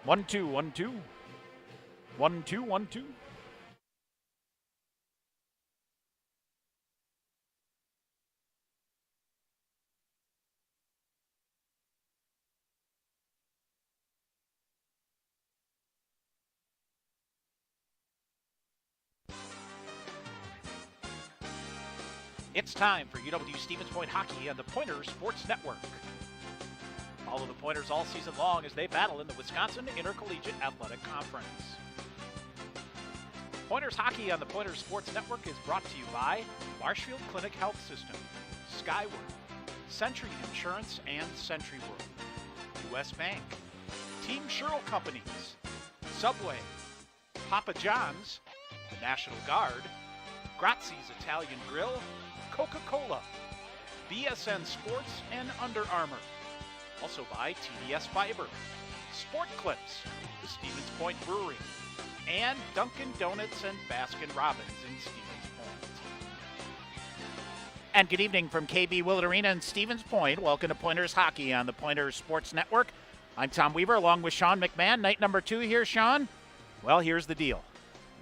1-2, 1-2. 1-2, 1-2. It's time for UW Stevens Point Hockey on the Pointers Sports Network. Follow the Pointers all season long as they battle in the Wisconsin Intercollegiate Athletic Conference. Pointers Hockey on the Pointers Sports Network is brought to you by Marshfield Clinic Health System, Skyward, Century Insurance and Century World, U.S. Bank, Team Sherrill Companies, Subway, Papa John's, the National Guard, Grazzi's Italian Grill, Coca-Cola, BSN Sports, and Under Armour. Also by TDS Fiber, Sport Clips, the Stevens Point Brewery, and Dunkin' Donuts and Baskin-Robbins in Stevens Point. And good evening from KB Willett Arena in Stevens Point. Welcome to Pointers Hockey on the Pointers Sports Network. I'm Tom Weaver along with Sean McMahon. Night number 2 here, Sean. Well, here's the deal.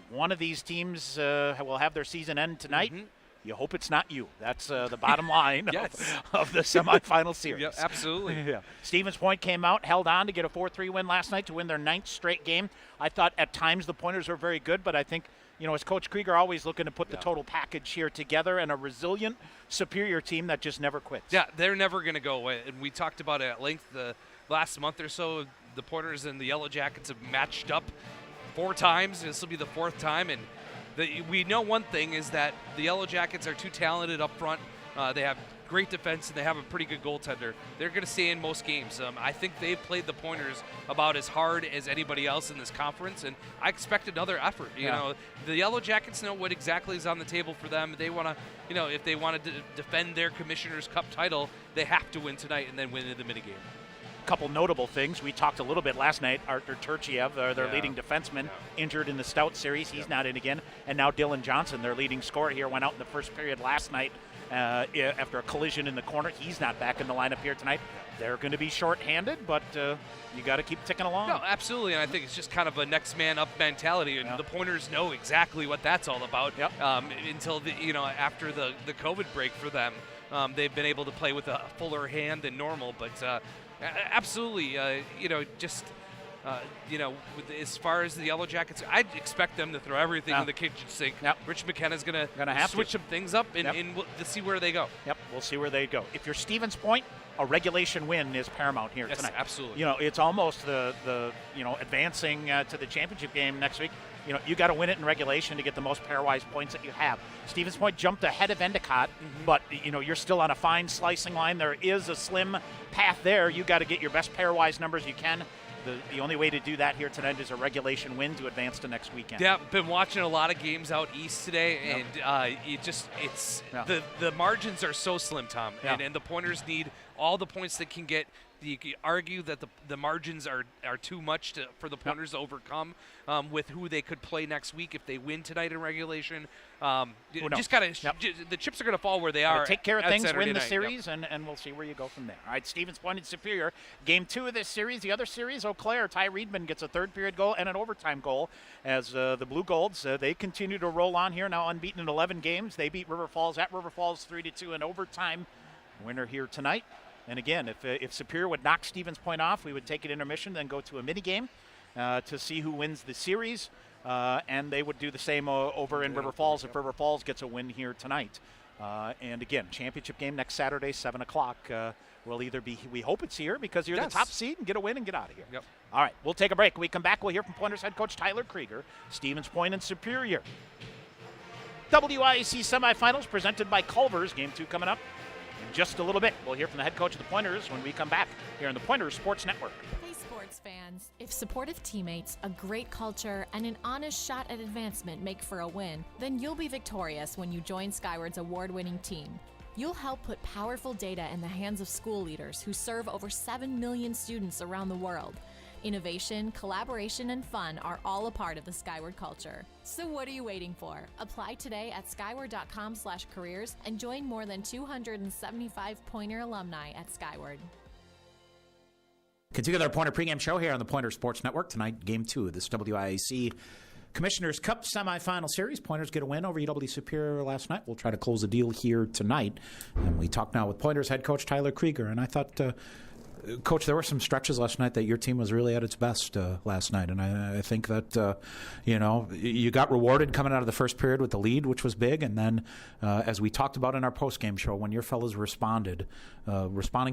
One of these teams will have their season end tonight. Mm-hmm. You hope it's not you. That's the bottom line of the semifinal series. Yeah, absolutely. Yeah. Stevens Point came out, held on to get a 4-3 win last night to win their 9th straight game. I thought at times the Pointers were very good, but I think, as Coach Krieger always looking to put the total package here together, and a resilient, superior team that just never quits. Yeah, they're never going to go away. And we talked about it at length the last month or so. The Pointers and the Yellow Jackets have matched up 4 times. This will be the 4th time, and we know one thing is that the Yellow Jackets are too talented up front. They have great defense, and they have a pretty good goaltender. They're going to stay in most games. I think they've played the Pointers about as hard as anybody else in this conference, and I expect another effort. You know, the Yellow Jackets know what exactly is on the table for them. They want to, if they want to defend their Commissioner's Cup title, they have to win tonight and then win in the minigame. Couple notable things. We talked a little bit last night. Artur Turchiev, their leading defenseman, injured in the Stout series. He's not in again. And now Dylan Johnson, their leading scorer here, went out in the first period last night after a collision in the corner. He's not back in the lineup here tonight. They're going to be shorthanded, but you got to keep ticking along. No, absolutely, and I think it's just kind of a next man up mentality, and the Pointers know exactly what that's all about. Until after the COVID break for them, they've been able to play with a fuller hand than normal, but. Absolutely, as far as the Yellow Jackets, I'd expect them to throw everything in the kitchen sink. Rich McKenna's going to switch some things up and to see where they go. Yep, we'll see where they go. If you're Stevens Point, a regulation win is paramount here tonight. Absolutely. It's almost the advancing to the championship game next week. You got to win it in regulation to get the most pairwise points that you have. Stevens Point jumped ahead of Endicott, but you're still on a fine slicing line. There is a slim path there. You got to get your best pairwise numbers you can. The only way to do that here tonight is a regulation win to advance to next weekend. Yeah, been watching a lot of games out east today, and the margins are so slim, Tom, and the Pointers need all the points they can get. You could argue that the margins are too much for the Pointers to overcome with who they could play next week if they win tonight in regulation. Just the chips are going to fall where they are. Take care of things, Saturday win the night. series, and we'll see where you go from there. All right, Stevens Point and Superior. Game 2 of this series. The other series, Eau Claire, Ty Reedman gets a third-period goal and an overtime goal as the Blue Golds, they continue to roll on here, now unbeaten in 11 games. They beat River Falls at River Falls 3-2 in overtime. Winner here tonight. And again, if Superior would knock Stevens Point off, we would take an intermission, then go to a minigame to see who wins the series. And they would do the same over in River Falls if River Falls gets a win here tonight. And again, championship game next Saturday, 7 o'clock. Will either be, we hope it's here because you're the top seed and get a win and get out of here. Yep. All right, we'll take a break. When we come back, we'll hear from Pointers head coach Tyler Krieger, Stevens Point and Superior. WIAC semifinals presented by Culver's. Game 2 coming up. Just a little bit. We'll hear from the head coach of the Pointers when we come back here on the Pointers Sports Network. Hey, sports fans. If supportive teammates, a great culture, and an honest shot at advancement make for a win, then you'll be victorious when you join Skyward's award-winning team. You'll help put powerful data in the hands of school leaders who serve over 7 million students around the world. Innovation, collaboration, and fun are all a part of the Skyward culture. So what are you waiting for? Apply today at skyward.com/careers and join more than 275 Pointer alumni at Skyward. Continue with our Pointer pregame show here on the Pointer Sports Network. Tonight, Game 2 of this WIAC Commissioner's Cup semifinal series. Pointers get a win over UW Superior last night. We'll try to close the deal here tonight. And we talk now with Pointers head coach Tyler Krieger. And I thought, Coach, there were some stretches last night that your team was really at its best last night. And I think that, you got rewarded coming out of the first period with the lead, which was big. And then, as we talked about in our postgame show, when your fellas responding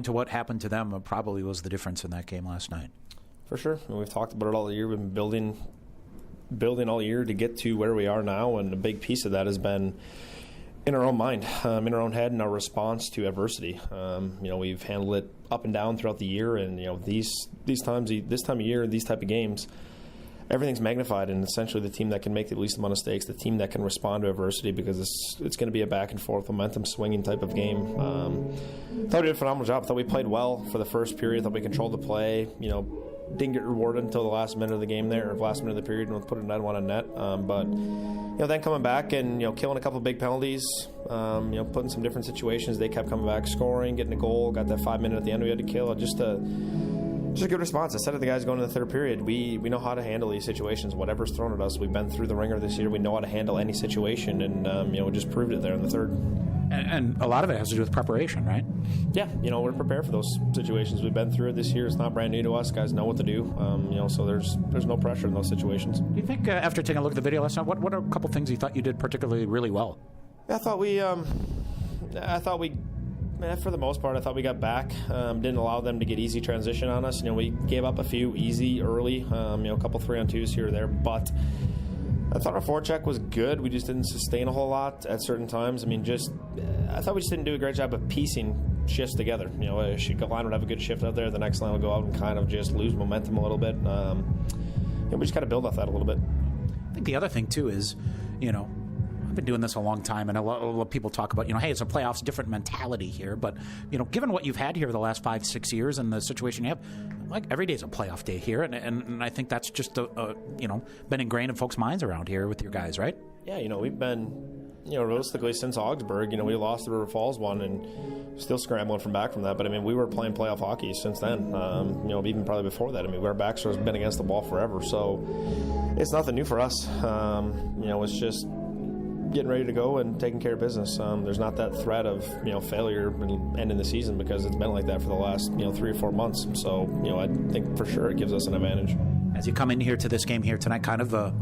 to what happened to them probably was the difference in that game last night. For sure. We've talked about it all year. We've been building all year to get to where we are now. And a big piece of that has been in our own mind, in our own head, and our response to adversity. We've handled it up and down throughout the year, and this time of year, these type of games, everything's magnified. And essentially, the team that can make the least amount of mistakes, the team that can respond to adversity, because it's going to be a back and forth, momentum swinging type of game. I thought we did a phenomenal job. I thought we played well for the first period. I thought we controlled the play. Didn't get rewarded until the last minute of the game there, or last minute of the period, and put a 9-1 on net. But then coming back and killing a couple of big penalties, putting some different situations. They kept coming back, scoring, getting a goal. Got that 5 minute at the end we had to kill. Just a good response. I said to the guys going into the third period, we know how to handle these situations. Whatever's thrown at us, we've been through the ringer this year. We know how to handle any situation, and we just proved it there in the third. And a lot of it has to do with preparation, right? Yeah, we're prepared for those situations. We've been through it this year. It's not brand new to us. Guys know what to do. So there's no pressure in those situations. Do you think after taking a look at the video last night, what are a couple things you thought you did particularly really well? I thought we, for the most part, I thought we got back. Didn't allow them to get easy transition on us. We gave up a few easy early, a couple 3-on-2s here or there, but I thought our forecheck was good. We just didn't sustain a whole lot at certain times. I thought we just didn't do a great job of piecing shifts together. A line would have a good shift out there. The next line would go out and kind of just lose momentum a little bit. We just got to build off that a little bit. I think the other thing, too, is, I've been doing this a long time, and a lot of people talk about, hey, it's a playoffs, different mentality here. But, given what you've had here the last 5-6 years and the situation you have, like every day's a playoff day here. And I think that's just, been ingrained in folks' minds around here with your guys, right? Yeah, we've been, realistically since Augsburg, we lost the River Falls one and still scrambling back from that. But, we were playing playoff hockey since then, even probably before that. Our backs have been against the wall forever. So it's nothing new for us. It's just getting ready to go and taking care of business. There's not that threat of failure and ending the season, because it's been like that for the last 3 or 4 months. So I think for sure it gives us an advantage. As you come in here to this game here tonight, kind of a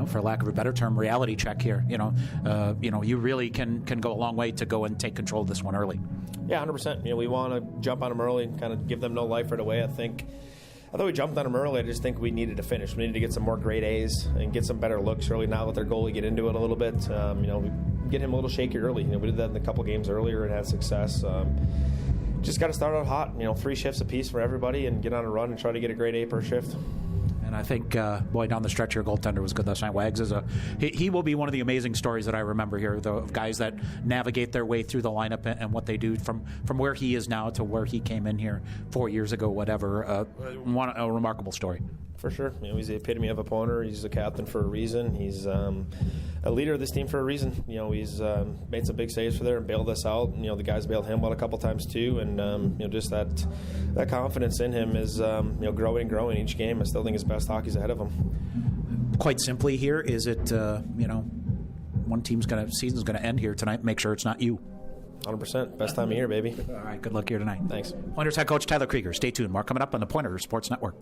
for lack of a better term, reality check here. You really can go a long way to go and take control of this one early. Yeah, 100%. We want to jump on them early and kind of give them no life right away. I thought we jumped on them early. I just think we needed to finish. We needed to get some more grade A's and get some better looks early. Now let their goalie get into it a little bit. We get him a little shaky early. We did that in a couple games earlier and had success. Just got to start out hot. 3 shifts apiece for everybody and get on a run and try to get a grade A per shift. And I think, down the stretch, your goaltender was good last night. Wags he will be one of the amazing stories that I remember here, though, of guys that navigate their way through the lineup and what they do from where he is now to where he came in here 4 years ago, whatever. A remarkable story. For sure. He's the epitome of a Pointer. He's a captain for a reason. He's a leader of this team for a reason. He's made some big saves for there and bailed us out. The guys bailed him out a couple times too. And just that confidence in him is growing and growing each game. I still think his best hockey's ahead of him. Quite simply here, is it one season's gonna end here tonight? Make sure it's not you. 100%. Best time of year, baby. All right. Good luck here tonight. Thanks. Pointers head coach Tyler Krieger. Stay tuned. More coming up on the Pointer Sports Network.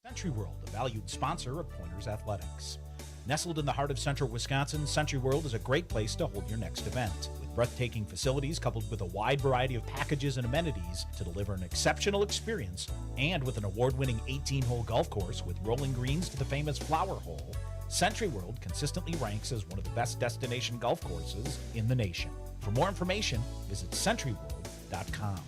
Century World, a valued sponsor of Pointers Athletics. Nestled in the heart of central Wisconsin, Century World is a great place to hold your next event. With breathtaking facilities coupled with a wide variety of packages and amenities to deliver an exceptional experience, and with an award-winning 18-hole golf course with rolling greens to the famous Flower Hole, Century World consistently ranks as one of the best destination golf courses in the nation. For more information, visit centuryworld.com.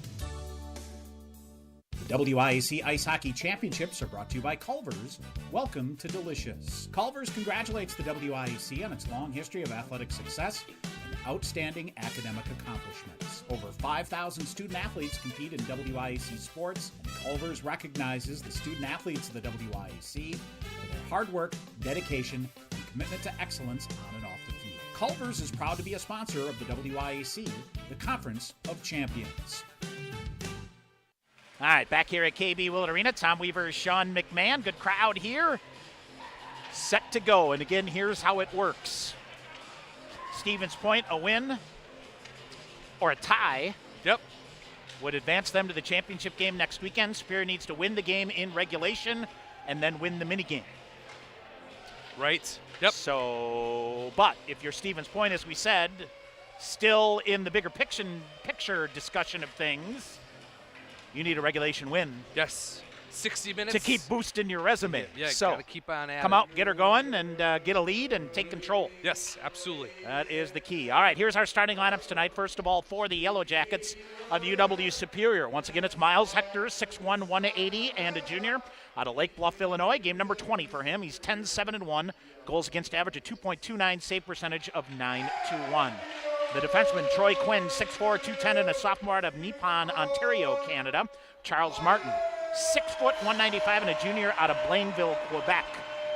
The WIAC Ice Hockey Championships are brought to you by Culver's. Welcome to Delicious. Culver's congratulates the WIAC on its long history of athletic success and outstanding academic accomplishments. Over 5,000 student athletes compete in WIAC sports, and Culver's recognizes the student athletes of the WIAC for their hard work, dedication, and commitment to excellence on and off the field. Culver's is proud to be a sponsor of the WIAC, the Conference of Champions. All right, back here at KB Willett Arena, Tom Weaver, Sean McMahon. Good crowd here. Set to go, and again, here's how it works. Stevens Point, a win or a tie would advance them to the championship game next weekend. Superior needs to win the game in regulation and then win the mini game. Right. Yep. So, but if you're Stevens Point, as we said, still in the bigger picture discussion of things, you need a regulation win. Yes. 60 minutes. To keep boosting your resume. Yeah, so gotta keep on adding. come out, get her going, and get a lead and take control. Yes, absolutely. That is the key. All right, here's our starting lineups tonight. First of all, for the Yellow Jackets of UW Superior. Once again, it's Miles Hector, 6'1", 180, and a junior out of Lake Bluff, Illinois. Game number 20 for him. He's 10-7-1. Goals against average of 2.29, save percentage of 9-1. The defenseman, Troy Quinn, 6'4", 210, and a sophomore out of Nippon, Ontario, Canada. Charles Martin, 6 foot, 195, and a junior out of Blainville, Quebec.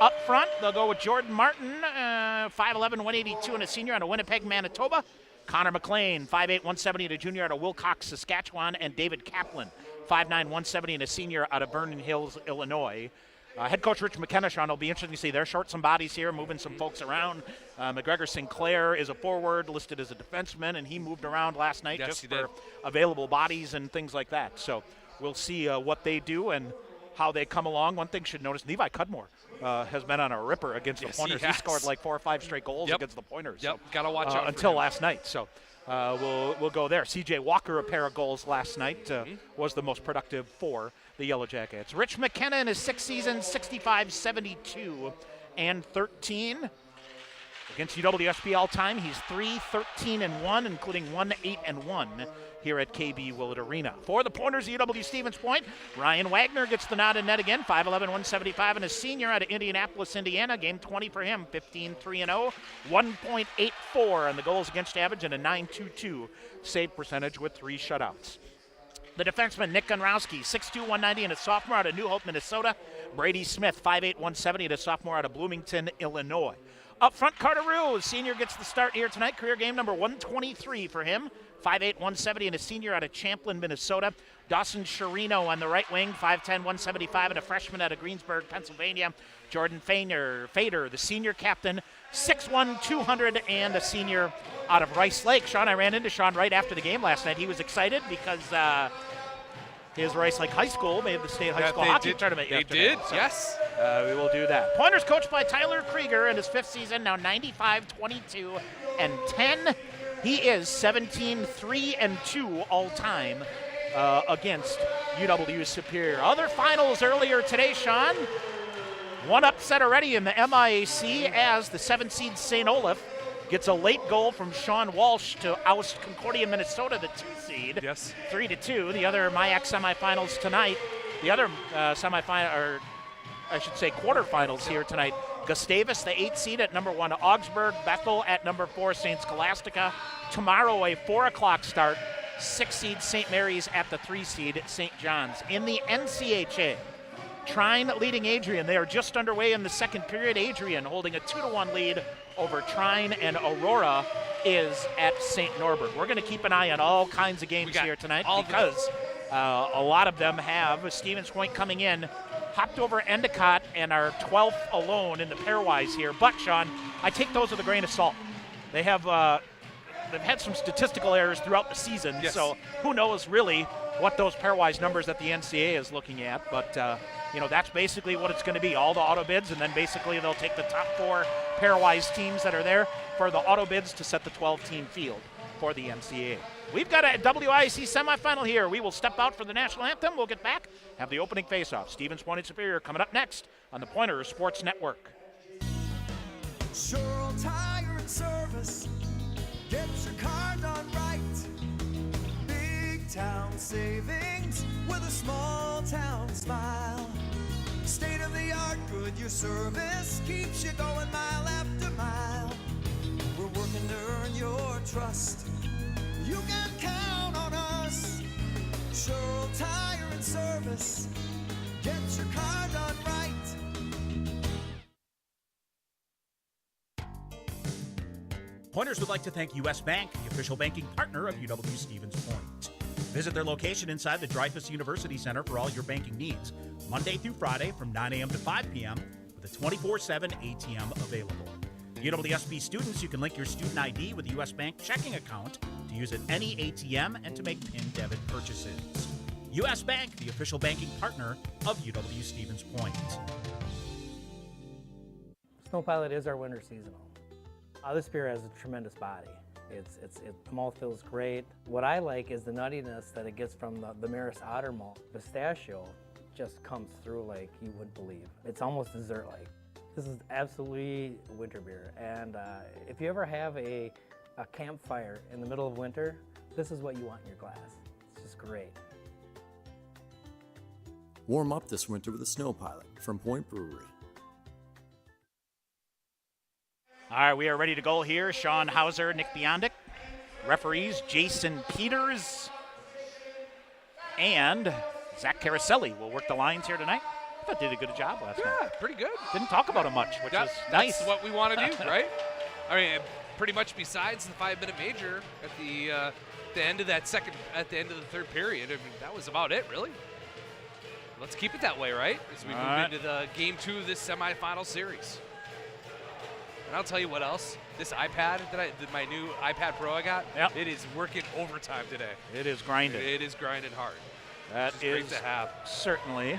Up front, they'll go with Jordan Martin, 5'11", 182, and a senior out of Winnipeg, Manitoba. Connor McLean, 5'8", 170, and a junior out of Wilcox, Saskatchewan. And David Kaplan, 5'9", 170, and a senior out of Vernon Hills, Illinois. Head coach Rich McKenna, Sean, will be interesting to see. They're short some bodies here, moving some folks around. McGregor Sinclair is a forward, listed as a defenseman, and he moved around last night just for available bodies and things like that. So we'll see what they do and how they come along. One thing you should notice, Levi Cudmore has been on a ripper against the Pointers. He scored like 4 or 5 straight goals against the Pointers. Yep, got to watch out for until him. last night. So we'll go there. CJ Walker, a pair of goals last night, was the most productive for the Yellow Jackets. Rich McKenna in his 6th season, 65, 72, and 13. Against UWSP all-time, he's 3-13-1, including 1 8-1 here at KB Willett Arena. For the Pointers, UW Stevens Point, Ryan Wagner gets the nod in net again, 5'11", 175, and a senior out of Indianapolis, Indiana. Game 20 for him, 15-3-0, 1.84 on the goals against average, and a 9.22 save percentage with 3 shutouts. The defenseman, Nick Gunrowski, 6'2", 190, and a sophomore out of New Hope, Minnesota. Brady Smith, 5'8", 170, and a sophomore out of Bloomington, Illinois. Up front, Carter Rue, senior, gets the start here tonight. Career game number 123 for him. 5'8", 170, and a senior out of Champlin, Minnesota. Dawson Chirino on the right wing, 5'10", 175, and a freshman out of Greensburg, Pennsylvania. Jordan Fader, the senior captain, 6'1", 200, and a senior out of Rice Lake. Sean, I ran into Sean right after the game last night. He was excited because his Rice Lake High School made the state high school hockey tournament yesterday. They did, yes. We will do that. Pointers coached by Tyler Krieger in his 5th season, now 95, 22, and 10. He is 17-3-2 all-time against UW Superior. Other finals earlier today, Sean. One upset already in the MIAC as the 7-seed St. Olaf gets a late goal from Sean Walsh to oust Concordia, Minnesota, the 2-seed. Yes. 3-2. The other MIAC semifinals tonight. The other semifinal, or I should say quarterfinals here tonight. Gustavus, the 8th seed at number 1, Augsburg. Bethel at number 4, St. Scholastica. Tomorrow, a 4 o'clock start. 6th seed St. Mary's at the 3 seed St. John's. In the NCHA, Trine leading Adrian. They are just underway in the second period. Adrian holding a 2-1 lead over Trine, and Aurora is at St. Norbert. We're going to keep an eye on all kinds of games here tonight because a lot of them have Stevens Point coming in, hopped over Endicott, and are 12th alone in the pairwise here. But, Sean, I take those with a grain of salt. They have they've had some statistical errors throughout the season, so who knows really what those pairwise numbers that the NCAA is looking at. But, that's basically what it's going to be, all the auto bids, and then basically they'll take the top 4 pairwise teams that are there for the auto bids to set the 12-team field for the NCAA. We've got a WIAC semifinal here. We will step out for the national anthem. We'll get back, have the opening face-off. Stevens Point and Superior coming up next on the Pointers Sports Network. Sure Tire and Service, get your car done right. Big town savings with a small town smile. State-of-the-art Goodyear service keeps you going mile after mile. We're working to earn your trust. You can count on us. Sure Tire and Service, get your car done right. Pointers would like to thank U.S. Bank, the official banking partner of UW Stevens Point. Visit their location inside the Dreyfus University Center for all your banking needs, Monday through Friday from 9 a.m. to 5 p.m. with a 24/7 ATM available. UWSB students, you can link your student ID with a U.S. Bank checking account to use at any ATM and to make PIN debit purchases. U.S. Bank, the official banking partner of UW-Stevens Point. Snow Pilot is our winter seasonal. This beer has a tremendous body. The malt feels great. What I like is the nuttiness that it gets from the Maris Otter malt. Pistachio just comes through like you wouldn't believe. It's almost dessert-like. This is absolutely winter beer, and if you ever have a campfire in the middle of winter, this is what you want in your glass. It's just great. Warm up this winter with a Snow Pilot from Point Brewery. All right, we are ready to go here. Sean Hauser, Nick Biondic. Referees, Jason Peters and Zach Caroselli will work the lines here tonight. I thought they did a good job last night. Yeah, pretty good. Didn't talk about it much, which was nice. That's what we want to do, right? I mean, pretty much besides the 5-minute major at the end of the third period, I mean, that was about it, really. Let's keep it that way, right? As we move into the game 2 of this semifinal series. And I'll tell you what else. This iPad my new iPad Pro I got, it is working overtime today. It is grinding. It is grinding hard. That is great to have. Certainly.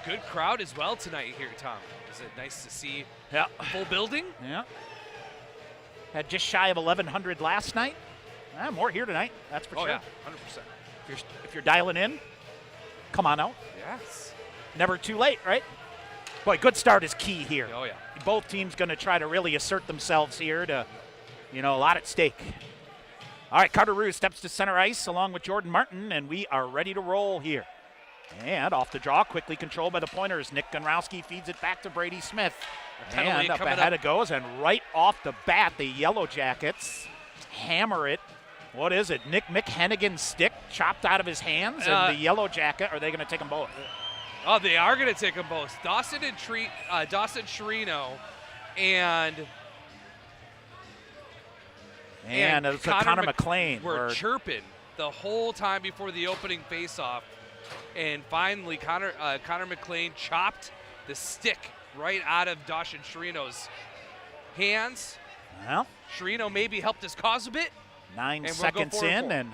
Good crowd as well tonight here, Tom. Is it nice to see a full building? Yeah. Had just shy of 1,100 last night. More here tonight, that's for sure. Oh, yeah, 100%. If you're dialing in, come on out. Yes. Never too late, right? Boy, good start is key here. Oh, yeah. Both teams going to try to really assert themselves here to, a lot at stake. All right, Carter Rue steps to center ice along with Jordan Martin, and we are ready to roll here. And off the draw, quickly controlled by the Pointers. Nick Gonrowski feeds it back to Brady Smith. And up ahead it goes, and right off the bat, the Yellow Jackets hammer it. What is it? Mick Hennigan's stick chopped out of his hands, and the Yellow Jacket, are they going to take them both? Oh, they are going to take them both. Dawson Chirino and Connor McLean were chirping the whole time before the opening faceoff. And finally, Connor McLean chopped the stick right out of Dawson Chirino's hands. Well, Chirino maybe helped his cause a bit. 9 seconds in, and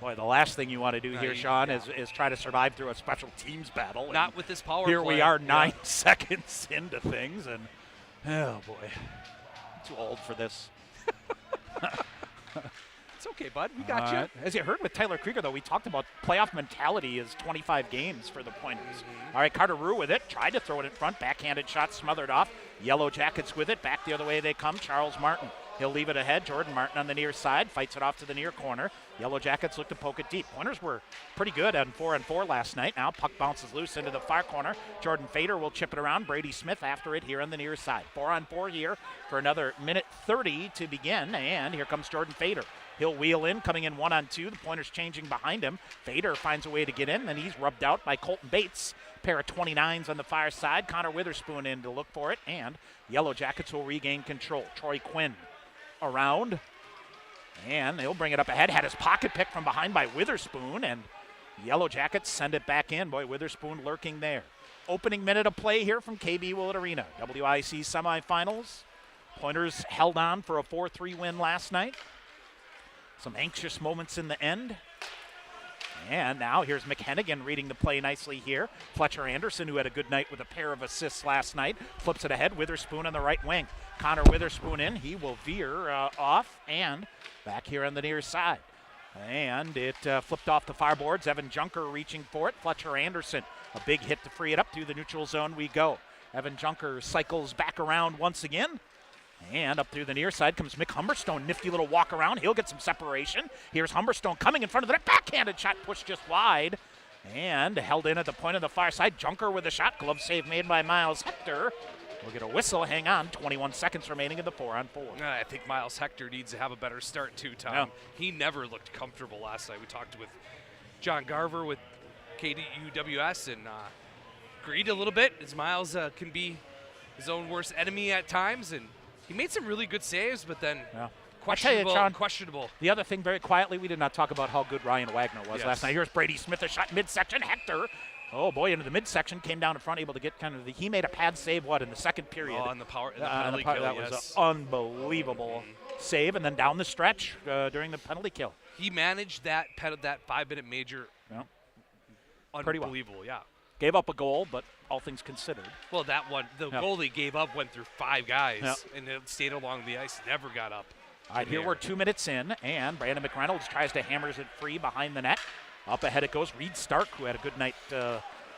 boy, the last thing you want to do here, Sean, is try to survive through a special teams battle. Not with this power here play. We are 9 seconds into things, and oh boy, I'm too old for this. It's okay, bud. We got you. As you heard with Tyler Krieger, though, we talked about playoff mentality is 25 games for the Pointers. All right, Carter Rue with it. Tried to throw it in front. Backhanded shot smothered off. Yellow Jackets with it. Back the other way they come. Charles Martin. He'll leave it ahead. Jordan Martin on the near side. Fights it off to the near corner. Yellow Jackets look to poke it deep. Pointers were pretty good on 4-on-4 last night. Now puck bounces loose into the far corner. Jordan Fader will chip it around. Brady Smith after it here on the near side. 4-on-4 here for another minute 30 to begin. And here comes Jordan Fader. He'll wheel in, coming in 1-on-2. The Pointers changing behind him. Fader finds a way to get in, then he's rubbed out by Colton Bates. Pair of 29s on the far side. Connor Witherspoon in to look for it, and Yellow Jackets will regain control. Troy Quinn around, and they'll bring it up ahead. Had his pocket pick from behind by Witherspoon, and Yellow Jackets send it back in. Boy, Witherspoon lurking there. Opening minute of play here from KB Willett Arena. WIAC semifinals. Pointers held on for a 4-3 win last night. Some anxious moments in the end. And now here's McHennigan reading the play nicely here. Fletcher Anderson, who had a good night with a pair of assists last night, flips it ahead. Witherspoon on the right wing. Connor Witherspoon in. He will veer off and back here on the near side. And it flipped off the far boards. Evan Junker reaching for it. Fletcher Anderson, a big hit to free it up. Through the neutral zone we go. Evan Junker cycles back around once again. And up through the near side comes Mick Humberstone. Nifty little walk around. He'll get some separation. Here's Humberstone coming in front of the net. Backhanded shot pushed just wide. And held in at the point of the far side. Junker with a shot. Glove save made by Miles Hector. We'll get a whistle. Hang on. 21 seconds remaining in the 4-on-4. I think Miles Hector needs to have a better start too, Tom. Yeah. He never looked comfortable last night. We talked with John Garver with KDUWS and agreed a little bit as Miles can be his own worst enemy at times, and he made some really good saves, but then Yeah. questionable. Sean, questionable. The other thing, very quietly, we did not talk about how good Ryan Wagner was Yes. last night. Here's Brady Smith, a shot midsection. Hector, oh boy, into the midsection, came down in front, able to get kind of he made a pad save, in the second period. Oh, on the power, the On the penalty power- kill, that yes. was an unbelievable save, and then down the stretch during the penalty kill. He managed that 5-minute major Yeah. Pretty well. unbelievable, yeah. Gave up a goal, but all things considered. Well, that one, the Yep. goal he gave up went through 5 guys, Yep. and it stayed along the ice, never got up. All right, here we're 2 minutes in, and Brandon McReynolds tries to hammers it free behind the net. Up ahead it goes. Reed Stark, who had a good night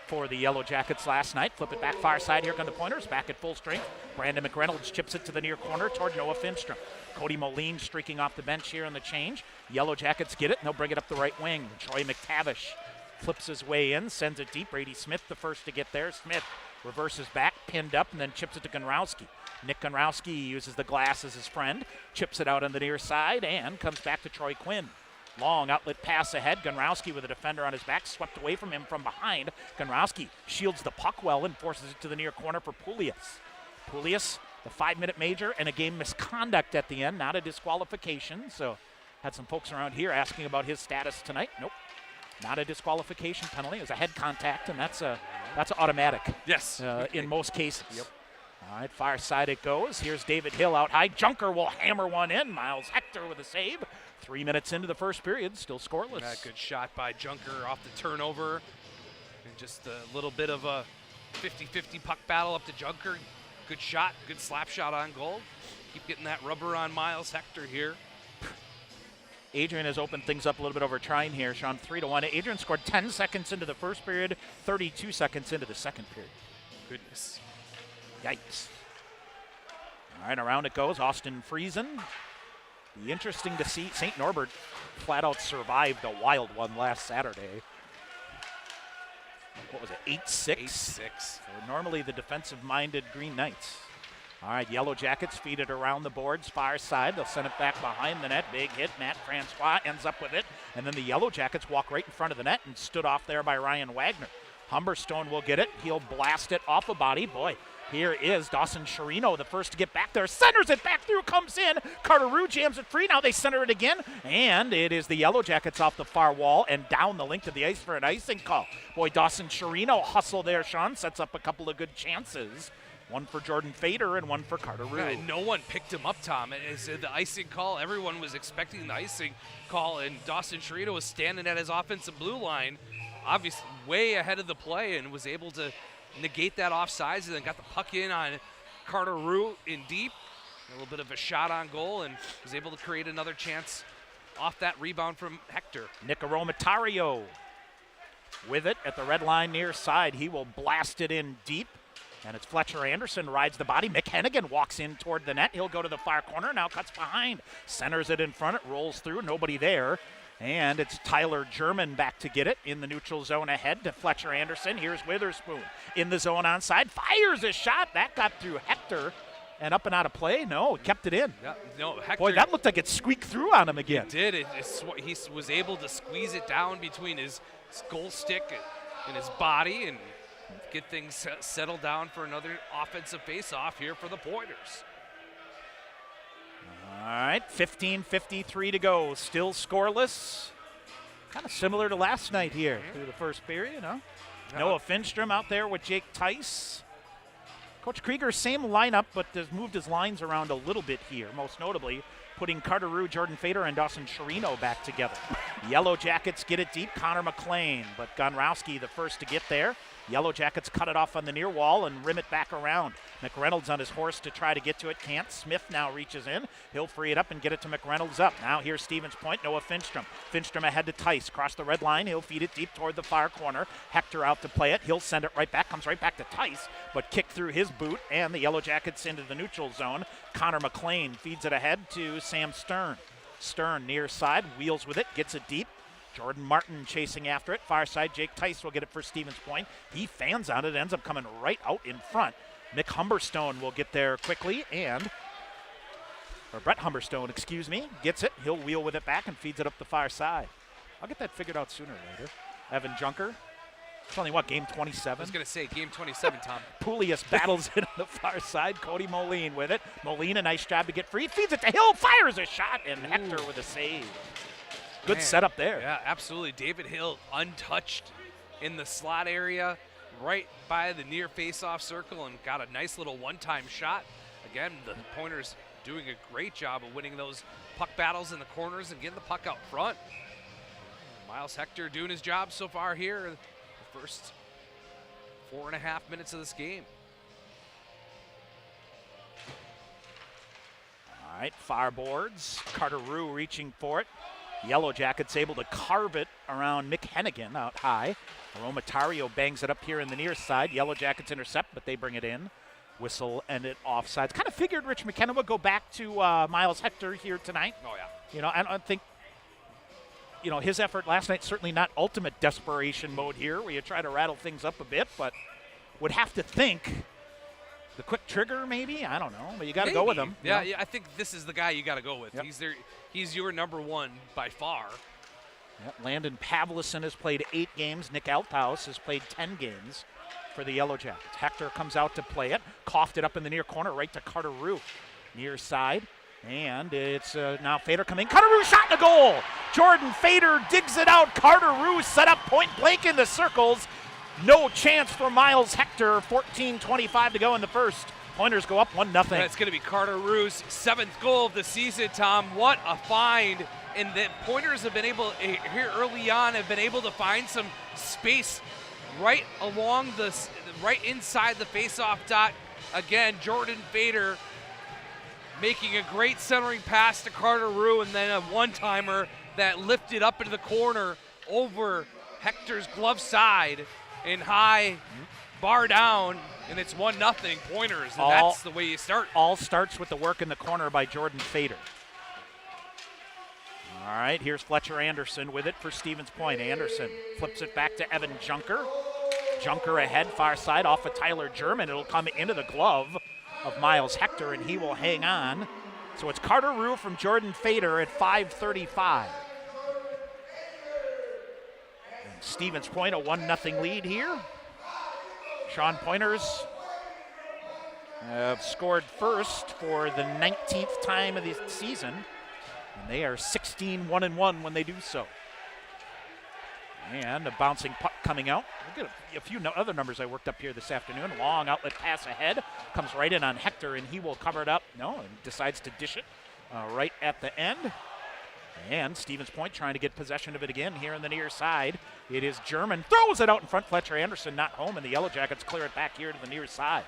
for the Yellow Jackets last night. Flip it back far side. Here come the Pointers, back at full strength. Brandon McReynolds chips it to the near corner toward Noah Finstrom. Cody Moline streaking off the bench here on the change. Yellow Jackets get it, and they'll bring it up the right wing. Troy McTavish flips his way in, sends it deep. Brady Smith the first to get there. Smith reverses back, pinned up, and then chips it to Gonrowski. Nick Gonrowski uses the glass as his friend, chips it out on the near side, and comes back to Troy Quinn. Long outlet pass ahead. Gonrowski with a defender on his back, swept away from him from behind. Gonrowski shields the puck well and forces it to the near corner for Poulias. Poulias, the 5-minute major, and a game misconduct at the end, not a disqualification. So had some folks around here asking about his status tonight. Nope, not a disqualification penalty. It was a head contact, and that's automatic. Yes. In most cases. Yep. All right, far side it goes. Here's David Hill out high. Junker will hammer one in. Miles Hector with a save. 3 minutes into the first period, still scoreless. That good shot by Junker off the turnover. And just a little bit of a 50-50 puck battle up to Junker. Good shot, good slap shot on goal. Keep getting that rubber on Miles Hector here. Adrian has opened things up a little bit over trying here, Sean, 3-1. Adrian scored 10 seconds into the first period, 32 seconds into the second period. Goodness. Yikes. All right, around it goes. Austin Friesen. Be interesting to see. St. Norbert flat out survived a wild one last Saturday. What was it, 8-6? 8-6. So normally the defensive-minded Green Knights. All right, Yellow Jackets feed it around the boards, far side. They'll send it back behind the net. Big hit. Matt Francois ends up with it. And then the Yellow Jackets walk right in front of the net and stood off there by Ryan Wagner. Humberstone will get it. He'll blast it off a body. Boy, here is Dawson Chirino, the first to get back there. Centers it back through, comes in. Carter Rue jams it free. Now they center it again. And it is the Yellow Jackets off the far wall and down the length of the ice for an icing call. Boy, Dawson Chirino hustle there, Sean. Sets up a couple of good chances. One for Jordan Fader and one for Carter Rue. Yeah, and no one picked him up, Tom. It's the icing call. Everyone was expecting the icing call, and Dawson Chirino was standing at his offensive blue line, obviously way ahead of the play, and was able to negate that offsides, and then got the puck in on Carter Rue in deep. A little bit of a shot on goal, and was able to create another chance off that rebound from Hector. Nick Aromatario with it at the red line near side. He will blast it in deep. And it's Fletcher Anderson rides the body. Mick Hennigan walks in toward the net. He'll go to the far corner, now cuts behind. Centers it in front, it rolls through, nobody there. And it's Tyler German back to get it in the neutral zone ahead to Fletcher Anderson. Here's Witherspoon in the zone onside. Fires a shot. That got through Hector and up and out of play. No, he kept it in. Yeah, no, Hector. Boy, that looked like it squeaked through on him again. It did. He was able to squeeze it down between his goal stick and his body and get things settled down for another offensive face-off here for the Pointers. All right, 15:53 to go. Still scoreless. Kind of similar to last night here through the first period, huh? Noah Finstrom out there with Jake Tice. Coach Krieger, same lineup, but has moved his lines around a little bit here, most notably putting Carter Rue, Jordan Fader, and Dawson Chirino back together. Yellow Jackets get it deep. Connor McLean, but Gonrowski the first to get there. Yellow Jackets cut it off on the near wall and rim it back around. McReynolds on his horse to try to get to it. Can't. Smith now reaches in. He'll free it up and get it to McReynolds up. Now here's Stevens Point. Noah Finstrom. Finstrom ahead to Tice. Cross the red line. He'll feed it deep toward the far corner. Hector out to play it. He'll send it right back. Comes right back to Tice, but kicked through his boot, and the Yellow Jackets into the neutral zone. Connor McLean feeds it ahead to Sam Stern. Stern near side. Wheels with it. Gets it deep. Jordan Martin chasing after it. Far side, Jake Tice will get it for Stevens Point. He fans on it, ends up coming right out in front. Mick Humberstone will get there quickly, or Brett Humberstone, excuse me, gets it. He'll wheel with it back and feeds it up the far side. I'll get that figured out sooner or later. Evan Junker It's only, what, game I 27? was going to say game 27, Tom. Poulius battles it on the far side. Cody Moline with it. Moline, a nice job to get free. Feeds it to Hill, fires a shot, and Hector with a save. Good setup there. Yeah, absolutely. David Hill untouched in the slot area, right by the near face-off circle, and got a nice little one-time shot. Again, the Pointers doing a great job of winning those puck battles in the corners and getting the puck out front. Miles Hector doing his job so far here, the first 4.5 minutes of this game. All right, far boards. Carter Rue reaching for it. Yellow Jackets able to carve it around Mick Hennigan out high. Aromatario bangs it up here in the near side. Yellow Jackets intercept, but they bring it in. Whistle and it offsides. Kind of figured Rich McKenna would go back to Miles Hector here tonight. Oh, yeah. You know, I don't think, you know, his effort last night, certainly not ultimate desperation mode here where you try to rattle things up a bit, but would have to think the quick trigger maybe? I don't know, but you got to go with him. Yeah, yeah, I think this is the guy you got to go with. Yep. He's your number one by far. Yep. Landon Pavlison has played 8 games. Nick Althaus has played 10 games for the Yellow Jackets. Hector comes out to play it. Coughed it up in the near corner right to Carter Rue. Near side. And it's now Fader coming. Carter Rue shot in the goal. Jordan Fader digs it out. Carter Rue set up point blank in the circles. No chance for Miles Hector. 14:25 to go in the first. Pointers go up 1-0. And it's going to be Carter Rue's 7th goal of the season, Tom. What a find. And the Pointers have been able, here early on, have been able to find some space right along right inside the faceoff dot. Again, Jordan Fader making a great centering pass to Carter Rue, and then a one-timer that lifted up into the corner over Hector's glove side in high, bar down, and it's 1-0 Pointers, and that's the way you start. All starts with the work in the corner by Jordan Fader. All right, here's Fletcher Anderson with it for Stevens Point. Anderson flips it back to Evan Junker. Junker ahead, far side, off of Tyler German. It'll come into the glove of Miles Hector, and he will hang on. So it's Carter Rue from Jordan Fader at 5:35. And Stevens Point, a 1-0 lead here. Sean Pointers have scored first for the 19th time of the season, and they are 16-1-1 when they do so. And a bouncing puck coming out. We'll get a few other numbers I worked up here this afternoon. Long outlet pass ahead. Comes right in on Hector, and he will cover it up. No, and decides to dish it right at the end. And Stevens Point trying to get possession of it again here on the near side. It is German. Throws it out in front. Fletcher Anderson not home, and the Yellow Jackets clear it back here to the near side.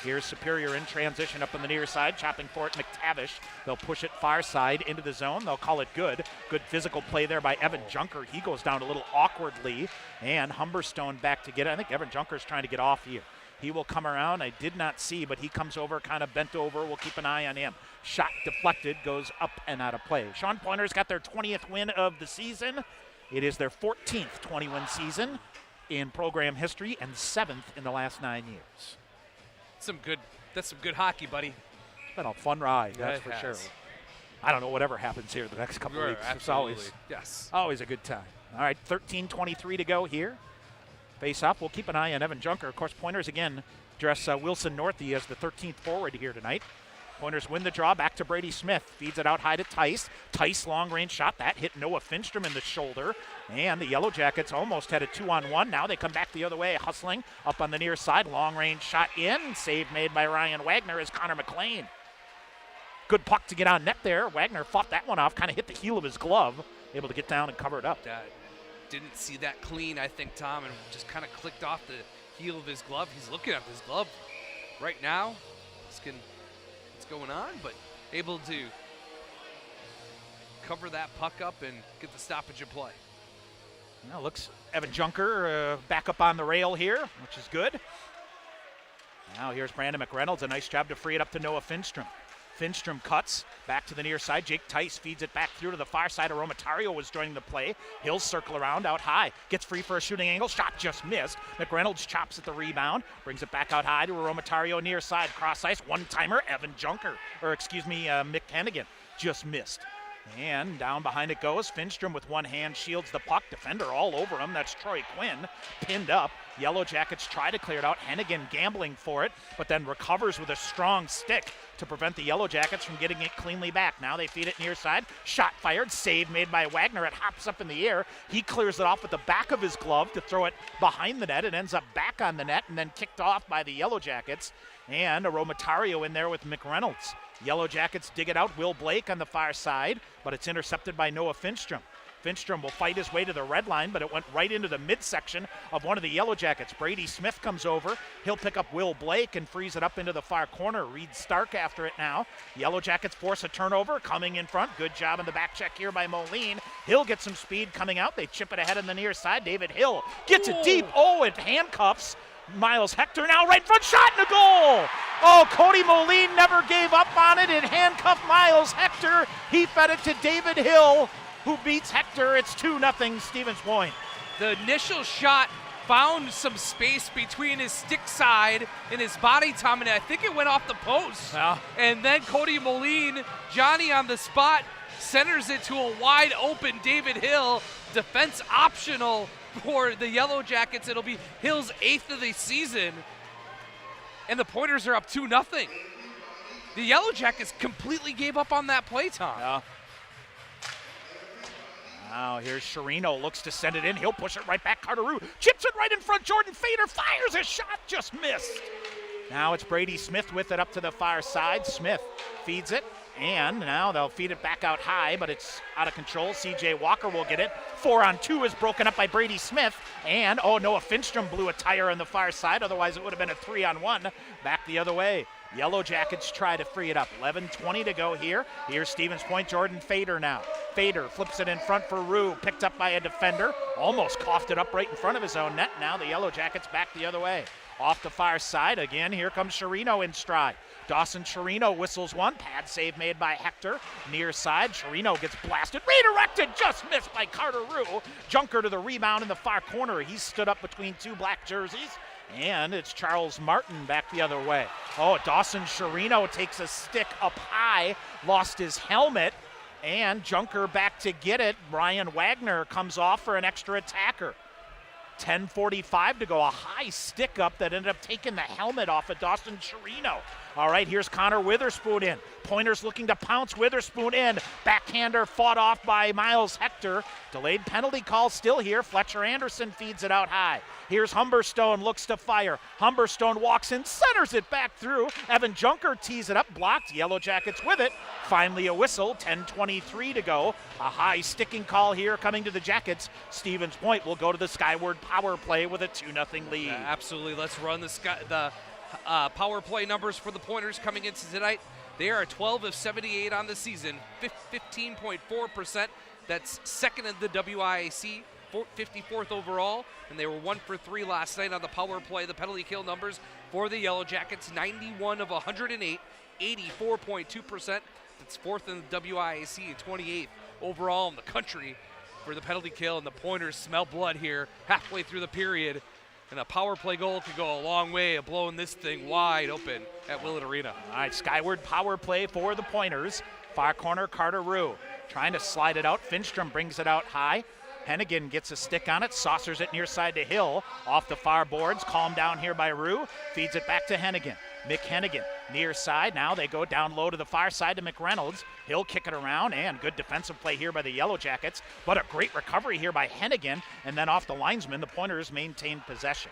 Here's Superior in transition up on the near side, chopping for it McTavish. They'll push it far side into the zone. They'll call it good. Good physical play there by Evan Junker. He goes down a little awkwardly, and Humberstone back to get it. I think Evan Junker's trying to get off here. He will come around. I did not see, but he comes over, kind of bent over. We'll keep an eye on him. Shot deflected, goes up and out of play. Sean Pointers got their 20th win of the season. It is their 14th 20-win season in program history and 7th in the last 9 years. That's some good hockey, buddy. It's been a fun ride, that's for sure. I don't know whatever happens here the next couple of weeks. It's always a good time. All right, 13:23 to go here. Face off. We'll keep an eye on Evan Junker. Of course, Pointers again dress Wilson Northey as the 13th forward here tonight. Pointers win the draw. Back to Brady Smith. Feeds it out high to Tice. Tice long-range shot. That hit Noah Finstrom in the shoulder. And the Yellow Jackets almost had a 2-on-1. Now they come back the other way, hustling up on the near side. Long-range shot in. Save made by Ryan Wagner as Connor McLean. Good puck to get on net there. Wagner fought that one off. Kind of hit the heel of his glove. Able to get down and cover it up. Didn't see that clean, I think, Tom, and just kind of clicked off the heel of his glove. He's looking at his glove right now. What's going on, but able to cover that puck up and get the stoppage of play. Now looks Evan Junker back up on the rail here, which is good. Now here's Brandon McReynolds. A nice job to free it up to Noah Finstrom. Finstrom cuts back to the near side. Jake Tice feeds it back through to the far side. Aromatario was joining the play. He'll circle around out high. Gets free for a shooting angle. Shot just missed. McReynolds chops at the rebound. Brings it back out high to Aromatario near side. Cross ice. One-timer. Evan Junker. Mick Hennigan just missed. And down behind it goes. Finstrom with one hand shields the puck. Defender all over him. That's Troy Quinn pinned up. Yellow Jackets try to clear it out. Hennigan gambling for it, but then recovers with a strong stick to prevent the Yellow Jackets from getting it cleanly back. Now they feed it near side. Shot fired. Save made by Wagner. It hops up in the air. He clears it off with the back of his glove to throw it behind the net. It ends up back on the net and then kicked off by the Yellow Jackets. And Aromatario in there with McReynolds. Yellow Jackets dig it out. Will Blake on the far side, but it's intercepted by Noah Finstrom. Finstrom will fight his way to the red line, but it went right into the midsection of one of the Yellow Jackets. Brady Smith comes over. He'll pick up Will Blake and frees it up into the far corner. Reed Stark after it now. Yellow Jackets force a turnover. Coming in front. Good job on the back check here by Moline. He'll get some speed coming out. They chip it ahead on the near side. David Hill gets it deep. Oh, it handcuffs Miles Hector. Now right front shot and a goal. Oh, Cody Moline never gave up on it. It handcuffed Miles Hector. He fed it to David Hill, who beats Hector. It's 2-0 Stevens Point. The initial shot found some space between his stick side and his body, Tom, and I think it went off the post. Yeah. And then Cody Moline, Johnny on the spot, centers it to a wide open David Hill. Defense optional for the Yellow Jackets. It'll be Hill's 8th of the season. And the Pointers are up 2-0. The Yellow Jackets completely gave up on that play, Tom. Yeah. Now here's Chirino, looks to send it in. He'll push it right back. Carteru chips it right in front. Jordan Fader fires a shot, just missed. Now it's Brady Smith with it up to the far side. Smith feeds it, and now they'll feed it back out high, but it's out of control. CJ Walker will get it. 4-on-2 is broken up by Brady Smith, and Noah Finstrom blew a tire on the far side. Otherwise it would have been a 3-on-1. Back the other way. Yellow Jackets try to free it up. 11:20 to go here. Here's Stevens Point. Jordan Fader now. Fader flips it in front for Rue. Picked up by a defender. Almost coughed it up right in front of his own net. Now the Yellow Jackets back the other way. Off the far side again. Here comes Chirino in stride. Dawson Chirino whistles one. Pad save made by Hector. Near side. Chirino gets blasted. Redirected. Just missed by Carter Rue. Junker to the rebound in the far corner. He's stood up between two black jerseys. And it's Charles Martin back the other way. Dawson Chirino takes a stick up high, lost his helmet, and Junker back to get it. Brian Wagner comes off for an extra attacker. 10:45 to go. A high stick up that ended up taking the helmet off of Dawson Chirino. All right, here's Connor Witherspoon in. Pointers looking to pounce. Witherspoon in. Backhander fought off by Miles Hector. Delayed penalty call still here. Fletcher Anderson feeds it out high. Here's Humberstone, looks to fire. Humberstone walks in, centers it back through. Evan Junker tees it up, blocked. Yellow Jackets with it. Finally a whistle, 10:23 to go. A high sticking call here coming to the Jackets. Stevens Point will go to the Skyward power play with a 2-0 lead. Yeah, absolutely. Let's run the power play numbers for the Pointers coming into tonight. They are 12 of 78 on the season, 15.4%. That's second in the WIAC, 54th overall, and they were 1 for 3 last night on the power play. The penalty kill numbers for the Yellow Jackets, 91 of 108, 84.2%. That's 4th in the WIAC and 28th overall in the country for the penalty kill, and the Pointers smell blood here halfway through the period. And a power play goal could go a long way of blowing this thing wide open at Willett Arena. All right, Skyward power play for the Pointers. Far corner, Carter Rue trying to slide it out. Finstrom brings it out high. Hennigan gets a stick on it, saucers it near side to Hill. Off the far boards, calmed down here by Rue. Feeds it back to Hennigan. Mick Hennigan near side. Now they go down low to the far side to McReynolds. He'll kick it around, and good defensive play here by the Yellow Jackets. But a great recovery here by Hennigan, and then off the linesman, the Pointers maintain possession.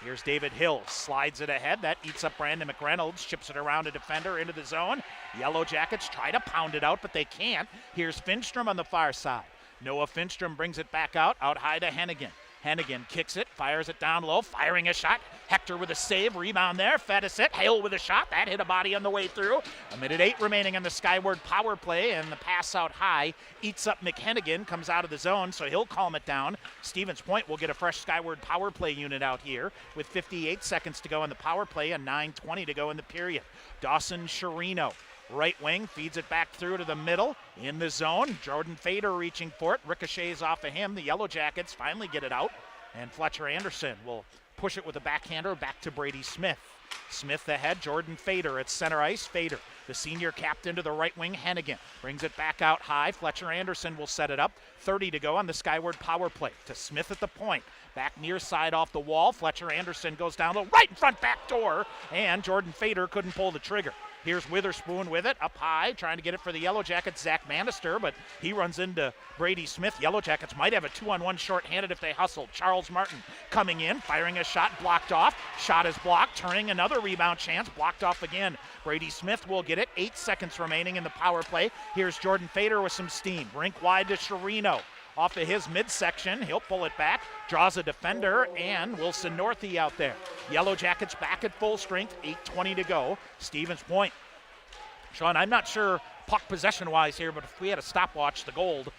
Here's David Hill, slides it ahead. That eats up Brandon McReynolds, chips it around a defender into the zone. Yellow Jackets try to pound it out, but they can't. Here's Finstrom on the far side. Noah Finstrom brings it back out high to Hennigan. Hennigan kicks it, fires it down low, firing a shot. Hector with a save, rebound there. Fedicet, Hale with a shot. That hit a body on the way through. 1:08 remaining on the Skyward power play, and the pass out high eats up McHennigan, comes out of the zone, so he'll calm it down. Stevens Point will get a fresh Skyward power play unit out here with 58 seconds to go in the power play and 9:20 to go in the period. Dawson Chirino, right wing, feeds it back through to the middle, in the zone. Jordan Fader reaching for it, ricochets off of him. The Yellow Jackets finally get it out, and Fletcher Anderson will push it with a backhander back to Brady Smith. Smith ahead, Jordan Fader at center ice. Fader, the senior captain, to the right wing. Hennigan brings it back out high. Fletcher Anderson will set it up. 30 to go on the Skyward power play. To Smith at the point. Back near side off the wall. Fletcher Anderson goes down the right in front back door, and Jordan Fader couldn't pull the trigger. Here's Witherspoon with it, up high, trying to get it for the Yellow Jackets, Zach Manister, but he runs into Brady Smith. Yellow Jackets might have a 2-on-1 shorthanded if they hustle. Charles Martin coming in, firing a shot, blocked off. Shot is blocked, turning another rebound chance, blocked off again. Brady Smith will get it, 8 seconds remaining in the power play. Here's Jordan Fader with some steam. Rink wide to Chirino. Off of his midsection, he'll pull it back, draws a defender, and Wilson Northey out there. Yellow Jackets back at full strength, 8:20 to go. Stevens Point. Sean, I'm not sure puck possession-wise here, but if we had a stopwatch, the Gold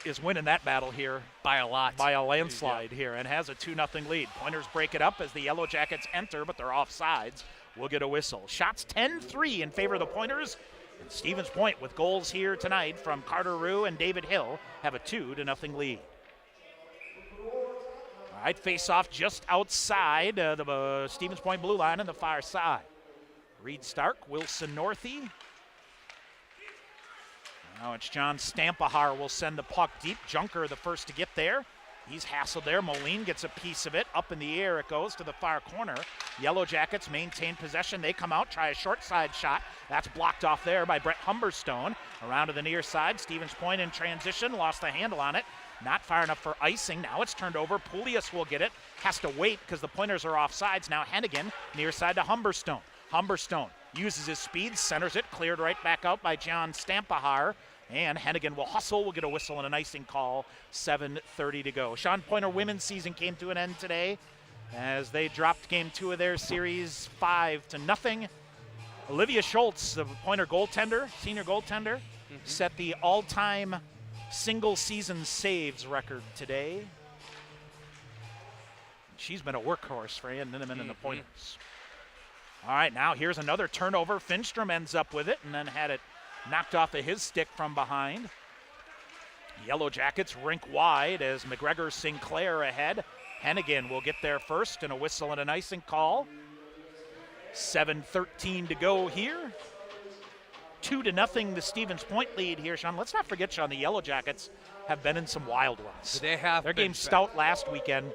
is winning that battle here. By a lot. By a landslide here, and has a 2-0 lead. Pointers break it up as the Yellow Jackets enter, but they're offsides. We'll get a whistle. Shots 10-3 in favor of the Pointers. And Stevens Point, with goals here tonight from Carter Rue and David Hill, have a 2-0 lead. All right, face-off just outside the Stevens Point blue line on the far side. Reed Stark, Wilson Northey. Now it's John Stampahar will send the puck deep. Junker the first to get there. He's hassled there. Moline gets a piece of it. Up in the air it goes to the far corner. Yellow Jackets maintain possession. They come out, try a short side shot. That's blocked off there by Brett Humberstone. Around to the near side. Stevens Point in transition. Lost the handle on it. Not far enough for icing. Now it's turned over. Poulias will get it. Has to wait because the Pointers are offsides. Now Hennigan near side to Humberstone. Humberstone uses his speed, centers it. Cleared right back out by John Stampahar. And Hennigan will hustle. We'll get a whistle and an icing call. 7:30 to go. Sean, Pointer women's season came to an end today as they dropped game 2 of their series 5-0. Olivia Schultz, the Pointer goaltender, senior goaltender, set the all-time single season saves record today. She's been a workhorse for Ann Ninneman and the Pointers. All right, now here's another turnover. Finstrom ends up with it and then had it knocked off of his stick from behind. Yellow Jackets rink wide as McGregor Sinclair ahead. Hennigan will get there first, and a whistle and an icing call. 7:13 to go here. 2-0 the Stevens Point lead here, Sean. Let's not forget, Sean, the Yellow Jackets have been in some wild ones. They have. Their game stout last weekend.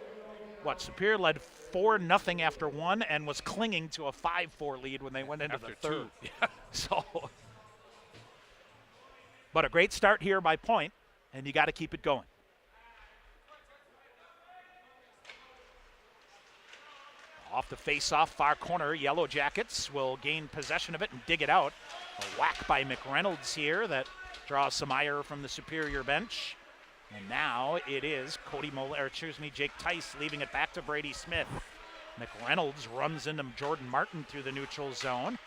Superior led 4-0 after 1 and was clinging to a 5-4 lead when they went into After the third. 2. Yeah. So, but a great start here by Point, and you got to keep it going. Off the face-off far corner, Yellow Jackets will gain possession of it and dig it out. A whack by McReynolds here that draws some ire from the Superior bench. And now it is Jake Tice leaving it back to Brady Smith. McReynolds runs into Jordan Martin through the neutral zone.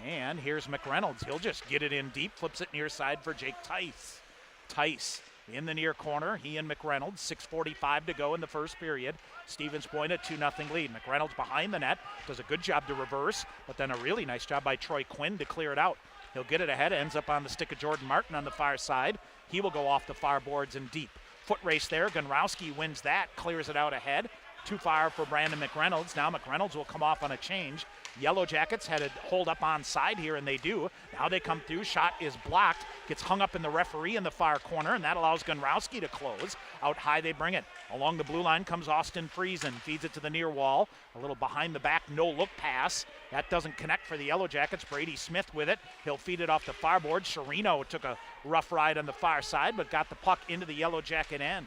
And here's McReynolds. He'll just get it in deep, flips it near side for Jake Tice. Tice in the near corner. He and McReynolds, 6:45 to go in the first period. Stevens Point a 2-0 lead. McReynolds behind the net, does a good job to reverse, but then a really nice job by Troy Quinn to clear it out. He'll get it ahead, ends up on the stick of Jordan Martin on the far side. He will go off the far boards and deep. Foot race there. Gunrowski wins that, clears it out ahead. Too far for Brandon McReynolds. Now McReynolds will come off on a change. Yellow Jackets had to hold up on side here, and they do. Now they come through. Shot is blocked. Gets hung up in the referee in the far corner, and that allows Gunrowski to close. Out high they bring it. Along the blue line comes Austin Friesen. Feeds it to the near wall. A little behind the back, no-look pass. That doesn't connect for the Yellow Jackets. Brady Smith with it. He'll feed it off the far board. Chirino took a rough ride on the far side, but got the puck into the Yellow Jacket end.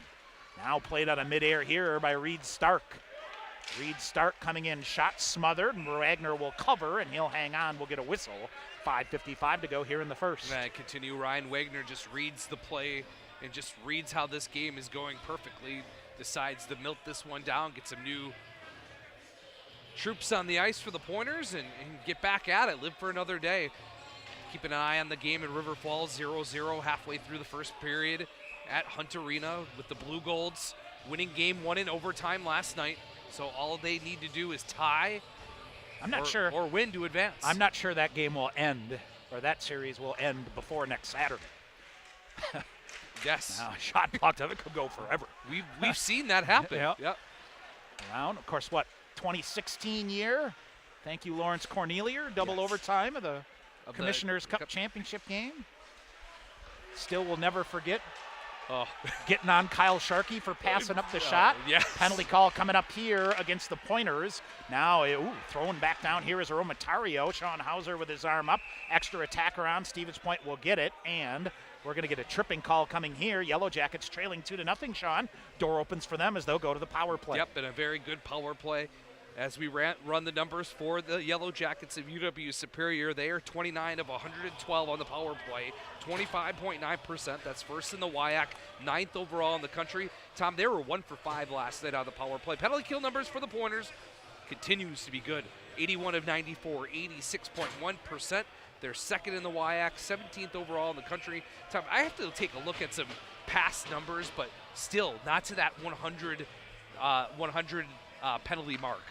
Now played out of midair here by Reed Stark. Reed Stark coming in, shot smothered, and Wagner will cover, and he'll hang on. We'll get a whistle. 5:55 to go here in the first. And continue. Ryan Wagner just reads the play and just reads how this game is going perfectly. Decides to milk this one down, get some new troops on the ice for the Pointers, and get back at it. Live for another day. Keeping an eye on the game in River Falls, 0-0 halfway through the first period at Hunt Arena with the Blue Golds winning game 1 in overtime last night. So all they need to do is tie or win to advance. I'm not sure that game will end, or that series will end before next Saturday. Yes. Now, a shot blocked of it could go forever. We've seen that happen. Yep. Around, of course, 2016 year? Thank you, Lawrence Cornelier. Double overtime of the Commissioner's Cup Championship game. Still will never forget getting on Kyle Sharkey for passing up the shot. Yes. Penalty call coming up here against the Pointers. Now, throwing back down here is Romatario. Sean Hauser with his arm up. Extra attacker on. Stevens Point will get it. And we're going to get a tripping call coming here. Yellow Jackets trailing 2-0, Sean. Door opens for them as they'll go to the power play. Yep, and a very good power play. As we run the numbers for the Yellow Jackets of UW Superior, they are 29 of 112 on the power play, 25.9%. That's first in the WIAC, 9th overall in the country. Tom, they were 1 for 5 last night on the power play. Penalty kill numbers for the Pointers continues to be good. 81 of 94, 86.1%. They're second in the WIAC, 17th overall in the country. Tom, I have to take a look at some past numbers, but still not to that 100 penalty mark.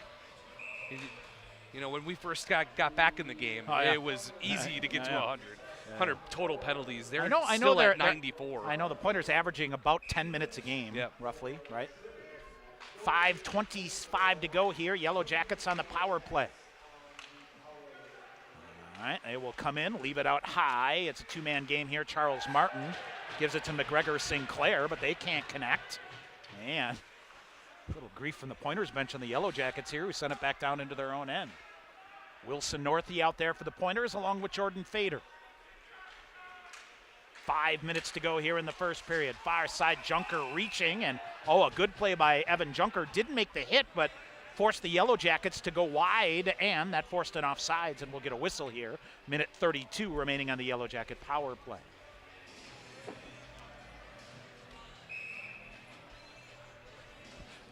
You know, when we first got back in the game, it was easy to get to 100. 100 total penalties. They're still at 94. I know the Pointers averaging about 10 minutes a game, roughly, right? 5:25 to go here. Yellow Jackets on the power play. All right, they will come in, leave it out high. It's a two-man game here. Charles Martin gives it to McGregor Sinclair, but they can't connect. And a little grief from the Pointers bench on the Yellow Jackets here, who sent it back down into their own end. Wilson Northey out there for the Pointers, along with Jordan Fader. 5 minutes to go here in the first period. Far side Junker reaching, and a good play by Evan Junker. Didn't make the hit, but forced the Yellow Jackets to go wide, and that forced an offsides, and we'll get a whistle here. Minute 32 remaining on the Yellow Jacket power play.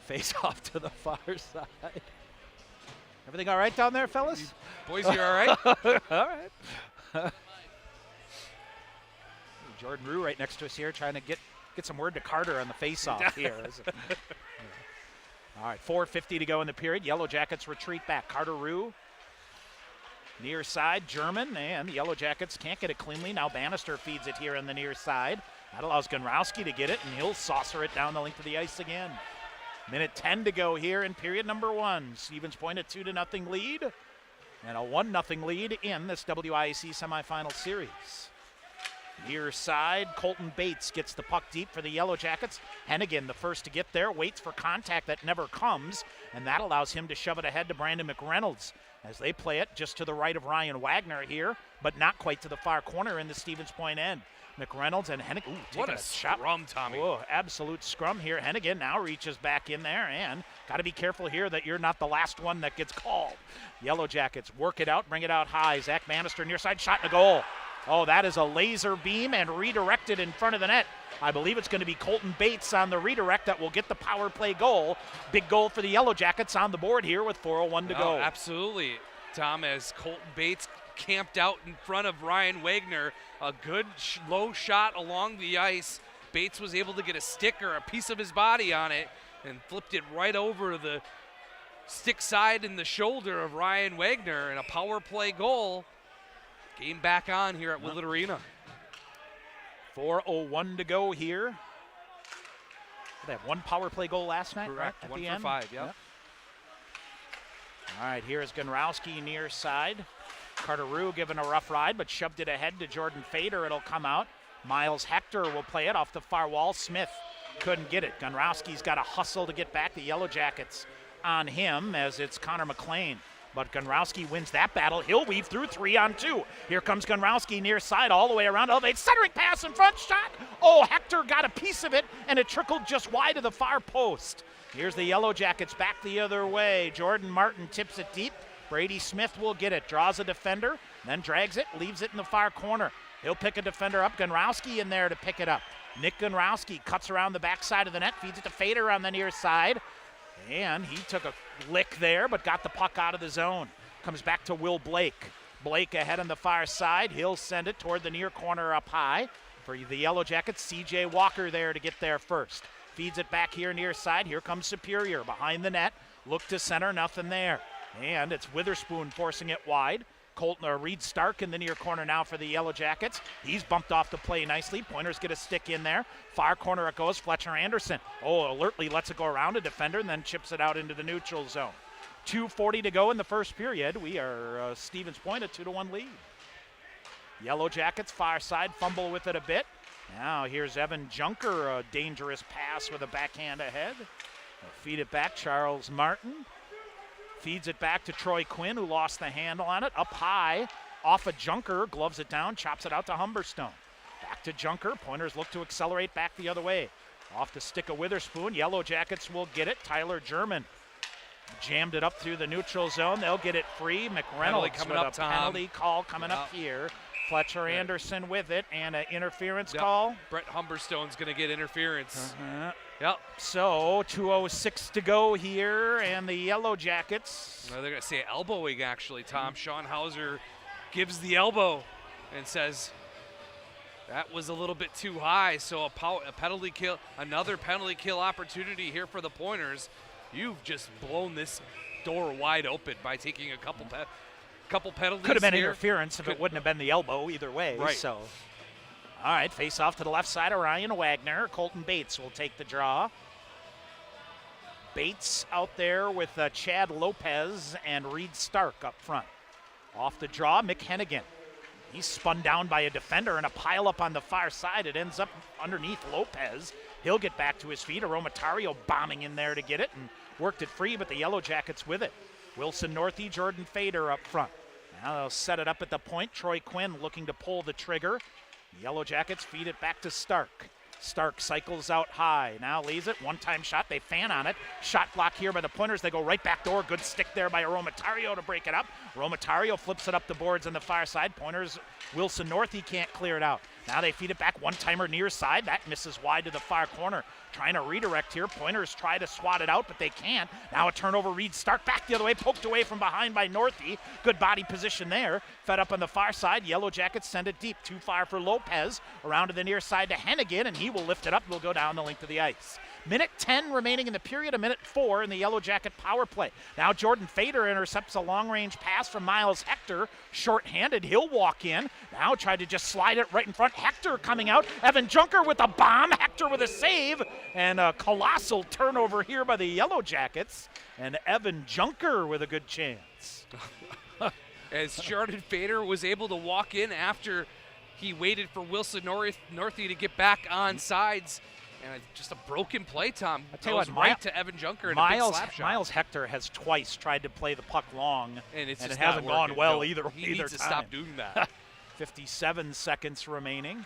Face off to the far side. Everything all right down there, fellas? Boys, you all right? All right. Jordan Rue right next to us here, trying to get some word to Carter on the face-off here. All right, 4:50 to go in the period. Yellow Jackets retreat back. Carter Rue, near side, German, and the Yellow Jackets can't get it cleanly. Now Bannister feeds it here on the near side. That allows Gunrowski to get it, and he'll saucer it down the length of the ice again. Minute 10 to go here in period number 1. Stevens Point a 2-0 lead and a 1-0 lead in this WIAC semifinal series. Near side, Colton Bates gets the puck deep for the Yellow Jackets. Hennigan, the first to get there, waits for contact that never comes, and that allows him to shove it ahead to Brandon McReynolds as they play it just to the right of Ryan Wagner here, but not quite to the far corner in the Stevens Point end. McReynolds and Hennigan. What a scrum, Tommy. Absolute scrum here. Hennigan now reaches back in there, and got to be careful here that you're not the last one that gets called. Yellow Jackets work it out, bring it out high. Zach Bannister near side, shot and a goal. That is a laser beam and redirected in front of the net. I believe it's going to be Colton Bates on the redirect that will get the power play goal. Big goal for the Yellow Jackets on the board here with 4:01 to go. Absolutely, Tom, as Colton Bates camped out in front of Ryan Wagner. A good low shot along the ice. Bates was able to get a stick or a piece of his body on it and flipped it right over the stick side and the shoulder of Ryan Wagner, and a power play goal. Game back on here at Willett Arena. 4:01 to go here. They have one power play goal last night. Correct. Right, 1 for end. 5, yep. All right, here's Gunrowski near side. Carter Rue giving a rough ride, but shoved it ahead to Jordan Fader. It'll come out. Miles Hector will play it off the far wall. Smith couldn't get it. Gunrowski's got to hustle to get back. The Yellow Jackets on him as it's Connor McLean. But Gunrowski wins that battle. He'll weave through 3-on-2. Here comes Gunrowski near side all the way around. Elevates, centering pass in front, shot. Hector got a piece of it, and it trickled just wide of the far post. Here's the Yellow Jackets back the other way. Jordan Martin tips it deep. Brady Smith will get it, draws a defender, then drags it, leaves it in the far corner. He'll pick a defender up. Gunrowski in there to pick it up. Nick Gunrowski cuts around the backside of the net, feeds it to Fader on the near side. And he took a lick there, but got the puck out of the zone. Comes back to Will Blake. Blake ahead on the far side. He'll send it toward the near corner up high. For the Yellow Jackets, C.J. Walker there to get there first. Feeds it back here near side. Here comes Superior behind the net. Look to center, nothing there. And it's Witherspoon forcing it wide. Reed Stark in the near corner now for the Yellow Jackets. He's bumped off the play nicely. Pointers get a stick in there. Far corner it goes. Fletcher Anderson. Alertly lets it go around a defender and then chips it out into the neutral zone. 2:40 to go in the first period. We are Stevens Point a 2-1 lead. Yellow Jackets far side, fumble with it a bit. Now here's Evan Junker, a dangerous pass with a backhand ahead. They'll feed it back, Charles Martin. Feeds it back to Troy Quinn, who lost the handle on it. Up high, off of Junker, gloves it down, chops it out to Humberstone. Back to Junker, Pointers look to accelerate back the other way. Off the stick of Witherspoon, Yellow Jackets will get it. Tyler German jammed it up through the neutral zone. They'll get it free. McReynolds coming with up, a Tom. penalty call coming up here. Fletcher Anderson with it, and an interference call. Brett Humberstone's going to get interference. Yep. So 2:06 to go here, and the Yellow Jackets. They're going to say elbowing, actually, Tom. Sean Hauser gives the elbow and says that was a little bit too high. So a penalty kill, another penalty kill opportunity here for the Pointers. You've just blown this door wide open by taking a couple penalties. Could have been here. interference if it wouldn't have been the elbow either way. Right. So, all right, face off to the left side of Ryan Wagner. Colton Bates will take the draw. Bates out there with Chad Lopez and Reed Stark up front. Off the draw, Mick Hennigan. He's spun down by a defender and a pile up on the far side. It ends up underneath Lopez. He'll get back to his feet. Aromatario bombing in there to get it and worked it free, but the Yellow Jackets with it. Wilson Northey, Jordan Fader up front. Now they'll set it up at the point. Troy Quinn looking to pull the trigger. Yellow Jackets feed it back to Stark. Stark cycles out high. Now leaves it. One-time shot. They fan on it. Shot block here by the Pointers. They go right back door. Good stick there by Aromatario to break it up. Aromatario flips it up the boards on the far side. Pointers, Wilson Northey can't clear it out. Now they feed it back. One-timer near side. That misses wide to the far corner. Trying to redirect here. Pointers try to swat it out, but they can't. Now a turnover. Reed Stark back the other way. Poked away from behind by Northey. Good body position there. Fed up on the far side. Yellow Jackets send it deep. Too far for Lopez. Around to the near side to Hennigan, and he will lift it up. Will go down the length of the ice. Minute 10 remaining in the period, a minute 4 in the Yellow Jacket power play. Now Jordan Fader intercepts a long-range pass from Miles Hector. Short-handed, he'll walk in. Now tried to just slide it right in front. Hector coming out. Evan Junker with a bomb. Hector with a save. And a colossal turnover here by the Yellow Jackets. And Evan Junker with a good chance. As Jordan Fader was able to walk in after he waited for Wilson Northey to get back on sides. And just a broken play, Tom. I tell you what, right to Evan Junker and a big slap shot. Miles Hector has twice tried to play the puck long, and it hasn't not gone working. well No, either he needs to time. stop doing that. 57 seconds remaining.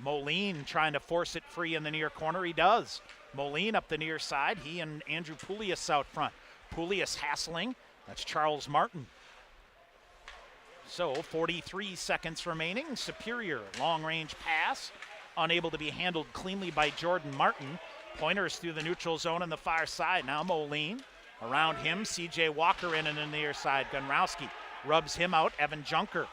Moline trying to force it free in the near corner. He does. Moline up the near side. He and Andrew Poulias out front. Poulias hassling. That's Charles Martin. So 43 seconds remaining. Superior long-range pass. Unable to be handled cleanly by Jordan Martin. Pointers through the neutral zone on the far side. Now Moline. Around him, C.J. Walker in and in the near side. Gunrowski rubs him out. Evan Junker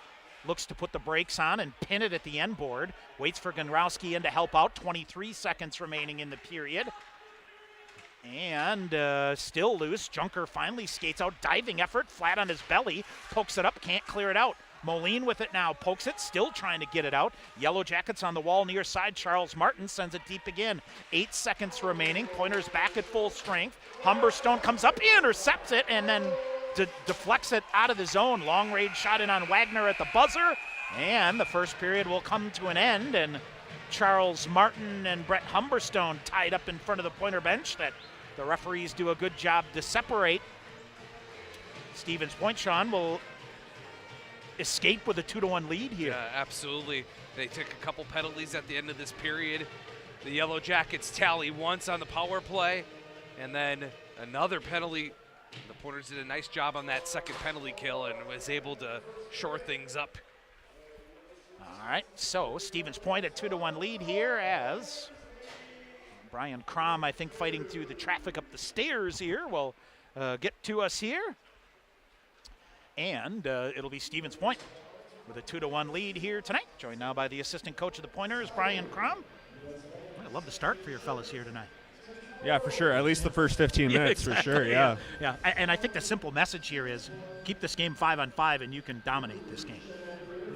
looks to put the brakes on and pin it at the end board. Waits for Gunrowski in to help out. 23 seconds remaining in the period. And still loose. Junker finally skates out. Diving effort, flat on his belly. Pokes it up, can't clear it out. Moline with it now, pokes it, still trying to get it out. Yellow Jackets on the wall near side. Charles Martin sends it deep again. 8 seconds remaining. Pointers back at full strength. Humberstone comes up, he intercepts it, and then deflects it out of the zone. Long range shot in on Wagner at the buzzer. And the first period will come to an end, and Charles Martin and Brett Humberstone tied up in front of the Pointer bench that the referees do a good job to separate. Stevens Point, Sean, will escape with a 2-1 lead here. Yeah, absolutely. They took a couple penalties at the end of this period. The Yellow Jackets tally once on the power play, and then another penalty. The Pointers did a nice job on that second penalty kill and was able to shore things up. All right, so Stevens Point at 2-1 lead here as Brian Crom, I think, fighting through the traffic up the stairs here, will get to us here. And it'll be Stevens Point with a 2-1 lead here tonight. Joined now by the assistant coach of the Pointers, Brian Crom. I love the start for your fellas here tonight. Yeah, for sure. At least the first 15 minutes, exactly, for sure, yeah. Yeah, and I think the simple message here is keep this game 5-on-5 and you can dominate this game.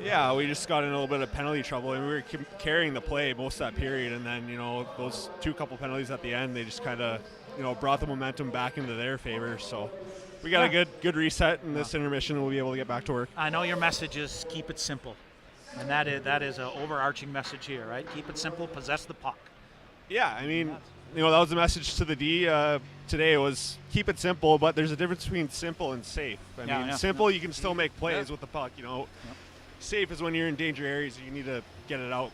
Yeah, we just got in a little bit of penalty trouble, and we were carrying the play most of that period, and then, those couple penalties at the end, they just kind of, brought the momentum back into their favor. So we got a good reset in this intermission, and we'll be able to get back to work. I know your message is keep it simple, and that is an overarching message here, right? Keep it simple, possess the puck. Yeah, I mean, that was the message to the D today was keep it simple, but there's a difference between simple and safe. I mean, simple, you can still make plays with the puck, Safe is when you're in danger areas, you need to get it out.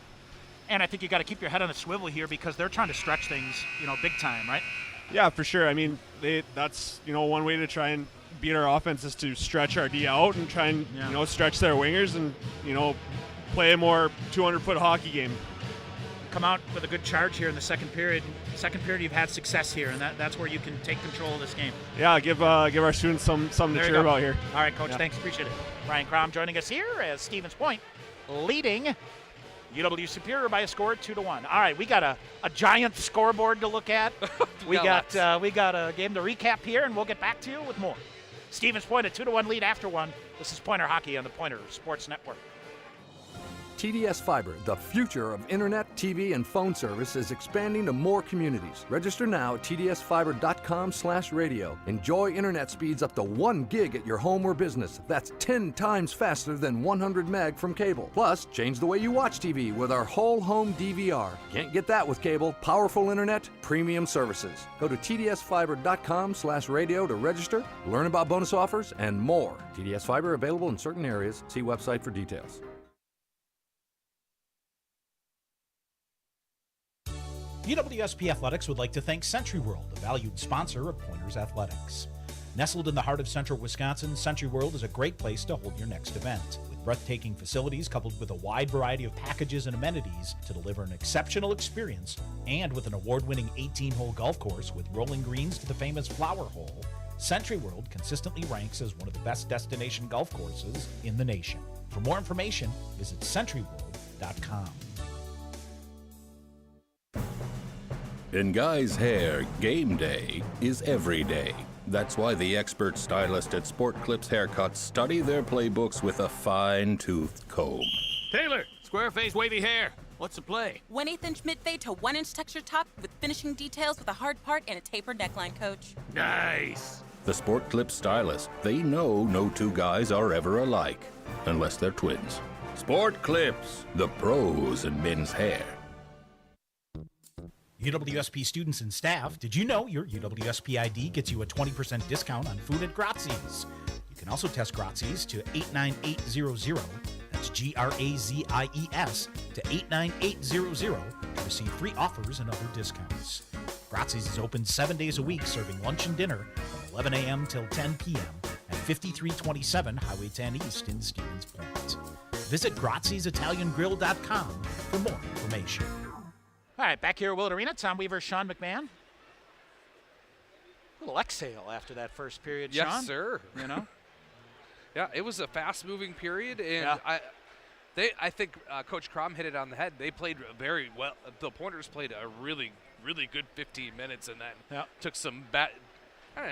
And I think you got to keep your head on a swivel here because they're trying to stretch things, big time, right? Yeah, for sure. I mean, that's one way to try and beat our offense is to stretch our D out and try and stretch their wingers and play a more 200-foot hockey game. Come out with a good charge here in the second period. Second period, you've had success here, and that's where you can take control of this game. Yeah, give our students something to cheer about here. All right, Coach, thanks. Appreciate it. Ryan Crom joining us here as Stevens Point leading UW Superior by a score of 2-1. All right, we got a giant scoreboard to look at. we got a game to recap here, and we'll get back to you with more. Stevens Point a 2-1 lead after one. This is Pointer Hockey on the Pointer Sports Network. TDS Fiber, the future of internet, TV, and phone service, is expanding to more communities. Register now at tdsfiber.com/radio. Enjoy internet speeds up to 1 gig at your home or business. That's 10 times faster than 100 meg from cable. Plus, change the way you watch TV with our whole home DVR. Can't get that with cable. Powerful internet, premium services. Go to tdsfiber.com/radio to register, learn about bonus offers, and more. TDS Fiber available in certain areas. See website for details. UWSP Athletics would like to thank Century World, a valued sponsor of Pointers Athletics. Nestled in the heart of central Wisconsin, Century World is a great place to hold your next event. With breathtaking facilities coupled with a wide variety of packages and amenities to deliver an exceptional experience, and with an award-winning 18-hole golf course with rolling greens to the famous Flower Hole, Century World consistently ranks as one of the best destination golf courses in the nation. For more information, visit centuryworld.com. In guys' hair, game day is every day. That's why the expert stylist at Sport Clips Haircuts study their playbooks with a fine-toothed comb. Taylor, square face, wavy hair. What's the play? 1/8 inch mid-fade to 1 inch texture top with finishing details with a hard part and a tapered neckline, Coach. Nice. The Sport Clips stylist, they know no two guys are ever alike, unless they're twins. Sport Clips, the pros in men's hair. UWSP students and staff, did you know your UWSP ID gets you a 20% discount on food at Grazzi's? You can also test Grazzi's to 89800, that's GRAZIES, to 89800 to receive free offers and other discounts. Grazzi's is open 7 days a week, serving lunch and dinner from 11 a.m. till 10 p.m. at 5327 Highway 10 East in Stevens Point. Visit Grazzi'sItalianGrill.com for more information. All right, back here at Willett Arena, Tom Weaver, Sean McMahon. A little exhale after that first period, Sean. Yes, sir. Yeah, it was a fast-moving period, and I think Coach Crom hit it on the head. They played very well. The Pointers played a really, really good 15 minutes, and then took some not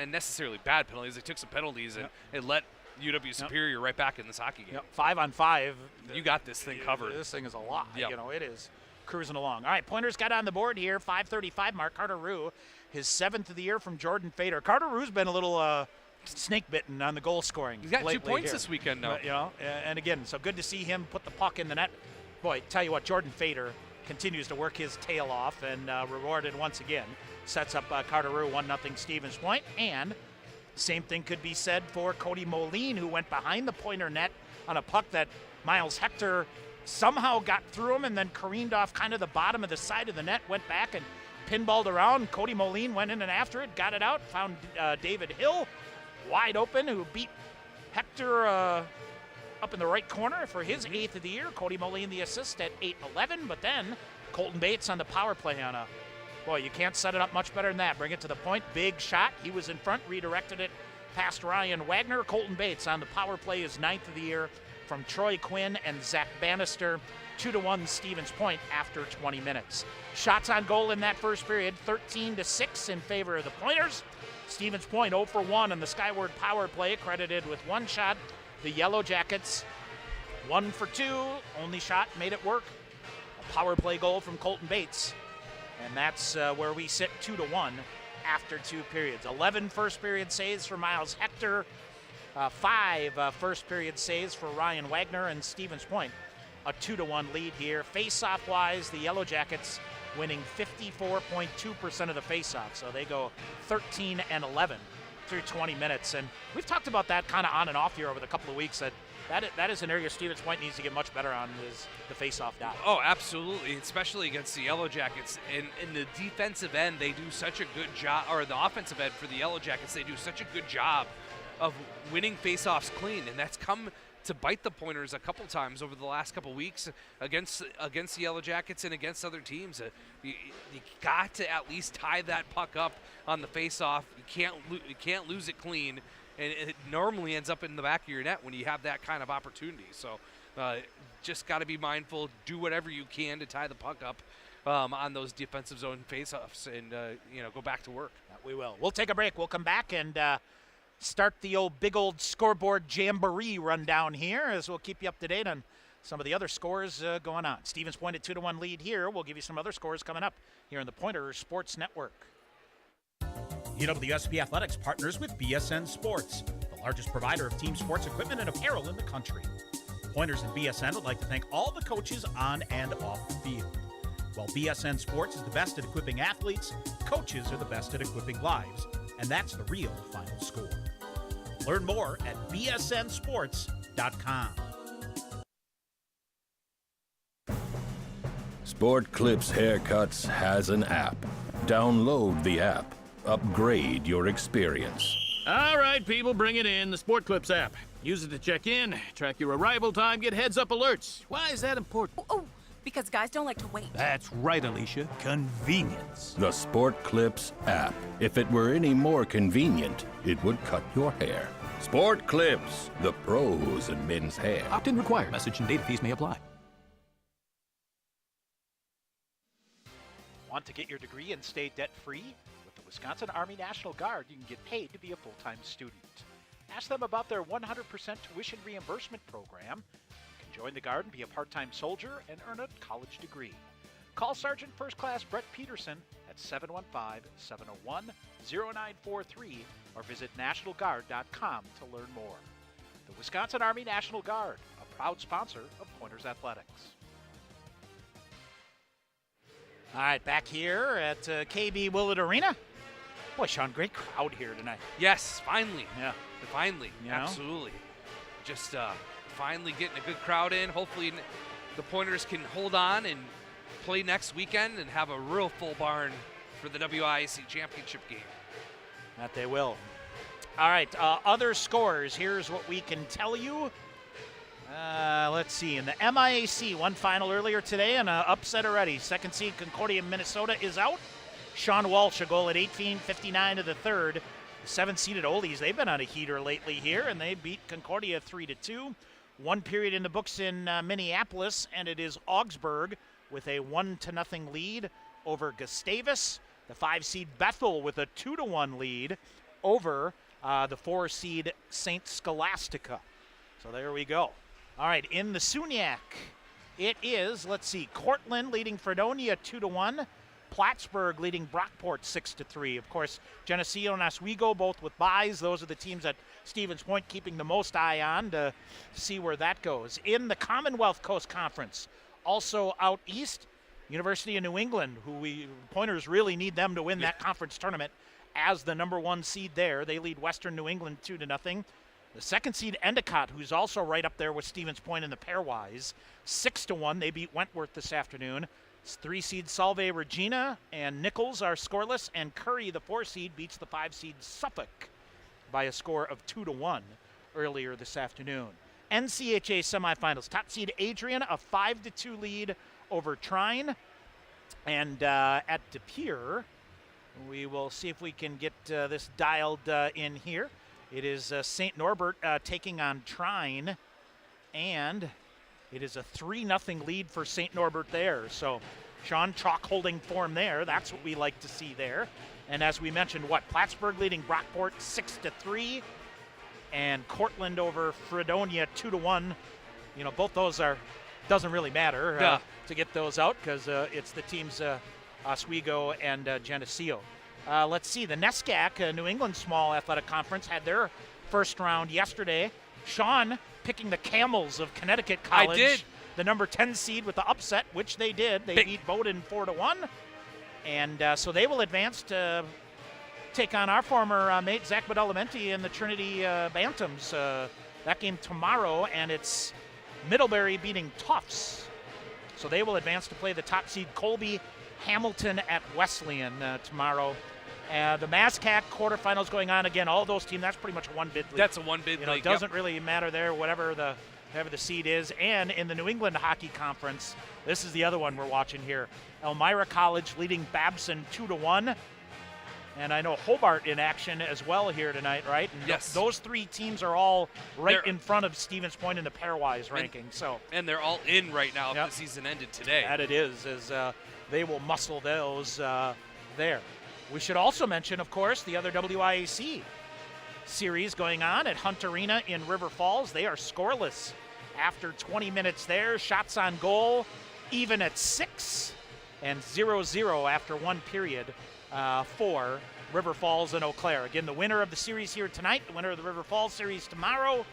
necessarily bad penalties. They took some penalties, and it let UW Superior right back in this hockey game. 5-on-5. You got this thing covered. This thing is a lot. It is cruising along. All right, Pointers got on the board here. 5:35 mark. Carter Rue, his 7th of the year from Jordan Fader. Carter Rue's been a little snake bitten on the goal scoring. He's got 2 points here this weekend now. And again, so good to see him put the puck in the net. Boy, tell you what, Jordan Fader continues to work his tail off and rewarded once again. Sets up Carter Rue 1-0 Stevens Point. And same thing could be said for Cody Moline, who went behind the Pointer net on a puck that Miles Hector somehow got through him and then careened off kind of the bottom of the side of the net, went back and pinballed around. Cody Moline went in and after it, got it out, found David Hill wide open, who beat Hector up in the right corner for his 8th of the year. Cody Moline the assist at 8-11, but then Colton Bates on the power play on boy, you can't set it up much better than that. Bring it to the point, big shot. He was in front, redirected it past Ryan Wagner. Colton Bates on the power play, his 9th of the year from Troy Quinn and Zach Bannister. 2-1 Stevens Point after 20 minutes. Shots on goal in that first period, 13-6 in favor of the Pointers. Stevens Point 0 for 1 on the Skyward power play, credited with 1 shot. The Yellow Jackets 1 for 2, only shot made it work. A power play goal from Colton Bates. And that's where we sit 2-1 after 2 periods. 11 first period saves for Miles Hector, 5 first period saves for Ryan Wagner, and Stevens Point a 2-1 lead here. Face-off wise, the Yellow Jackets winning 54.2% of the face-off, so they go 13-11 through 20 minutes. And we've talked about that kind of on and off here over the couple of weeks, that is an area Stevens Point needs to get much better on, is the face-off dot. Oh, absolutely, especially against the Yellow Jackets. And in the defensive end, they do such a good job, or the offensive end for the Yellow Jackets, they do such a good job of winning face-offs clean, and that's come to bite the Pointers a couple times over the last couple weeks against the Yellow Jackets and against other teams. You got to at least tie that puck up on the face-off. You can't lose it clean, and it normally ends up in the back of your net when you have that kind of opportunity. So just got to be mindful, do whatever you can to tie the puck up on those defensive zone face-offs, and go back to work. We will. We'll take a break. We'll come back and start the big old scoreboard jamboree rundown here, as we'll keep you up to date on some of the other scores going on. Stevens Point at 2-1 lead here. We'll give you some other scores coming up here on the Pointer Sports Network. UWSP Athletics partners with BSN Sports, the largest provider of team sports equipment and apparel in the country. Pointers and BSN would like to thank all the coaches on and off the field. While BSN Sports is the best at equipping athletes, coaches are the best at equipping lives, and that's the real final score. Learn more at bsnsports.com. Sport Clips Haircuts has an app. Download the app. Upgrade your experience. All right, people, bring it in. The Sport Clips app. Use it to check in, track your arrival time, get heads-up alerts. Why is that important? Oh, because guys don't like to wait. That's right, Alicia. Convenience. The Sport Clips app. If it were any more convenient, it would cut your hair. Sport Clips, the pros in men's hair. Opt-in required. Message and data fees may apply. Want to get your degree and stay debt-free? With the Wisconsin Army National Guard, you can get paid to be a full-time student. Ask them about their 100% tuition reimbursement program. You can join the Guard and be a part-time soldier and earn a college degree. Call Sergeant First Class Brett Peterson at 715-701-0943 or visit nationalguard.com to learn more. The Wisconsin Army National Guard, a proud sponsor of Pointers Athletics. All right, back here at KB Willett Arena. Boy, Sean, great crowd here tonight. Yes, finally. Yeah. Finally, absolutely. Just finally getting a good crowd in. Hopefully the Pointers can hold on and play next weekend and have a real full barn for the WIAC championship game. That they will. All right, other scores. Here's what we can tell you. Let's see. In the MIAC, one final earlier today and an upset already. Second seed Concordia, Minnesota is out. Sean Walsh, a goal at 18:59 of the third. The 7th-seeded Oldies, they've been on a heater lately here, and they beat Concordia 3-2. 1 period in the books in Minneapolis, and it is Augsburg with a 1-0 lead over Gustavus. The 5-seed Bethel with a 2-1 lead over the 4-seed St. Scholastica. So there we go. All right, in the SUNYAC, it is, let's see, Cortland leading Fredonia 2-1. Plattsburgh leading Brockport 6-3. Of course, Geneseo and Oswego both with byes. Those are the teams that Stevens Point keeping the most eye on to see where that goes. In the Commonwealth Coast Conference, also out east, University of New England, Pointers really need them to win that conference tournament as the number 1 seed there. They lead Western New England 2-0. The 2nd seed Endicott, who's also right up there with Stevens Point in the pairwise, 6-1. They beat Wentworth this afternoon. 3-seed Salve Regina and Nichols are scoreless, and Curry, the 4-seed, beats the 5-seed Suffolk by a score of 2-1 earlier this afternoon. NCHA semifinals, top seed Adrian, a 5-2 lead over Trine. And at De Pere, we will see if we can get this dialed in here. It is St. Norbert taking on Trine, and it is a 3-0 lead for St. Norbert there. So Sean, chalk holding form there. That's what we like to see there. And as we mentioned, Plattsburgh leading Brockport 6-3, and Cortland over Fredonia 2-1. Both those doesn't really matter to get those out, because it's the teams Oswego and Geneseo Let's see, the NESCAC, New England Small Athletic Conference, had their first round yesterday. Sean picking the Camels of Connecticut College. I did. The number 10 seed with the upset, which they did. They beat Bowdoin 4-1. And so they will advance to take on our former mate, Zach Badalamenti, in the Trinity Bantams. That game tomorrow, and it's Middlebury beating Tufts. So they will advance to play the top seed Colby Hamilton at Wesleyan tomorrow. The MASCAC quarterfinals going on again. All those teams, that's pretty much a one-bid league. That's a one-bid league. It doesn't really matter there, whatever the seed is. And in the New England Hockey Conference, this is the other one we're watching here. Elmira College leading Babson 2-1. And I know Hobart in action as well here tonight, right? And yes. Those three teams are all in front of Stevens Point in the pairwise ranking. And they're all in right now if the season ended today. That it is, as they will muscle those there. We should also mention, of course, the other WIAC series going on at Hunt Arena in River Falls. They are scoreless after 20 minutes there. Shots on goal, even at 6, and 0-0 after one period for River Falls and Eau Claire. Again, the winner of the series here tonight, the winner of the River Falls series tomorrow.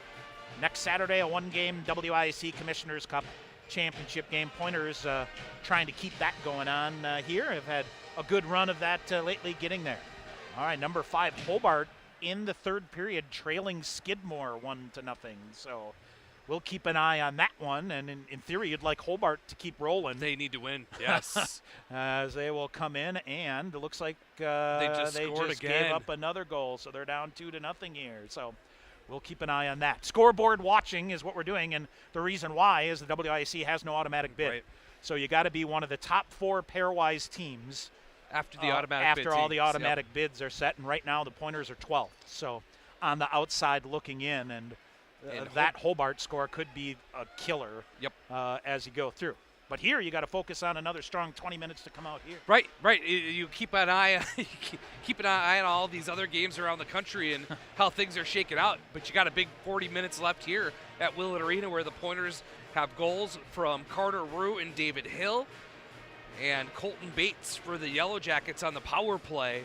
Next Saturday, a one-game WIAC Commissioners Cup championship game. Pointers trying to keep that going on here. Have had a good run of that lately, getting there. All right, number 5, Hobart in the third period, trailing Skidmore 1-0. So we'll keep an eye on that one. And in theory, you'd like Hobart to keep rolling. They need to win, yes. As they will come in, and it looks like they just gave up another goal. So they're down 2-0 here. So we'll keep an eye on that. Scoreboard watching is what we're doing, and the reason why is the WIAC has no automatic bid. Right. So you got to be one of the top 4 pairwise teams after the automatic after bids. all the automatic bids are set, and right now the Pointers are 12th. So on the outside looking in, and that Hobart score could be a killer as you go through. But here you got to focus on another strong 20 minutes to come out here. Right. You keep an eye on all these other games around the country and how things are shaking out. But you got a big 40 minutes left here at Willett Arena, where the Pointers have goals from Carter Rue and David Hill, and Colton Bates for the Yellow Jackets on the power play.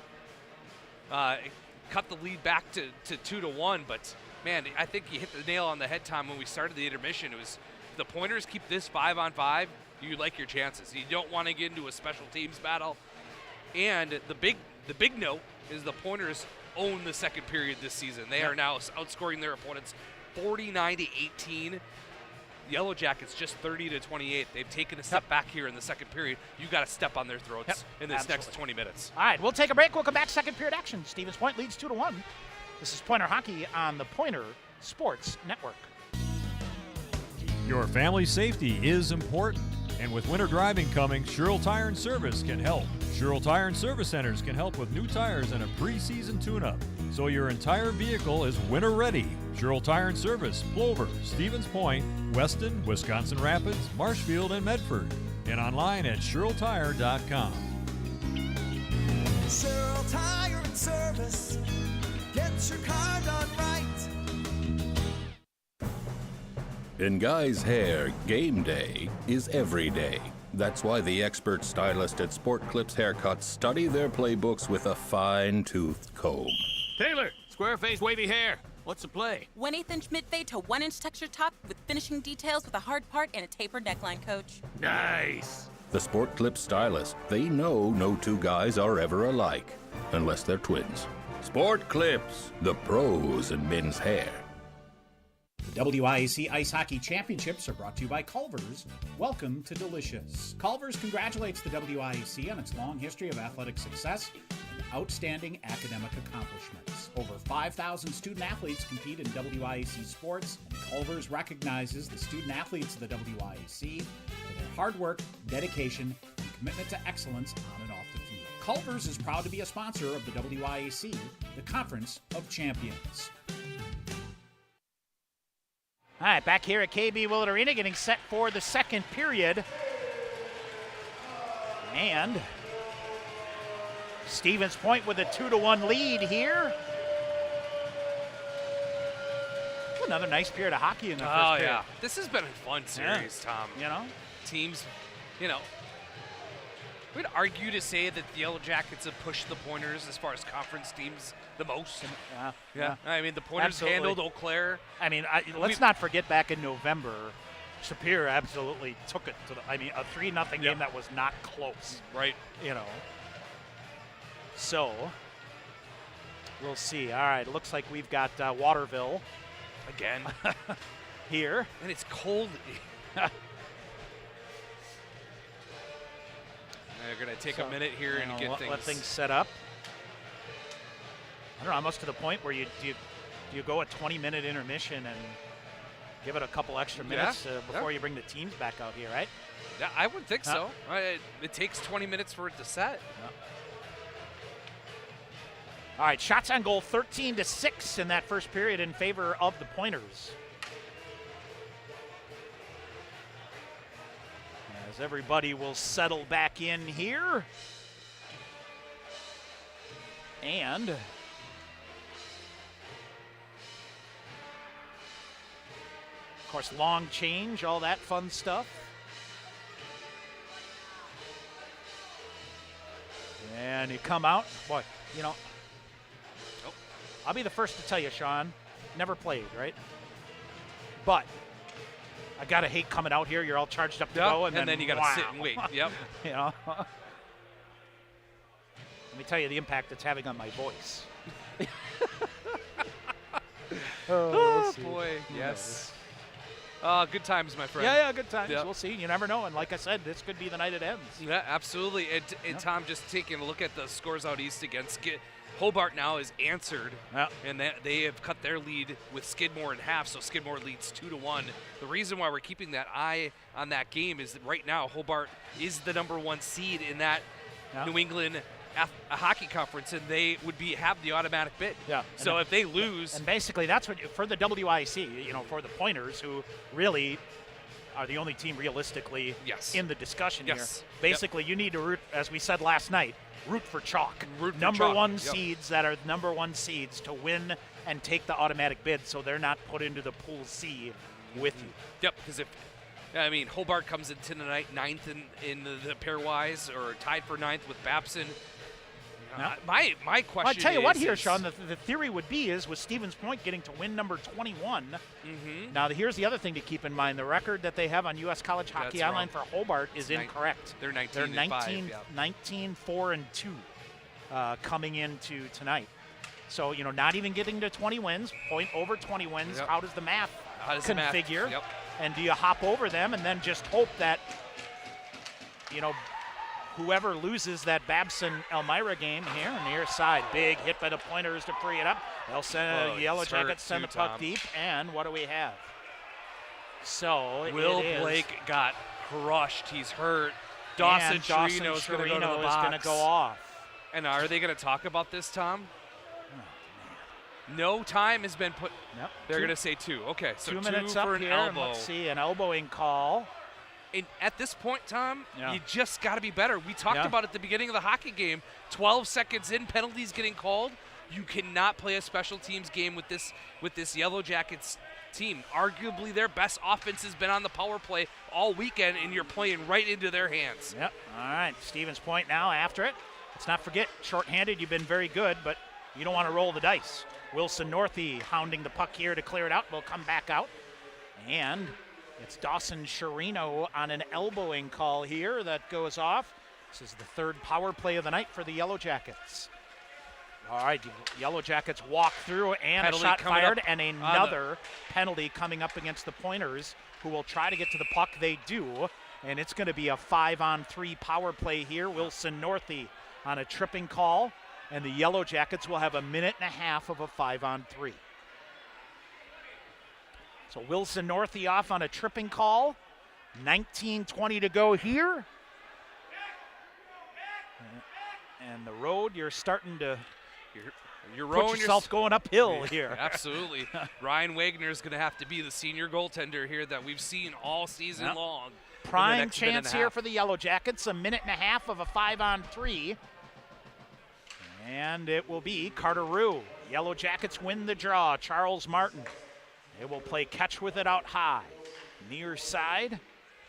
Cut the lead back to 2-1. But man, I think you hit the nail on the head, Tom, when we started the intermission. It was, if the Pointers keep this 5-on-5, you like your chances. You don't want to get into a special teams battle. And the big note is the Pointers own the second period this season. They are now outscoring their opponents 49-18. Yellow Jackets just 30-28. They've taken a step back here in the second period. You got to step on their throats in this next 20 minutes. All right, we'll take a break. We'll come back. Second period action. Stevens Point leads 2-1. This is Pointer Hockey on the Pointer Sports Network. Your family's safety is important, and with winter driving coming, Sherrill Tire and Service can help. Sherrill Tire and Service Centers can help with new tires and a pre-season tune-up, so your entire vehicle is winter ready. Sherrill Tire and Service, Plover, Stevens Point, Weston, Wisconsin Rapids, Marshfield, and Medford, and online at SherrillTire.com. Sherrill Tire and Service, get your car done right. In guys' hair, game day is every day. That's why the expert stylist at Sport Clips Haircuts study their playbooks with a fine-toothed comb. Taylor, square-faced wavy hair. What's the play? 1/8 inch mid-fade to 1-inch texture top with finishing details with a hard part and a tapered neckline, coach. Nice. The Sport Clips stylist, they know no two guys are ever alike, unless they're twins. Sport Clips, the pros in men's hair. The WIAC Ice Hockey Championships are brought to you by Culver's. Welcome to Delicious. Culver's congratulates the WIAC on its long history of athletic success and outstanding academic accomplishments. Over 5,000 student athletes compete in WIAC sports, and Culver's recognizes the student athletes of the WIAC for their hard work, dedication, and commitment to excellence on and off the field. Culver's is proud to be a sponsor of the WIAC, the Conference of Champions. All right, back here at KB Willett Arena, getting set for the second period. And Stevens Point with a 2-1 lead here. Another nice period of hockey in the first period. This has been a fun series, Tom. You know? Teams, We'd argue to say that the Yellow Jackets have pushed the Pointers as far as conference teams the most. Yeah. I mean, the Pointers Absolutely. handled Eau Claire. I mean, let's not forget back in November, Superior absolutely took it to a 3-0 game that was not close. Right. So, we'll see. All right, it looks like we've got Waterville again here. And it's cold. They're going to take a minute here and get let things set up. I don't know, almost to the point where you go a 20-minute intermission and give it a couple extra minutes before you bring the teams back out here, right? Yeah, I would think so. It takes 20 minutes for it to set. All right, shots on goal 13-6 in that first period in favor of the Pointers. As everybody will settle back in here. And of course, long change, all that fun stuff. And you come out, boy, I'll be the first to tell you, Sean, never played, right? But I gotta hate coming out here. You're all charged up to go, and then you gotta sit and wait. Yep. Let me tell you the impact it's having on my voice. Oh boy, yes. Good times, my friend. Yeah, good times. Yep. We'll see. You never know. And like I said, this could be the night it ends. Yeah, absolutely. And Tom, just taking a look at the scores out east against Hobart now is answered, and they have cut their lead with Skidmore in half, so Skidmore leads 2-1. The reason why we're keeping that eye on that game is that right now Hobart is the #1 seed in that New England hockey conference, and they would have the automatic bid. Yeah. So if they lose, and basically that's what for the WIAC, for the Pointers, who really are the only team realistically in the discussion here. Basically, you need to root, as we said last night, root for chalk. #1 seeds that are #1 seeds to win and take the automatic bid, so they're not put into the Pool C with you. Yep, because Hobart comes into tonight 9th in the pairwise, or tied for 9th with Babson. My question I'll tell you what here, Sean, the theory would be is with Stevens Point getting to win number 21. Now, here's the other thing to keep in mind. The record that they have on U.S. College Hockey Online for Hobart is incorrect. They're 19-4-2 coming into tonight. So, not even getting to 20 wins, point over 20 wins. Yep. How does the math configure? Yep. And do you hop over them and then just hope that, whoever loses that Babson-Elmira game here on the near side, big hit by the Pointers to free it up. They'll send Yellow Jackets send the puck deep, and what do we have? So Will Blake got crushed. He's hurt. Dawson Chirino is going to go off. And are they going to talk about this, Tom? No time has been put. Yep. They're going to say 2. Okay, so 2 minutes for up an here. elbow. Let's see, an elbowing call. And at this point, Tom, you just got to be better. We talked about at the beginning of the hockey game, 12 seconds in, penalties getting called. You cannot play a special teams game with this Yellow Jackets team. Arguably their best offense has been on the power play all weekend, and you're playing right into their hands. Yep. All right, Stevens Point now after it. Let's not forget, shorthanded, you've been very good, but you don't want to roll the dice. Wilson Northey hounding the puck here to clear it out. Will come back out. And it's Dawson Chirino on an elbowing call here that goes off. This is the third power play of the night for the Yellow Jackets. All right, Yellow Jackets walk through and penalty, a shot fired, and another penalty coming up against the Pointers, who will try to get to the puck. They do, and it's going to be a 5-on-3 power play here. Wilson Northey on a tripping call, and the Yellow Jackets will have a minute and a half of a 5-on-3. So Wilson Northey off on a tripping call. 19:20 to go here. And the road, you're starting to put yourself going uphill here. Absolutely. Ryan Wagner is going to have to be the senior goaltender here that we've seen all season long. Prime chance here for the Yellow Jackets. A minute and a half of a 5-on-3. And it will be Carter Rue. Yellow Jackets win the draw. Charles Martin. They will play catch with it out high. Near side,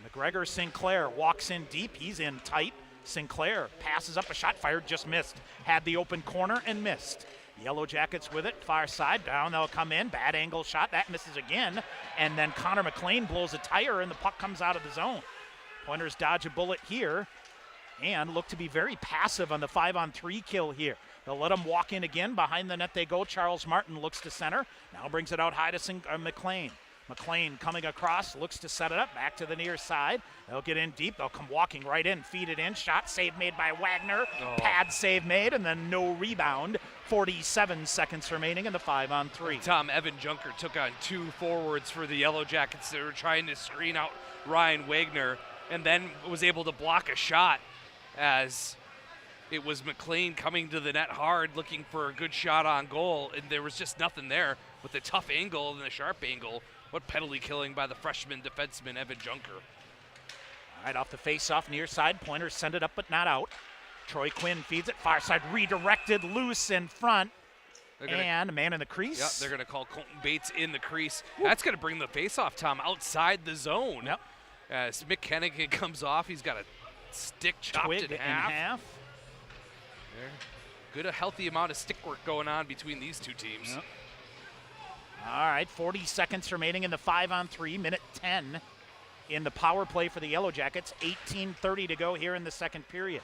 McGregor Sinclair walks in deep. He's in tight. Sinclair passes up a shot, fired, just missed. Had the open corner and missed. Yellow Jackets with it, far side, down they'll come in, bad angle shot, that misses again, and then Connor McLean blows a tire and the puck comes out of the zone. Pointers dodge a bullet here and look to be very passive on the 5-on-3 kill here. They'll let him walk in again, behind the net they go. Charles Martin looks to center, now brings it out high to McLean. McLean coming across, looks to set it up, back to the near side. They'll get in deep, they'll come walking right in, feed it in. Shot save made by Wagner, pad save made, and then no rebound. 47 seconds remaining in the 5-on-3. Tom, Evan Junker took on 2 forwards for the Yellow Jackets. They were trying to screen out Ryan Wagner, and then was able to block a shot as it was McLean coming to the net hard, looking for a good shot on goal, and there was just nothing there with the tough angle and the sharp angle. What penalty killing by the freshman defenseman, Evan Junker. All right, off the face-off near side. Pointers send it up but not out. Troy Quinn feeds it far side, redirected, loose in front. And a man in the crease. Yep, they're going to call Colton Bates in the crease. That's going to bring the face-off, Tom, outside the zone. Yep. As Mick Hennigan comes off, he's got a stick chopped Twig in half. Good, a healthy amount of stick work going on between these two teams. Yep. All right, 40 seconds remaining in the 5-on-3, minute 10 in the power play for the Yellow Jackets. 18:30 to go here in the second period.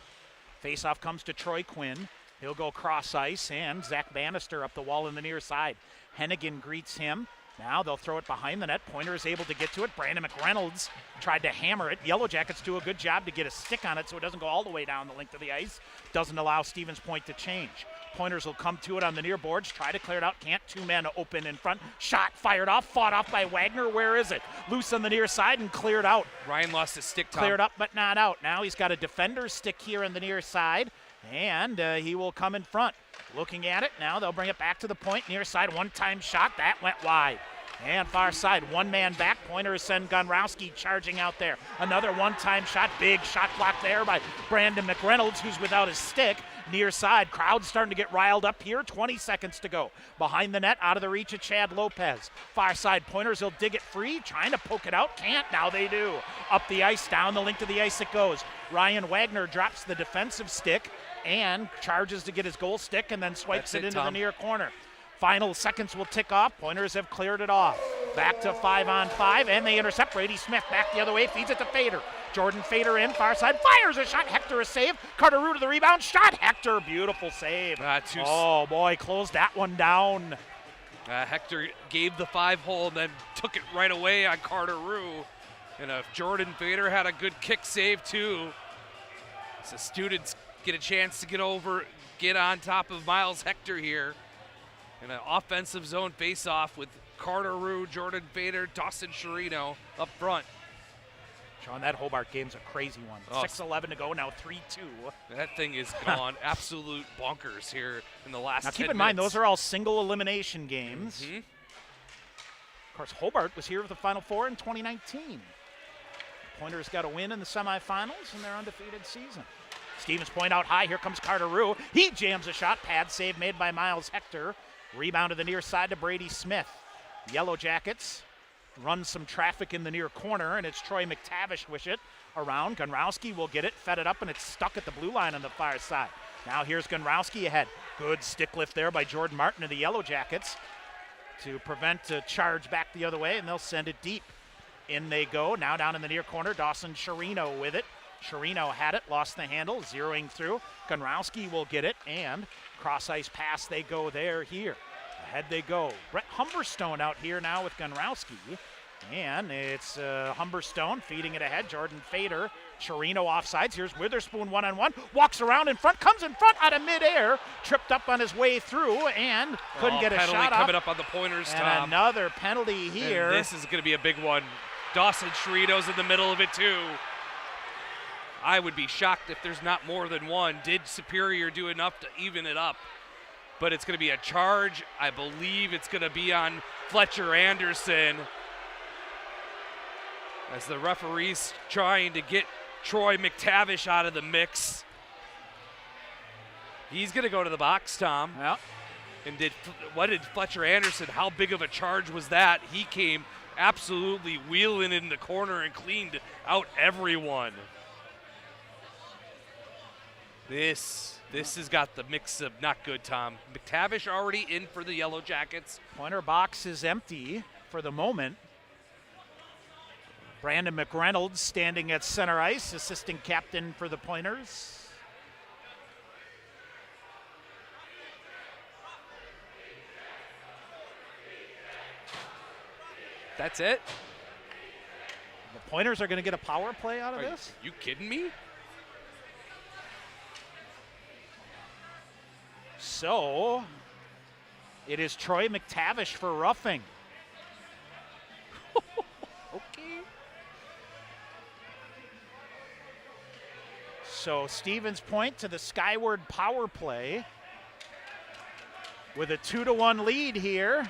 Faceoff comes to Troy Quinn. He'll go cross ice, and Zach Bannister up the wall in the near side. Hennigan greets him. Now they'll throw it behind the net. Pointer is able to get to it. Brandon McReynolds tried to hammer it. Yellow Jackets do a good job to get a stick on it so it doesn't go all the way down the length of the ice. Doesn't allow Stevens Point to change. Pointers will come to it on the near boards, try to clear it out, can't. 2 men open in front. Shot fired off, fought off by Wagner. Where is it? Loose on the near side and cleared out. Ryan lost his stick, Tom. Cleared up but not out. Now he's got a defender's stick here on the near side, and he will come in front. Looking at it, now they'll bring it back to the point. Near side, one-time shot, that went wide. And far side, 1 man back. Pointers send Gunrowski charging out there. Another one-time shot, big shot block there by Brandon McReynolds, who's without his stick. Near side, crowd starting to get riled up here. 20 seconds to go. Behind the net, out of the reach of Chad Lopez. Far side, Pointers will dig it free, trying to poke it out. Can't, now they do. Up the ice, down the length of the ice it goes. Ryan Wagner drops the defensive stick and charges to get his goal stick and then swipes it into the near corner. Final seconds will tick off. Pointers have cleared it off. Back to 5-on-5, and they intercept. Brady Smith back the other way, feeds it to Fader. Jordan Fader in, far side, fires a shot. Hector a save. Carter Rue to the rebound. Shot. Hector, beautiful save. Oh, boy, closed that one down. Hector gave the 5-hole and then took it right away on Carter Rue. And Jordan Fader had a good kick save, too. So students get a chance to get on top of Miles Hector here. In an offensive zone face-off with Carter Rue, Jordan Fader, Dawson Chirino up front. Sean, that Hobart game's a crazy one. 6:11 to go, now 3-2. That thing is gone absolute bonkers here in the last 10 minutes. Now keep in mind, those are all single elimination games. Mm-hmm. Of course, Hobart was here with the Final Four in 2019. The Pointers got a win in the semifinals in their undefeated season. Stevens Point out high, here comes Carter Rue. He jams a shot, pad save made by Miles Hector. Rebound to the near side to Brady Smith. Yellow Jackets run some traffic in the near corner, and it's Troy McTavish with it around. Gunrowski will get it, fed it up, and it's stuck at the blue line on the far side. Now here's Gunrowski ahead. Good stick lift there by Jordan Martin of the Yellow Jackets to prevent a charge back the other way, and they'll send it deep. In they go. Now down in the near corner, Dawson Chirino with it. Chirino had it, lost the handle, zeroing through. Gunrowski will get it, and cross-ice pass they go there here. Ahead they go. Brett Humberstone out here now with Gunrowski. And it's Humberstone feeding it ahead. Jordan Fader, Chirino offsides. Here's Witherspoon one-on-one. Walks around in front, comes in front out of midair. Tripped up on his way through and couldn't get a shot off. Coming up on the Pointers, and Tom. Another penalty here. And this is going to be a big one. Dawson Chirino's in the middle of it too. I would be shocked if there's not more than one. Did Superior do enough to even it up? But it's going to be a charge. I believe it's going to be on Fletcher Anderson. As the referee's trying to get Troy McTavish out of the mix. He's going to go to the box, Tom. Yeah. And what did Fletcher Anderson, how big of a charge was that? He came absolutely wheeling in the corner and cleaned out everyone. This has got the mix of not good, Tom. McTavish already in for the Yellow Jackets. Pointer box is empty for the moment. Brandon McReynolds standing at center ice, assistant captain for the Pointers. That's it? The Pointers are going to get a power play out of this? You kidding me? So, it is Troy McTavish for roughing. Okay. So, Stevens Point to the Skyward power play with a 2-1 lead here.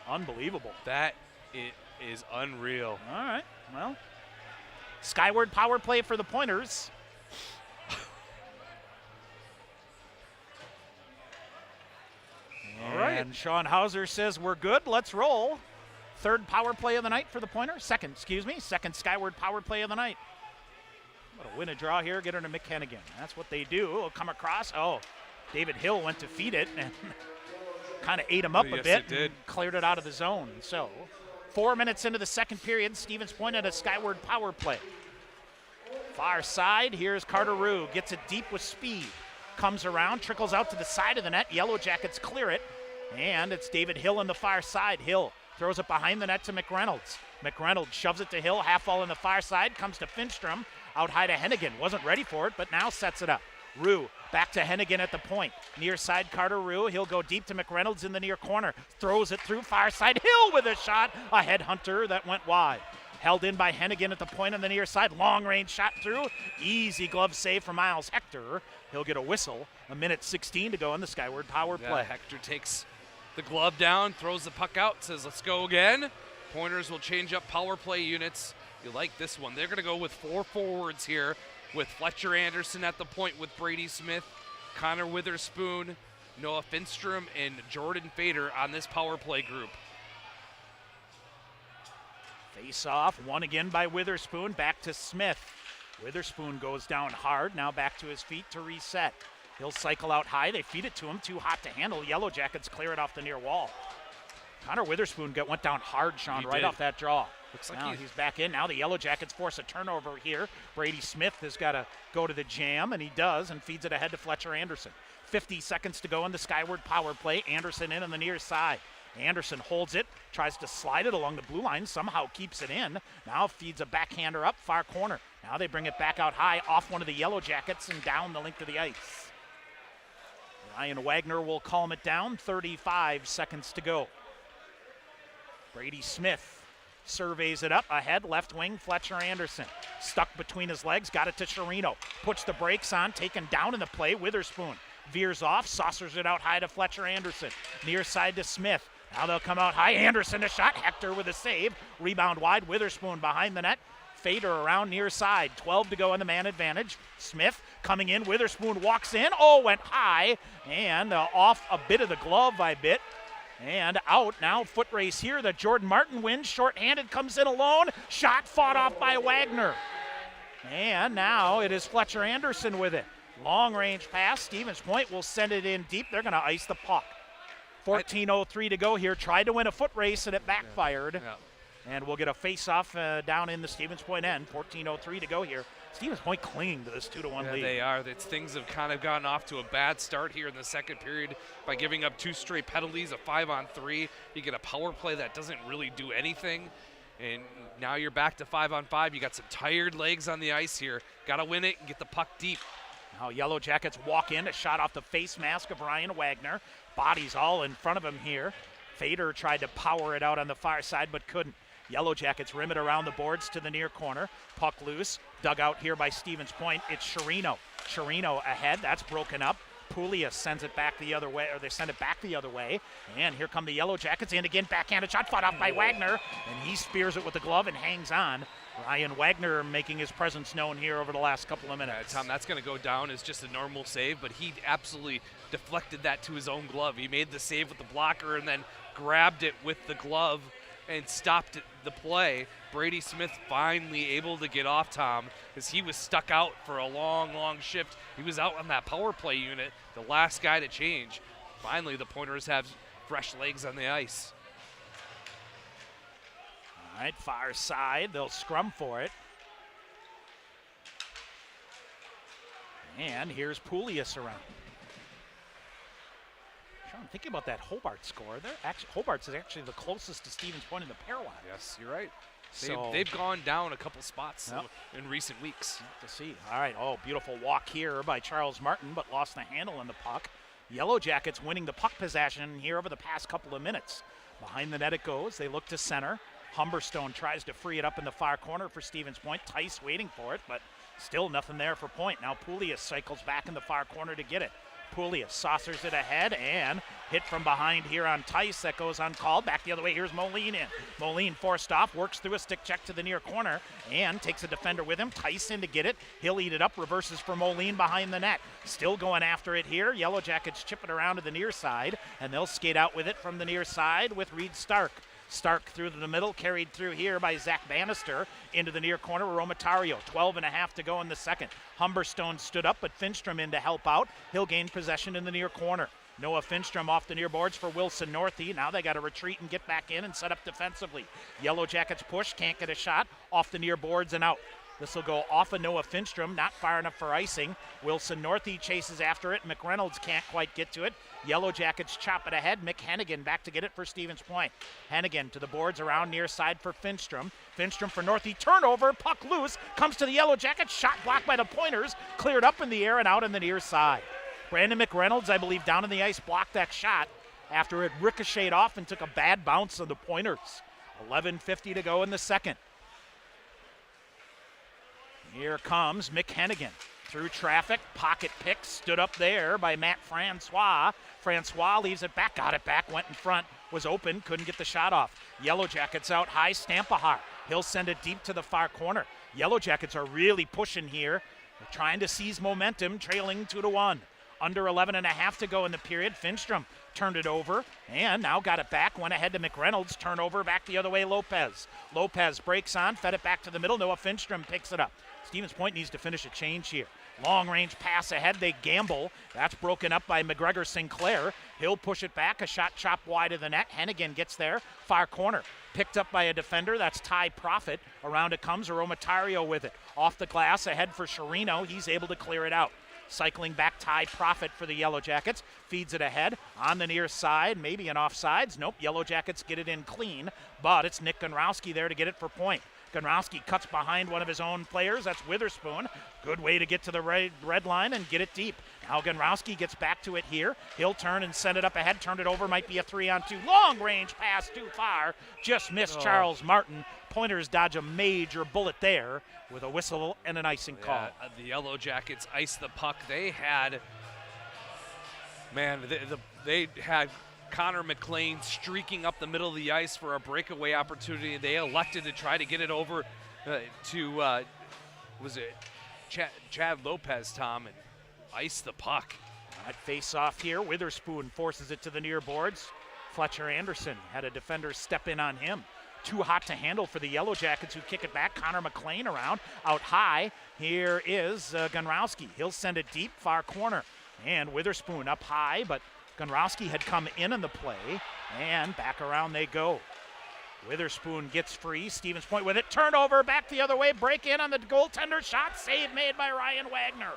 Unbelievable. That is unreal. All right, well, Skyward power play for the Pointers. All right. And Sean Hauser says we're good. Let's roll. Third power play of the night for the Pointers. Second Skyward power play of the night. I'm going to win a draw here, get her to McKennigan. That's what they do. They'll come across. Oh, David Hill went to feed it and kind of ate him up a bit. And cleared it out of the zone. So 4 minutes into the second period, Stevens Point at a Skyward power play. Far side, here's Carter Rue. Gets it deep with speed. Comes around, trickles out to the side of the net. Yellow Jackets clear it. And it's David Hill on the far side. Hill throws it behind the net to McReynolds. McReynolds shoves it to Hill, half wall on the far side. Comes to Finstrom. Out high to Hennigan. Wasn't ready for it, but now sets it up. Rue back to Hennigan at the point. Near side, Carter Rue. He'll go deep to McReynolds in the near corner. Throws it through far side. Hill with a shot. A headhunter that went wide. Held in by Hennigan at the point on the near side. Long range shot through. Easy glove save for Miles Hector. He'll get a whistle. 1:16 to go in the Skyward power play. Hector takes the glove down, throws the puck out, says let's go again. Pointers will change up power play units. You like this one. They're going to go with 4 forwards here with Fletcher Anderson at the point with Brady Smith, Connor Witherspoon, Noah Finstrom, and Jordan Fader on this power play group. Face off, won again by Witherspoon, back to Smith. Witherspoon goes down hard, now back to his feet to reset. He'll cycle out high, they feed it to him, too hot to handle. Yellow Jackets clear it off the near wall. Connor Witherspoon went down hard, Sean, right off that draw. Looks like now he's back in. Now the Yellow Jackets force a turnover here. Brady Smith has got to go to the jam, and he does, and feeds it ahead to Fletcher Anderson. 50 seconds to go in the Skyward power play. Anderson in on the near side. Anderson holds it, tries to slide it along the blue line, somehow keeps it in. Now feeds a backhander up, far corner. Now they bring it back out high, off one of the Yellow Jackets and down the length of the ice. Ryan Wagner will calm it down, 35 seconds to go. Brady Smith surveys it up, ahead, left wing, Fletcher Anderson. Stuck between his legs, got it to Chirino. Puts the brakes on, taken down in the play, Witherspoon. Veers off, saucers it out high to Fletcher Anderson. Near side to Smith. Now they'll come out high. Anderson a shot. Hector with a save. Rebound wide. Witherspoon behind the net. Fader around near side. 12 to go on the man advantage. Smith coming in. Witherspoon walks in. Oh, went high. And off a bit of the glove by bit. And out. Now foot race here. The Jordan Martin wins. Short-handed comes in alone. Shot fought off by Wagner. And now it is Fletcher Anderson with it. Long range pass. Stevens Point will send it in deep. They're going to ice the puck. 14:03 to go here. Tried to win a foot race and it backfired. And we'll get a face-off down in the Stevens Point end. 14:03 to go here. Stevens Point clinging to this 2-1 lead. They are. Things have kind of gotten off to a bad start here in the second period by giving up 2 straight penalties, a 5-on-3. You get a power play that doesn't really do anything. And now you're back to 5-on-5. You got some tired legs on the ice here. Got to win it and get the puck deep. Now Yellow Jackets walk in, a shot off the face mask of Ryan Wagner. Bodies all in front of him here. Fader tried to power it out on the far side but couldn't. Yellow Jackets rim it around the boards to the near corner. Puck loose, dug out here by Stevens Point. It's Chirino. Chirino ahead, that's broken up. Poulias sends it back the other way, or they send it back the other way. And here come the Yellow Jackets, and again, backhanded shot fought off by Wagner. And he spears it with the glove and hangs on. Ryan Wagner making his presence known here over the last couple of minutes. Tom, that's going to go down as just a normal save, but he absolutely deflected that to his own glove. He made the save with the blocker and then grabbed it with the glove and stopped the play. Brady Smith finally able to get off Tom as he was stuck out for a long, long shift. He was out on that power play unit, the last guy to change. Finally, the Pointers have fresh legs on the ice. All right, far side. They'll scrum for it. And here's Poulius around. I'm thinking about that Hobart score. Hobart's is actually the closest to Stevens Point in the pairwise. Yes, you're right. So they've gone down a couple spots in recent weeks. To see. All right. Oh, beautiful walk here by Charles Martin, but lost the handle on the puck. Yellow Jackets winning the puck possession here over the past couple of minutes. Behind the net it goes. They look to center. Humberstone tries to free it up in the far corner for Stevens Point. Tice waiting for it, but still nothing there for Point. Now Poulius cycles back in the far corner to get it. Poulius saucers it ahead and hit from behind here on Tice. That goes uncalled. Back the other way. Here's Moline in. Moline forced off, works through a stick check to the near corner and takes a defender with him. Tice in to get it. He'll eat it up. Reverses for Moline behind the net. Still going after it here. Yellow Jackets chip it around to the near side and they'll skate out with it from the near side with Reed Stark. Stark through to the middle, carried through here by Zach Bannister into the near corner with Romatario. 12.5 to go in the second. Humberstone stood up, but Finstrom in to help out. He'll gain possession in the near corner. Noah Finstrom off the near boards for Wilson Northey. Now they got to retreat and get back in and set up defensively. Yellow Jackets push, can't get a shot. Off the near boards and out. This will go off of Noah Finstrom, not far enough for icing. Wilson Northey chases after it. McReynolds can't quite get to it. Yellow Jackets chop it ahead. Mick Hennigan back to get it for Stevens Point. Hennigan to the boards around near side for Finstrom. Finstrom for Northey. Turnover. Puck loose. Comes to the Yellow Jackets. Shot blocked by the Pointers. Cleared up in the air and out on the near side. Brandon McReynolds, I believe, down in the ice, blocked that shot after it ricocheted off and took a bad bounce on the Pointers. 11:50 to go in the second. Here comes Mick Hennigan. Through traffic, pocket pick, stood up there by Matt Francois. Francois leaves it back, got it back, went in front, was open, couldn't get the shot off. Yellow Jackets out high, Stampahar. He'll send it deep to the far corner. Yellow Jackets are really pushing here. They're trying to seize momentum, trailing 2-1. Under 11.5 to go in the period. Finstrom turned it over and now got it back. Went ahead to McReynolds. Turnover back the other way. Lopez breaks on, fed it back to the middle. Noah Finstrom picks it up. Stevens Point needs to finish a change here. Long range pass ahead. They gamble. That's broken up by McGregor Sinclair. He'll push it back. A shot chopped wide of the net. Hennigan gets there. Far corner. Picked up by a defender. That's Ty Profit. Around it comes Romatario with it. Off the glass ahead for Chirino. He's able to clear it out. Cycling back, Ty Profit for the Yellow Jackets. Feeds it ahead on the near side. Maybe an offsides. Nope, Yellow Jackets get it in clean. But it's Nick Gonrowski there to get it for Point. Gonrowski cuts behind one of his own players. That's Witherspoon. Good way to get to the red line and get it deep. Now Gonrowski gets back to it here. He'll turn and send it up ahead. Turned it over. Might be a 3-on-2. Long range pass too far. Just missed Charles Martin. Pointers dodge a major bullet there with a whistle and an icing call. The Yellow Jackets iced the puck. They had, they had Connor McLean streaking up the middle of the ice for a breakaway opportunity. They elected to try to get it over to, Chad Lopez, Tom, and ice the puck. That face-off here. Witherspoon forces it to the near boards. Fletcher Anderson had a defender step in on him. Too hot to handle for the Yellow Jackets who kick it back. Connor McLean around, out high. Here is Gonrowski. He'll send it deep, far corner. And Witherspoon up high, but Gonrowski had come in the play, and back around they go. Witherspoon gets free. Stevens Point with it. Turnover back the other way. Break in on the goaltender. Shot save made by Ryan Wagner.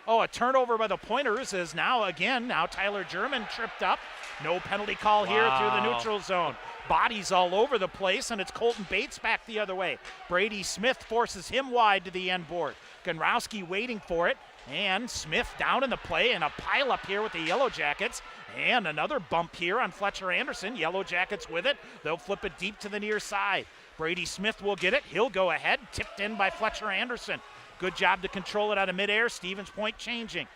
Oh, a turnover by the Pointers is now Tyler German tripped up. No penalty call here through the neutral zone. Bodies all over the place, and it's Colton Bates back the other way. Brady Smith forces him wide to the end board. Gonrowski waiting for it, and Smith down in the play, and a pile-up here with the Yellow Jackets. And another bump here on Fletcher Anderson. Yellow Jackets with it. They'll flip it deep to the near side. Brady Smith will get it. He'll go ahead. Tipped in by Fletcher Anderson. Good job to control it out of midair. Stevens Point changing.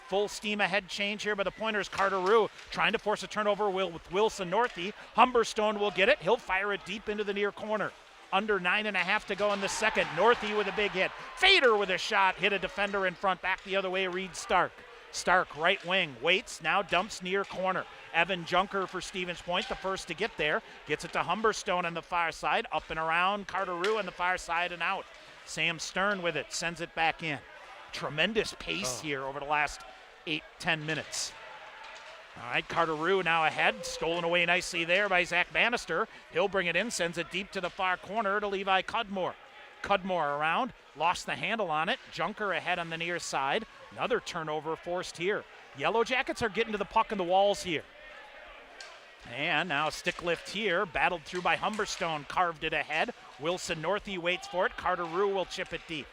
Full steam ahead change here by the Pointers. Carter Rue trying to force a turnover with Wilson Northey. Humberstone will get it. He'll fire it deep into the near corner. Under 9.5 to go in the second. Northey with a big hit. Fader with a shot. Hit a defender in front. Back the other way, Reed Stark. Stark, right wing, waits, now dumps near corner. Evan Junker for Stevens Point, the first to get there. Gets it to Humberstone on the far side, up and around, Carteru on the far side and out. Sam Stern with it, sends it back in. Tremendous pace here over the last 8-10 minutes. All right, Carteru now ahead, stolen away nicely there by Zach Bannister. He'll bring it in, sends it deep to the far corner to Levi Cudmore. Cudmore around, lost the handle on it. Junker ahead on the near side. Another turnover forced here. Yellow Jackets are getting to the puck in the walls here. And now a stick lift here, battled through by Humberstone, carved it ahead. Wilson Northey waits for it. Carteru will chip it deep.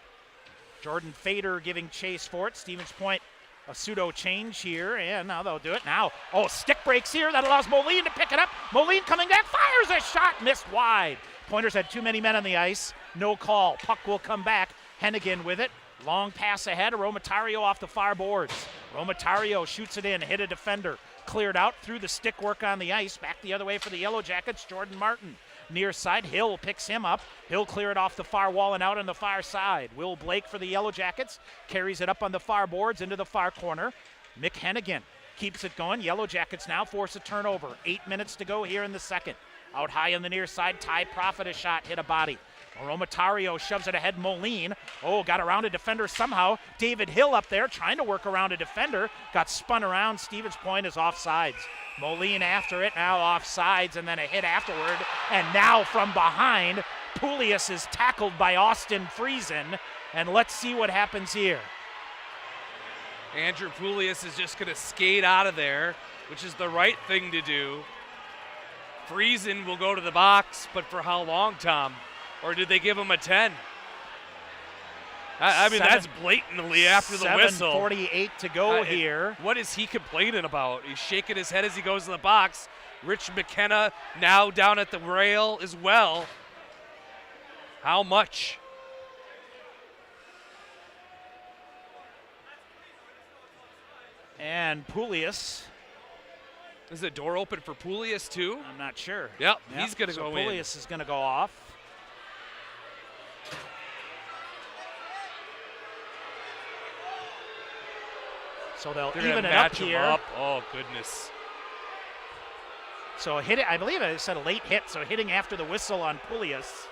Jordan Fader giving chase for it. Stevens Point, a pseudo change here, and now they'll do it now. Oh, stick breaks here. That allows Moline to pick it up. Moline coming back, fires a shot, missed wide. Pointers had too many men on the ice. No call. Puck will come back. Hennigan with it. Long pass ahead. Romatario off the far boards. Romatario shoots it in, hit a defender. Cleared out through the stick work on the ice. Back the other way for the Yellow Jackets, Jordan Martin. Near side, Hill picks him up. Hill clear it off the far wall and out on the far side. Will Blake for the Yellow Jackets carries it up on the far boards into the far corner. Mick Hennigan keeps it going. Yellow Jackets now force a turnover. 8 minutes to go here in the second. Out high on the near side, Ty Profit a shot, hit a body. Romatario shoves it ahead, Moline. Oh, got around a defender somehow. David Hill up there trying to work around a defender. Got spun around. Stevens Point is offsides. Moline after it, now offsides, and then a hit afterward. And now from behind, Poulias is tackled by Austin Friesen. And let's see what happens here. Andrew Poulias is just going to skate out of there, which is the right thing to do. Friesen will go to the box, but for how long, Tom? Or did they give him a 10? I mean, that's blatantly after the whistle. 7:48 to go here. What is he complaining about? He's shaking his head as he goes to the box. Rich McKenna now down at the rail as well. How much? And Poulias. Is the door open for Poulias too? I'm not sure. Yep. He's going to so go Poulias in. is going to go off. So they'll even it up here. Up. Oh, goodness. So hit it, I believe I said a late hit, so hitting after the whistle on Poulias.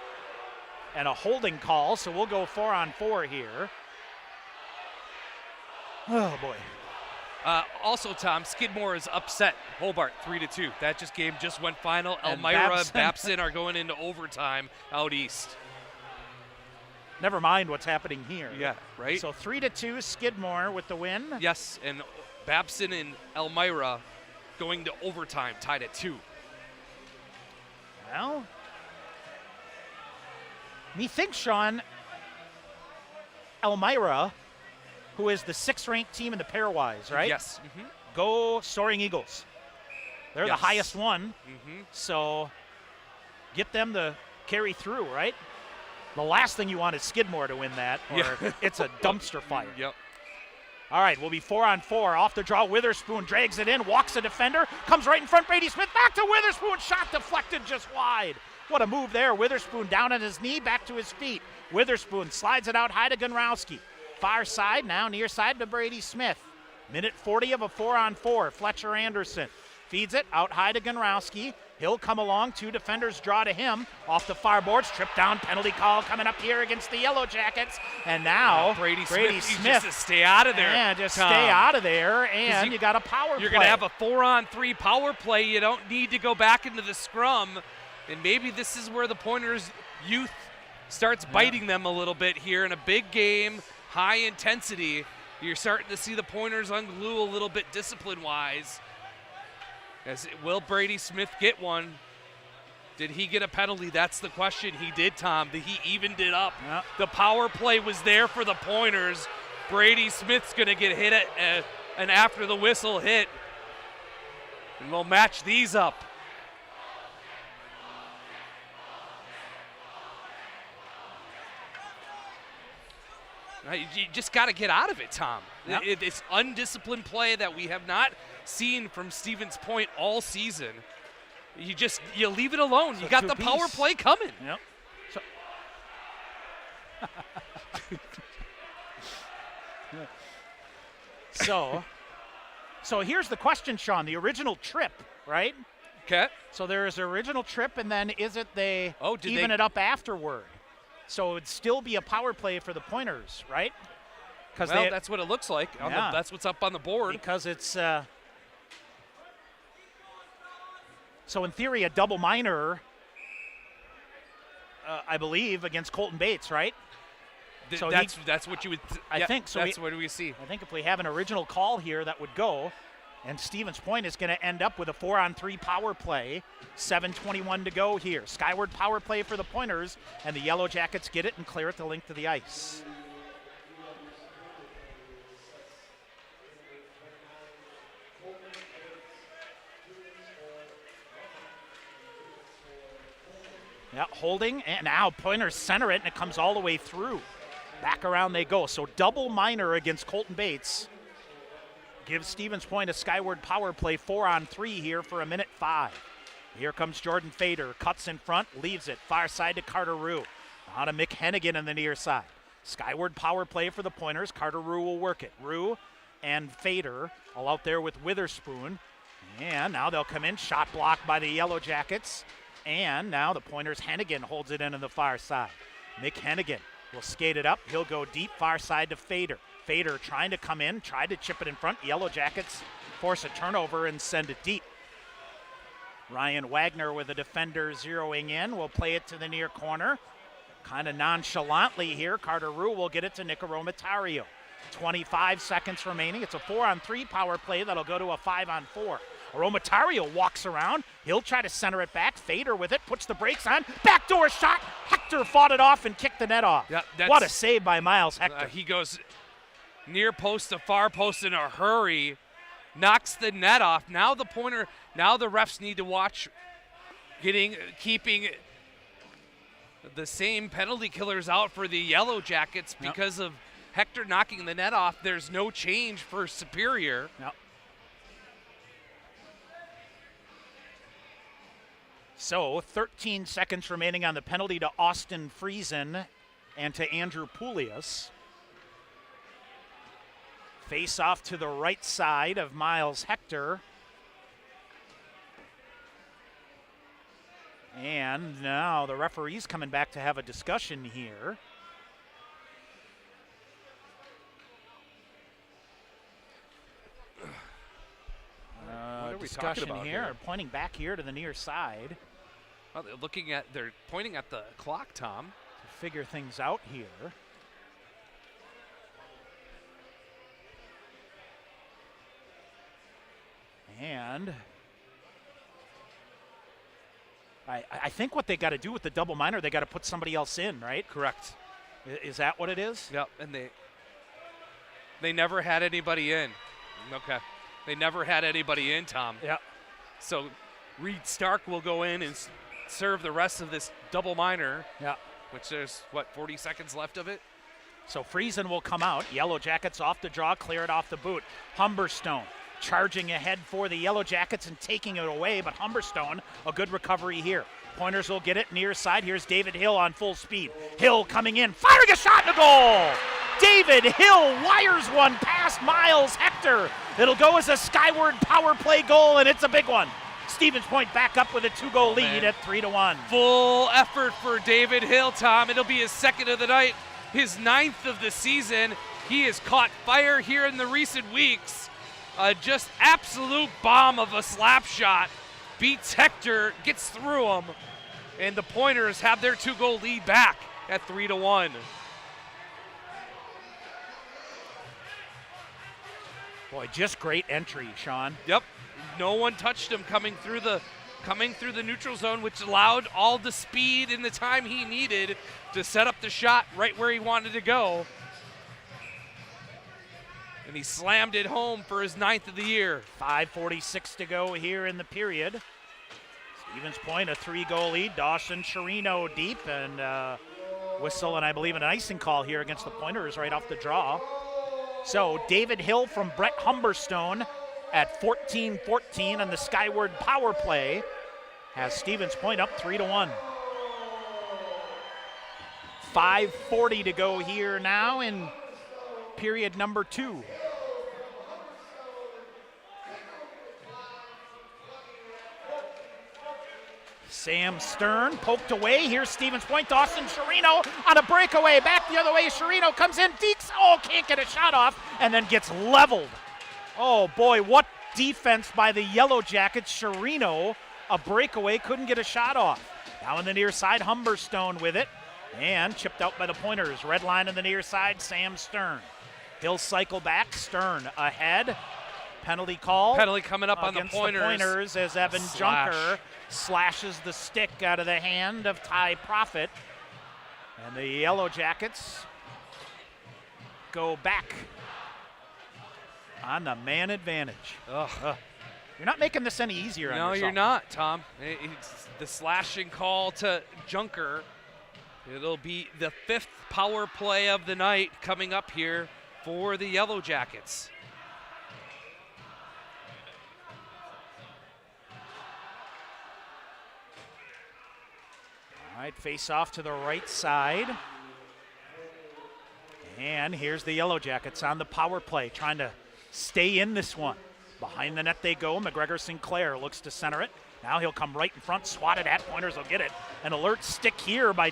And a holding call, so we'll go 4-on-4 here. Oh, boy. Also, Tom, Skidmore is upset. Hobart 3-2. That game just went final. Elmira, Babson are going into overtime out east. Never mind what's happening here. Yeah, right? So 3-2, Skidmore with the win. Yes, and Babson and Elmira going to overtime, tied at 2. Well, methinks, Sean, Elmira, who is the 6th-ranked team in the pairwise, right? Yes. Mm-hmm. Go Soaring Eagles. They're the highest one, so get them to carry through, right? The last thing you want is Skidmore to win that, or it's a dumpster fire. Yep. All right, we'll be 4-on-4. Off the draw, Witherspoon drags it in, walks a defender, comes right in front, Brady Smith, back to Witherspoon, shot deflected just wide. What a move there. Witherspoon down on his knee, back to his feet. Witherspoon slides it out high to Gunrowski. Far side, now near side to Brady Smith. Minute 40 of a 4-on-4. Fletcher Anderson feeds it out high to Gunrowski. He'll come along, 2 defenders draw to him. Off the far boards, trip down, penalty call coming up here against the Yellow Jackets. And now Brady Smith just to stay out of there. Yeah, just stay out of there, and you got a power play. You're going to have a 4-on-3 power play. You don't need to go back into the scrum. And maybe this is where the Pointers youth starts biting them a little bit here in a big game, high intensity. You're starting to see the Pointers unglue a little bit discipline-wise. Will Brady Smith get one? Did he get a penalty? That's the question. He did, Tom. He evened it up. Yep. The power play was there for the Pointers. Brady Smith's going to get hit at an after the whistle hit. And we'll match these up. You just got to get out of it, Tom. Yep. It's undisciplined play that we have not seen from Stevens Point all season. You leave it alone. You got the power play coming. Yep. So So here's the question, Sean. The original trip, right? Okay. So there's an original trip, and then is it they did even it up afterward? So it would still be a power play for the Pointers, right? Well, that's what it looks like. That's what's up on the board. Because it's so in theory a double minor, I believe, against Colton Bates, right? So that's what you would. I think so. That's what we see. I think if we have an original call here, that would go. And Stevens Point is going to end up with a 4-on-3 power play. 7:21 to go here. Skyward power play for the Pointers, and the Yellow Jackets get it and clear it the length of the ice. Yeah, holding, and now Pointers center it, and it comes all the way through. Back around they go. So double minor against Colton Bates. Gives Stevens Point a skyward power play 4-on-3 here for 1:05. Here comes Jordan Fader, cuts in front, leaves it, far side to Carter Rue. On to Mick Hennigan on the near side. Skyward power play for the Pointers. Carter Rue will work it. Rue and Fader all out there with Witherspoon. And now they'll come in, shot blocked by the Yellow Jackets. And now the Pointers, Hennigan holds it in on the far side. Mick Hennigan will skate it up. He'll go deep, far side to Fader. Fader trying to come in, tried to chip it in front. Yellow Jackets force a turnover and send it deep. Ryan Wagner with a defender zeroing in. Will play it to the near corner. Kind of nonchalantly here. Carter Rue will get it to Nick Aromatario. 25 seconds remaining. It's a 4-on-3 power play that'll go to a 5-on-4. Aromatario walks around. He'll try to center it back. Fader with it, puts the brakes on. Backdoor shot. Hector fought it off and kicked the net off. Yeah, what a save by Miles Hector. He goes near post to far post in a hurry, knocks the net off. Now the refs need to watch keeping the same penalty killers out for the Yellow Jackets because of Hector knocking the net off. There's no change for Superior. Yep. So 13 seconds remaining on the penalty to Austin Friesen and to Andrew Poulias. Face off to the right side of Miles Hector. And now the referee's coming back to have a discussion here. What are we discussion talking about here? here? Pointing back here to the near side. Well, they're pointing at the clock, Tom. To figure things out here. And I think what they got to do with the double minor, they got to put somebody else in, right? Correct. Is that what it is? Yep, and they never had anybody in. Okay. They never had anybody in, Tom. Yep. So Reed Stark will go in and serve the rest of this double minor. Yeah. Which there's, 40 seconds left of it? So Friesen will come out. Yellow Jackets off the draw, clear it off the boot. Humberstone charging ahead for the Yellow Jackets and taking it away, but Humberstone, a good recovery here. Pointers will get it near side. Here's David Hill on full speed. Hill coming in, firing a shot in the goal! David Hill wires one past Miles Hector. It'll go as a skyward power play goal, and it's a big one. Stevens Point back up with a 2-goal lead at 3-1. Full effort for David Hill, Tom. It'll be his second of the night, his 9th of the season. He has caught fire here in the recent weeks. Just absolute bomb of a slap shot. Beats Hector, gets through him, and the Pointers have their 2-goal lead back at 3-1. Boy, just great entry, Sean. Yep. No one touched him coming through the neutral zone, which allowed all the speed and the time he needed to set up the shot right where he wanted to go. And he slammed it home for his 9th of the year. 5:46 to go here in the period. Stevens Point, a 3-goal lead. Dawson Chirino deep, and whistle, and I believe an icing call here against the Pointers right off the draw. So David Hill from Brett Humberstone at 14-14 on the skyward power play has Stevens Point up 3-1. 5:40 to go here now in period number 2. Sam Stern poked away. Here's Stevens Point. Dawson Chirino on a breakaway. Back the other way. Chirino comes in. Deeks. Oh, can't get a shot off. And then gets leveled. Oh, boy. What defense by the Yellow Jackets. Chirino, a breakaway. Couldn't get a shot off. Now on the near side, Humberstone with it. And chipped out by the Pointers. Red line on the near side, Sam Stern. He'll cycle back. Stern ahead. Penalty call. Penalty coming up on the Pointers. The Pointers as Evan Junker slashes the stick out of the hand of Ty Profit. And the Yellow Jackets go back on the man advantage. You're not making this any easier on yourself. No, you're not, Tom. It's the slashing call to Junker. It'll be the 5th power play of the night coming up here for the Yellow Jackets. All right, face off to the right side. And here's the Yellow Jackets on the power play, trying to stay in this one. Behind the net they go. McGregor Sinclair looks to center it. Now he'll come right in front, swatted at. Pointers will get it. An alert stick here by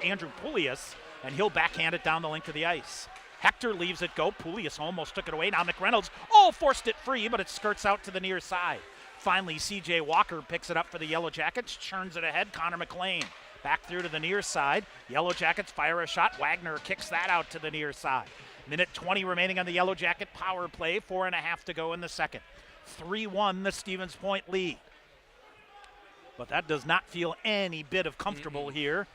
Andrew Poulias, and he'll backhand it down the length of the ice. Hector leaves it go. Poulias almost took it away. Now McReynolds, forced it free, but it skirts out to the near side. Finally, C.J. Walker picks it up for the Yellow Jackets, churns it ahead. Connor McLean back through to the near side. Yellow Jackets fire a shot. Wagner kicks that out to the near side. Minute 20 remaining on the Yellow Jacket power play. 4.5 to go in the second. 3-1 the Stevens Point lead. But that does not feel any bit of comfortable here.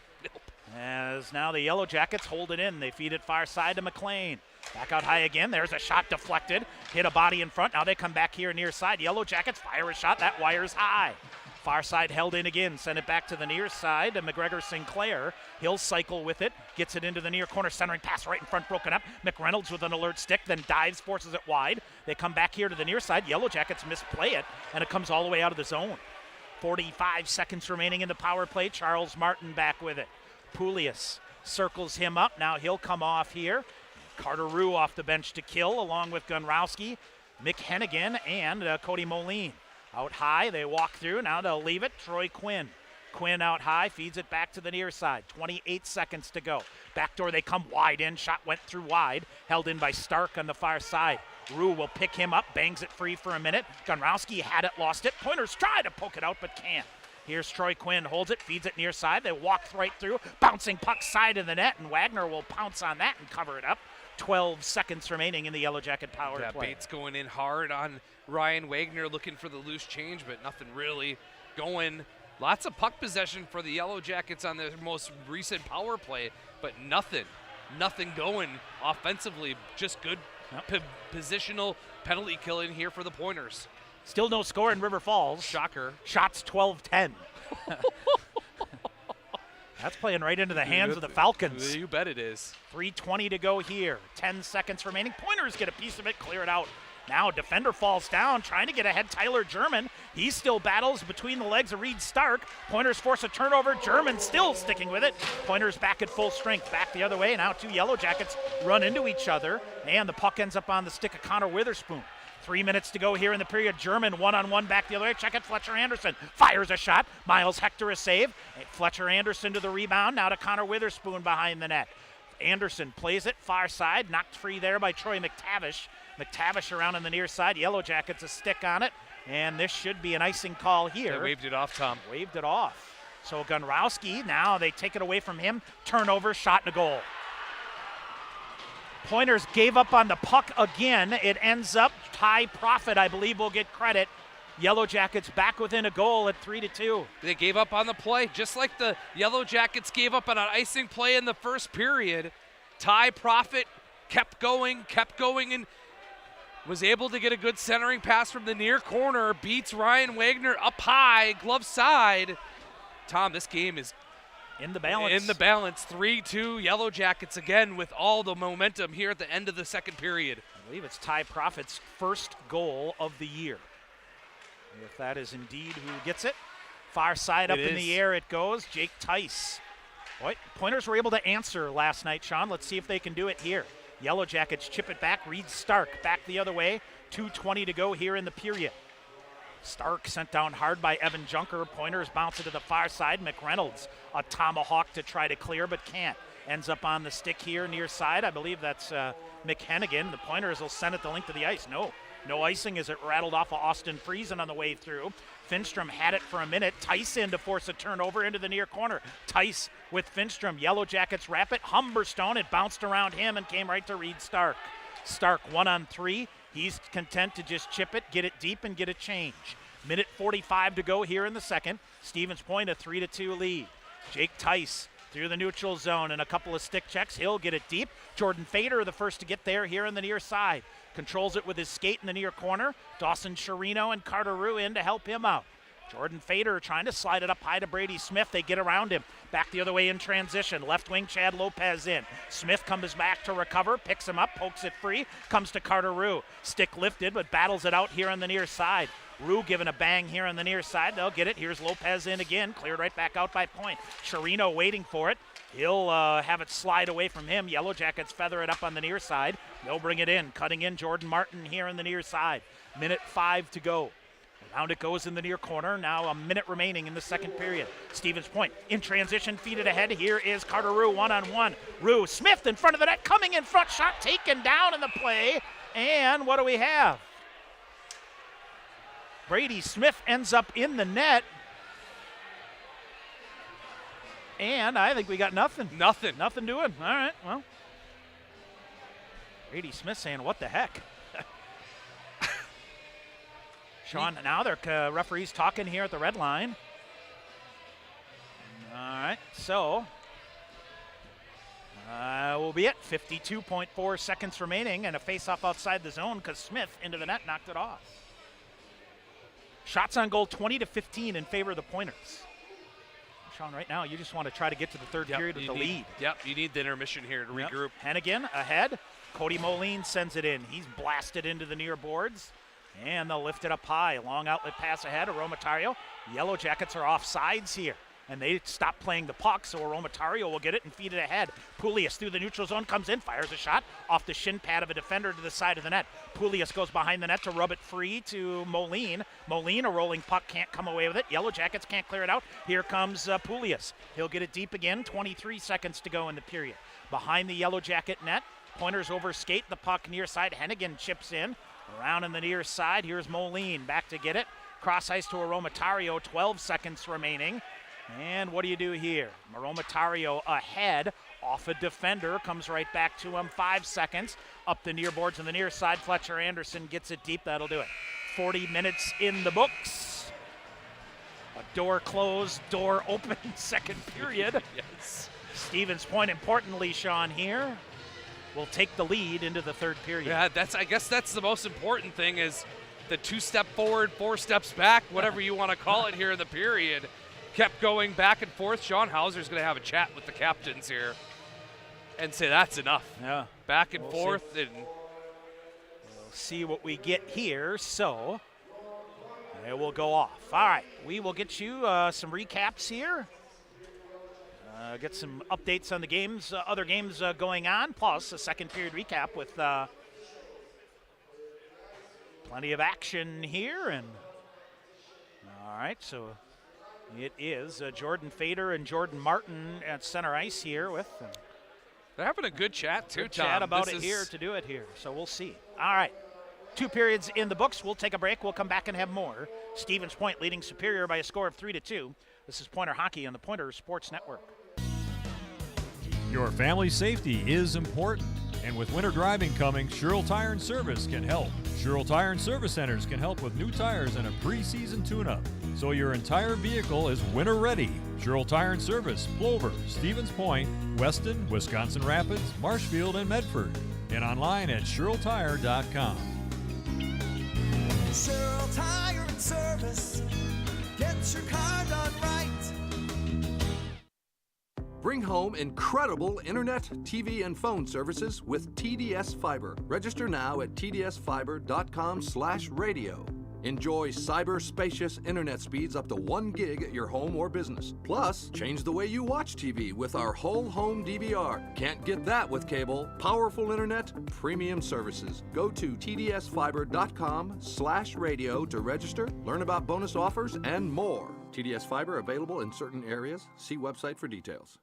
As now the Yellow Jackets hold it in. They feed it far side to McLean. Back out high again. There's a shot deflected. Hit a body in front. Now they come back here near side. Yellow Jackets fire a shot. That wires high. Far side held in again. Send it back to the near side to McGregor Sinclair. He'll cycle with it. Gets it into the near corner. Centering pass right in front. Broken up. McReynolds with an alert stick. Then dives. Forces it wide. They come back here to the near side. Yellow Jackets misplay it. And it comes all the way out of the zone. 45 seconds remaining in the power play. Charles Martin back with it. Poulias circles him up. Now he'll come off here. Carter Rue off the bench to kill, along with Gunrowski, Mick Hennigan, and Cody Moline. Out high, they walk through. Now they'll leave it. Troy Quinn. Quinn out high, feeds it back to the near side. 28 seconds to go. Backdoor, they come wide in. Shot went through wide. Held in by Stark on the far side. Rue will pick him up, bangs it free for a minute. Gunrowski had it, lost it. Pointers try to poke it out, but can't. Here's Troy Quinn, holds it, feeds it near side. They walk right through, bouncing puck side of the net, and Wagner will pounce on that and cover it up. 12 seconds remaining in the Yellow Jacket power play. Bates going in hard on Ryan Wagner, looking for the loose change, but nothing really going. Lots of puck possession for the Yellow Jackets on their most recent power play, but nothing going offensively. Just good positional penalty killing here for the Pointers. Still no score in River Falls. Shocker. Shots 12-10. That's playing right into the hands of the Falcons. You bet it is. 3:20 to go here. 10 seconds remaining. Pointers get a piece of it, clear it out. Now defender falls down, trying to get ahead. Tyler German. He still battles between the legs of Reed Stark. Pointers force a turnover. German still sticking with it. Pointers back at full strength. Back the other way. Now two Yellow Jackets run into each other, and the puck ends up on the stick of Connor Witherspoon. 3 minutes to go here in the period. German one-on-one back the other way. Check it. Fletcher Anderson fires a shot. Miles Hector a save. Fletcher Anderson to the rebound. Now to Connor Witherspoon behind the net. Anderson plays it far side. Knocked free there by Troy McTavish. McTavish around on the near side. Yellow Jackets a stick on it. And this should be an icing call here. They waved it off, Tom. Waved it off. So Gunrowski, now they take it away from him. Turnover, shot and a goal. Pointers gave up on the puck again. It ends up Ty Profit, I believe, will get credit. Yellow Jackets back within a goal at 3-2. They gave up on the play, just like the Yellow Jackets gave up on an icing play in the first period. Ty Profit kept going, and was able to get a good centering pass from the near corner. Beats Ryan Wagner up high, glove side. Tom, this game is in the balance. 3-2 Yellow Jackets again with all the momentum here at the end of the second period. I believe it's Ty Profit's first goal of the year. If that is indeed who gets it. Far side up in the air it goes. Jake Tice. Boy, Pointers were able to answer last night, Sean. Let's see if they can do it here. Yellow Jackets chip it back. Reed Stark back the other way. 2:20 to go here in the period. Stark sent down hard by Evan Junker. Pointers bounce it to the far side. McReynolds, a tomahawk to try to clear, but can't. Ends up on the stick here near side. I believe that's McHennigan. The Pointers will send it the length of the ice. No icing as it rattled off of Austin Friesen on the way through. Finstrom had it for a minute. Tice in to force a turnover into the near corner. Tice with Finstrom. Yellow Jackets wrap it. Humberstone, it bounced around him and came right to Reed Stark. Stark 1-on-3. He's content to just chip it, get it deep, and get a change. Minute 45 to go here in the second. Stevens Point a 3-2 lead. Jake Tice through the neutral zone and a couple of stick checks. He'll get it deep. Jordan Fader the first to get there here in the near side. Controls it with his skate in the near corner. Dawson Chirino and Carter Rue in to help him out. Jordan Fader trying to slide it up high to Brady Smith. They get around him. Back the other way in transition. Left wing Chad Lopez in. Smith comes back to recover. Picks him up. Pokes it free. Comes to Carter Rue. Stick lifted but battles it out here on the near side. Rue giving a bang here on the near side. They'll get it. Here's Lopez in again. Cleared right back out by Point. Chirino waiting for it. He'll have it slide away from him. Yellow Jackets feather it up on the near side. They'll bring it in. Cutting in Jordan Martin here on the near side. Minute 5 to go. Around it goes in the near corner. Now a minute remaining in the second period. Stevens Point in transition, feed it ahead. Here is Carter Rue one-on-one. Rue, Smith in front of the net, coming in front, shot taken down in the play. And what do we have? Brady Smith ends up in the net. And I think we got nothing. Nothing doing. All right, well. Brady Smith saying, what the heck? Sean, now their referees talking here at the red line. All right, so we'll be at 52.4 seconds remaining and a face-off outside the zone because Smith into the net knocked it off. Shots on goal 20-15 in favor of the Pointers. Sean, right now you just want to try to get to the third period with the lead. Yep, you need the intermission here to regroup. Hennigan ahead. Cody Moline sends it in. He's blasted into the near boards. And they'll lift it up high. Long outlet pass ahead. Aromatario. Yellow Jackets are off sides here. And they stop playing the puck, so Aromatario will get it and feed it ahead. Poulias through the neutral zone, comes in, fires a shot off the shin pad of a defender to the side of the net. Poulias goes behind the net to rub it free to Moline. Moline, a rolling puck, can't come away with it. Yellow Jackets can't clear it out. Here comes Poulias. He'll get it deep again. 23 seconds to go in the period. Behind the Yellow Jacket net, Pointers over skate the puck near side. Hennigan chips in. Around in the near side, here's Moline back to get it. Cross ice to Aromatario, 12 seconds remaining. And what do you do here? Aromatario ahead, off a defender, comes right back to him, 5 seconds. Up the near boards on the near side, Fletcher Anderson gets it deep, that'll do it. 40 minutes in the books. A door closed, door open, second period. Yes. Stevens Point, importantly, Sean, here, will take the lead into the third period. Yeah, I guess that's the most important thing is the 2-step forward, 4 steps back, whatever you want to call it here in the period. Kept going back and forth. Sean Hauser's going to have a chat with the captains here and say that's enough. Yeah. Back and forth. See. And we'll see what we get here. So it will go off. All right. We will get you some recaps here. Get some updates on the games, other games going on, plus a second period recap with plenty of action here. And all right, so it is Jordan Fader and Jordan Martin at center ice here with. They're having a good chat too. Good chat about it here to do it here. So we'll see. All right, 2 periods in the books. We'll take a break. We'll come back and have more. Stevens Point leading Superior by a score of 3-2. This is Pointer Hockey on the Pointer Sports Network. Your family's safety is important, and with winter driving coming, Sherrill Tire and Service can help. Sherrill Tire and Service Centers can help with new tires and a pre-season tune-up, so your entire vehicle is winter ready. Sherrill Tire and Service, Plover, Stevens Point, Weston, Wisconsin Rapids, Marshfield, and Medford, and online at SherrillTire.com. Sherrill Tire and Service, get your car done right. Bring home incredible internet, TV, and phone services with TDS Fiber. Register now at tdsfiber.com/radio. Enjoy cyber-spacious internet speeds up to 1 gig at your home or business. Plus, change the way you watch TV with our whole home DVR. Can't get that with cable. Powerful internet, premium services. Go to tdsfiber.com/radio to register, learn about bonus offers, and more. TDS Fiber available in certain areas. See website for details.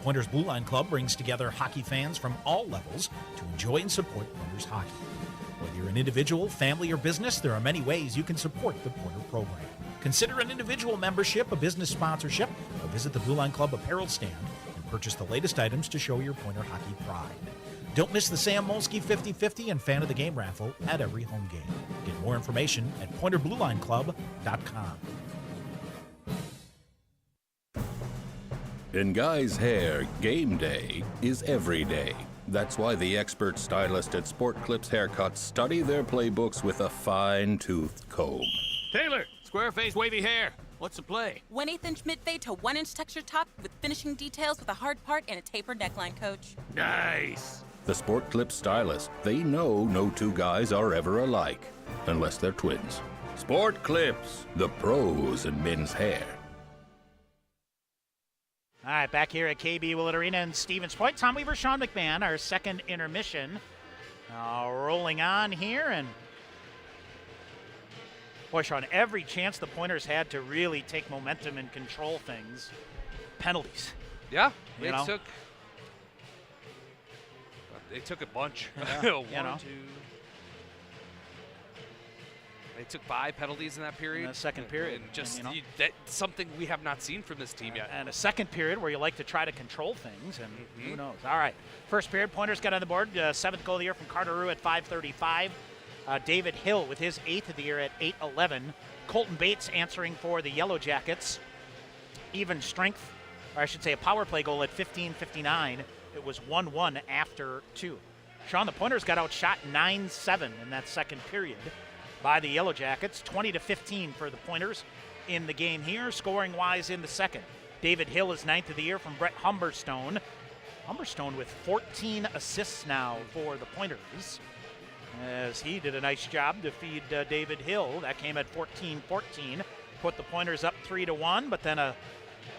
Pointers Blue Line Club brings together hockey fans from all levels to enjoy and support Pointers hockey. Whether you're an individual, family, or business, there are many ways you can support the Pointer program. Consider an individual membership, a business sponsorship, or visit the Blue Line Club apparel stand and purchase the latest items to show your Pointer hockey pride. Don't miss the Sam Molsky 50-50 and Fan of the Game raffle at every home game. Get more information at PointerBlueLineClub.com. In guys' hair, game day is every day. That's why the expert stylist at Sport Clips Haircuts study their playbooks with a fine-toothed comb. Taylor, square-faced wavy hair. What's the play? 1/8 inch mid-fade to 1-inch texture top with finishing details with a hard part and a tapered neckline, Coach. Nice. The Sport Clips stylist, they know no two guys are ever alike, unless they're twins. Sport Clips, the pros in men's hair. All right, back here at KB Willett Arena in Stevens Point. Tom Weaver, Sean McMahon, our second intermission. Rolling on here, and boy, Sean, every chance the Pointers had to really take momentum and control things. Penalties. Yeah, they took a bunch. Yeah, One, two. They took 5 penalties in that period. In the second period. And just that's something we have not seen from this team yet. And a second period where you like to try to control things, and who knows. All right, first period, Pointers got on the board. 7th goal of the year from Carter Rue at 5:35. David Hill with his 8th of the year at 8:11. Colton Bates answering for the Yellow Jackets. Even strength, or I should say a power play goal at 15:59. It was 1-1 after 2. Sean, the Pointers got outshot 9-7 in that second period by the Yellow Jackets. 20-15 for the Pointers in the game here, scoring-wise in the second. David Hill is 9th of the year from Brett Humberstone. Humberstone with 14 assists now for the Pointers, as he did a nice job to feed David Hill. That came at 14-14, put the Pointers up 3-1, but then a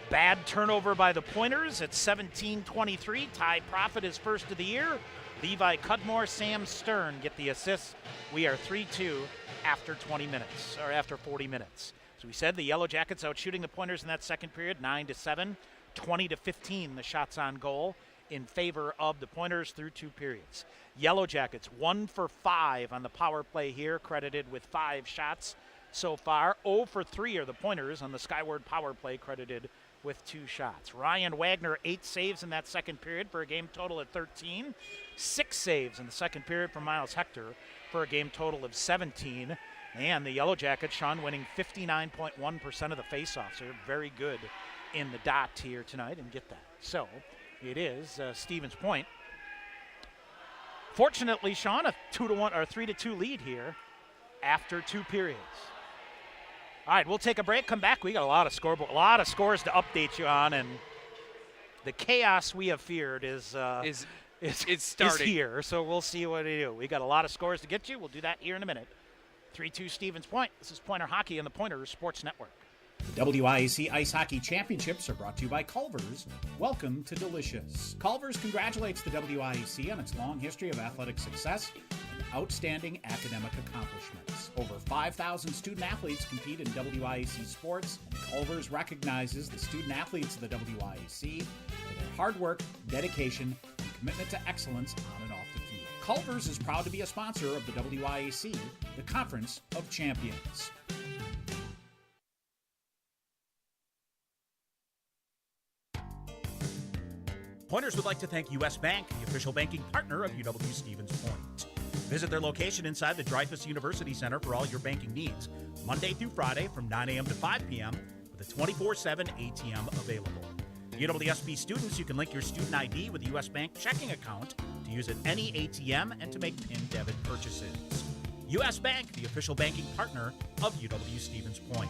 bad turnover by the Pointers at 17-23. Ty Profit is first of the year. Levi Cudmore, Sam Stern get the assists. We are 3-2 after 20 minutes, or after 40 minutes. So we said the Yellow Jackets out shooting the Pointers in that second period, 9-7, 20-15 the shots on goal in favor of the Pointers through 2 periods. Yellow Jackets 1 for 5 on the power play here, credited with 5 shots so far. 0 for 3 are the Pointers on the Skyward power play, credited with 2 shots. Ryan Wagner, 8 saves in that second period for a game total of 13. 6 saves in the second period for Miles Hector for a game total of 17. And the Yellow Jackets, Sean, winning 59.1% of the faceoffs. They're very good in the dot here tonight, and get that. So it is Stevens Point. Fortunately, Sean, a 2-1 or 3-2 lead here after 2 periods. All right, we'll take a break, come back. We got a lot of scores to update you on, and the chaos we have feared is starting. Is here, so we'll see what we do. We got a lot of scores to get you. We'll do that here in a minute. 3-2 Stevens Point. This is Pointer Hockey on the Pointers Sports Network. The WIAC Ice Hockey Championships are brought to you by Culver's. Welcome to Delicious. Culver's congratulates the WIAC on its long history of athletic success and outstanding academic accomplishments. Over 5,000 student athletes compete in WIAC sports, and Culver's recognizes the student athletes of the WIAC for their hard work, dedication, and commitment to excellence on and off the field. Culver's is proud to be a sponsor of the WIAC, the Conference of Champions. Pointers would like to thank U.S. Bank, the official banking partner of UW-Stevens Point. Visit their location inside the Dreyfus University Center for all your banking needs, Monday through Friday from 9 a.m. to 5 p.m. with a 24/7 ATM available. UWSP students, you can link your student ID with a U.S. Bank checking account to use at any ATM and to make PIN debit purchases. U.S. Bank, the official banking partner of UW-Stevens Point.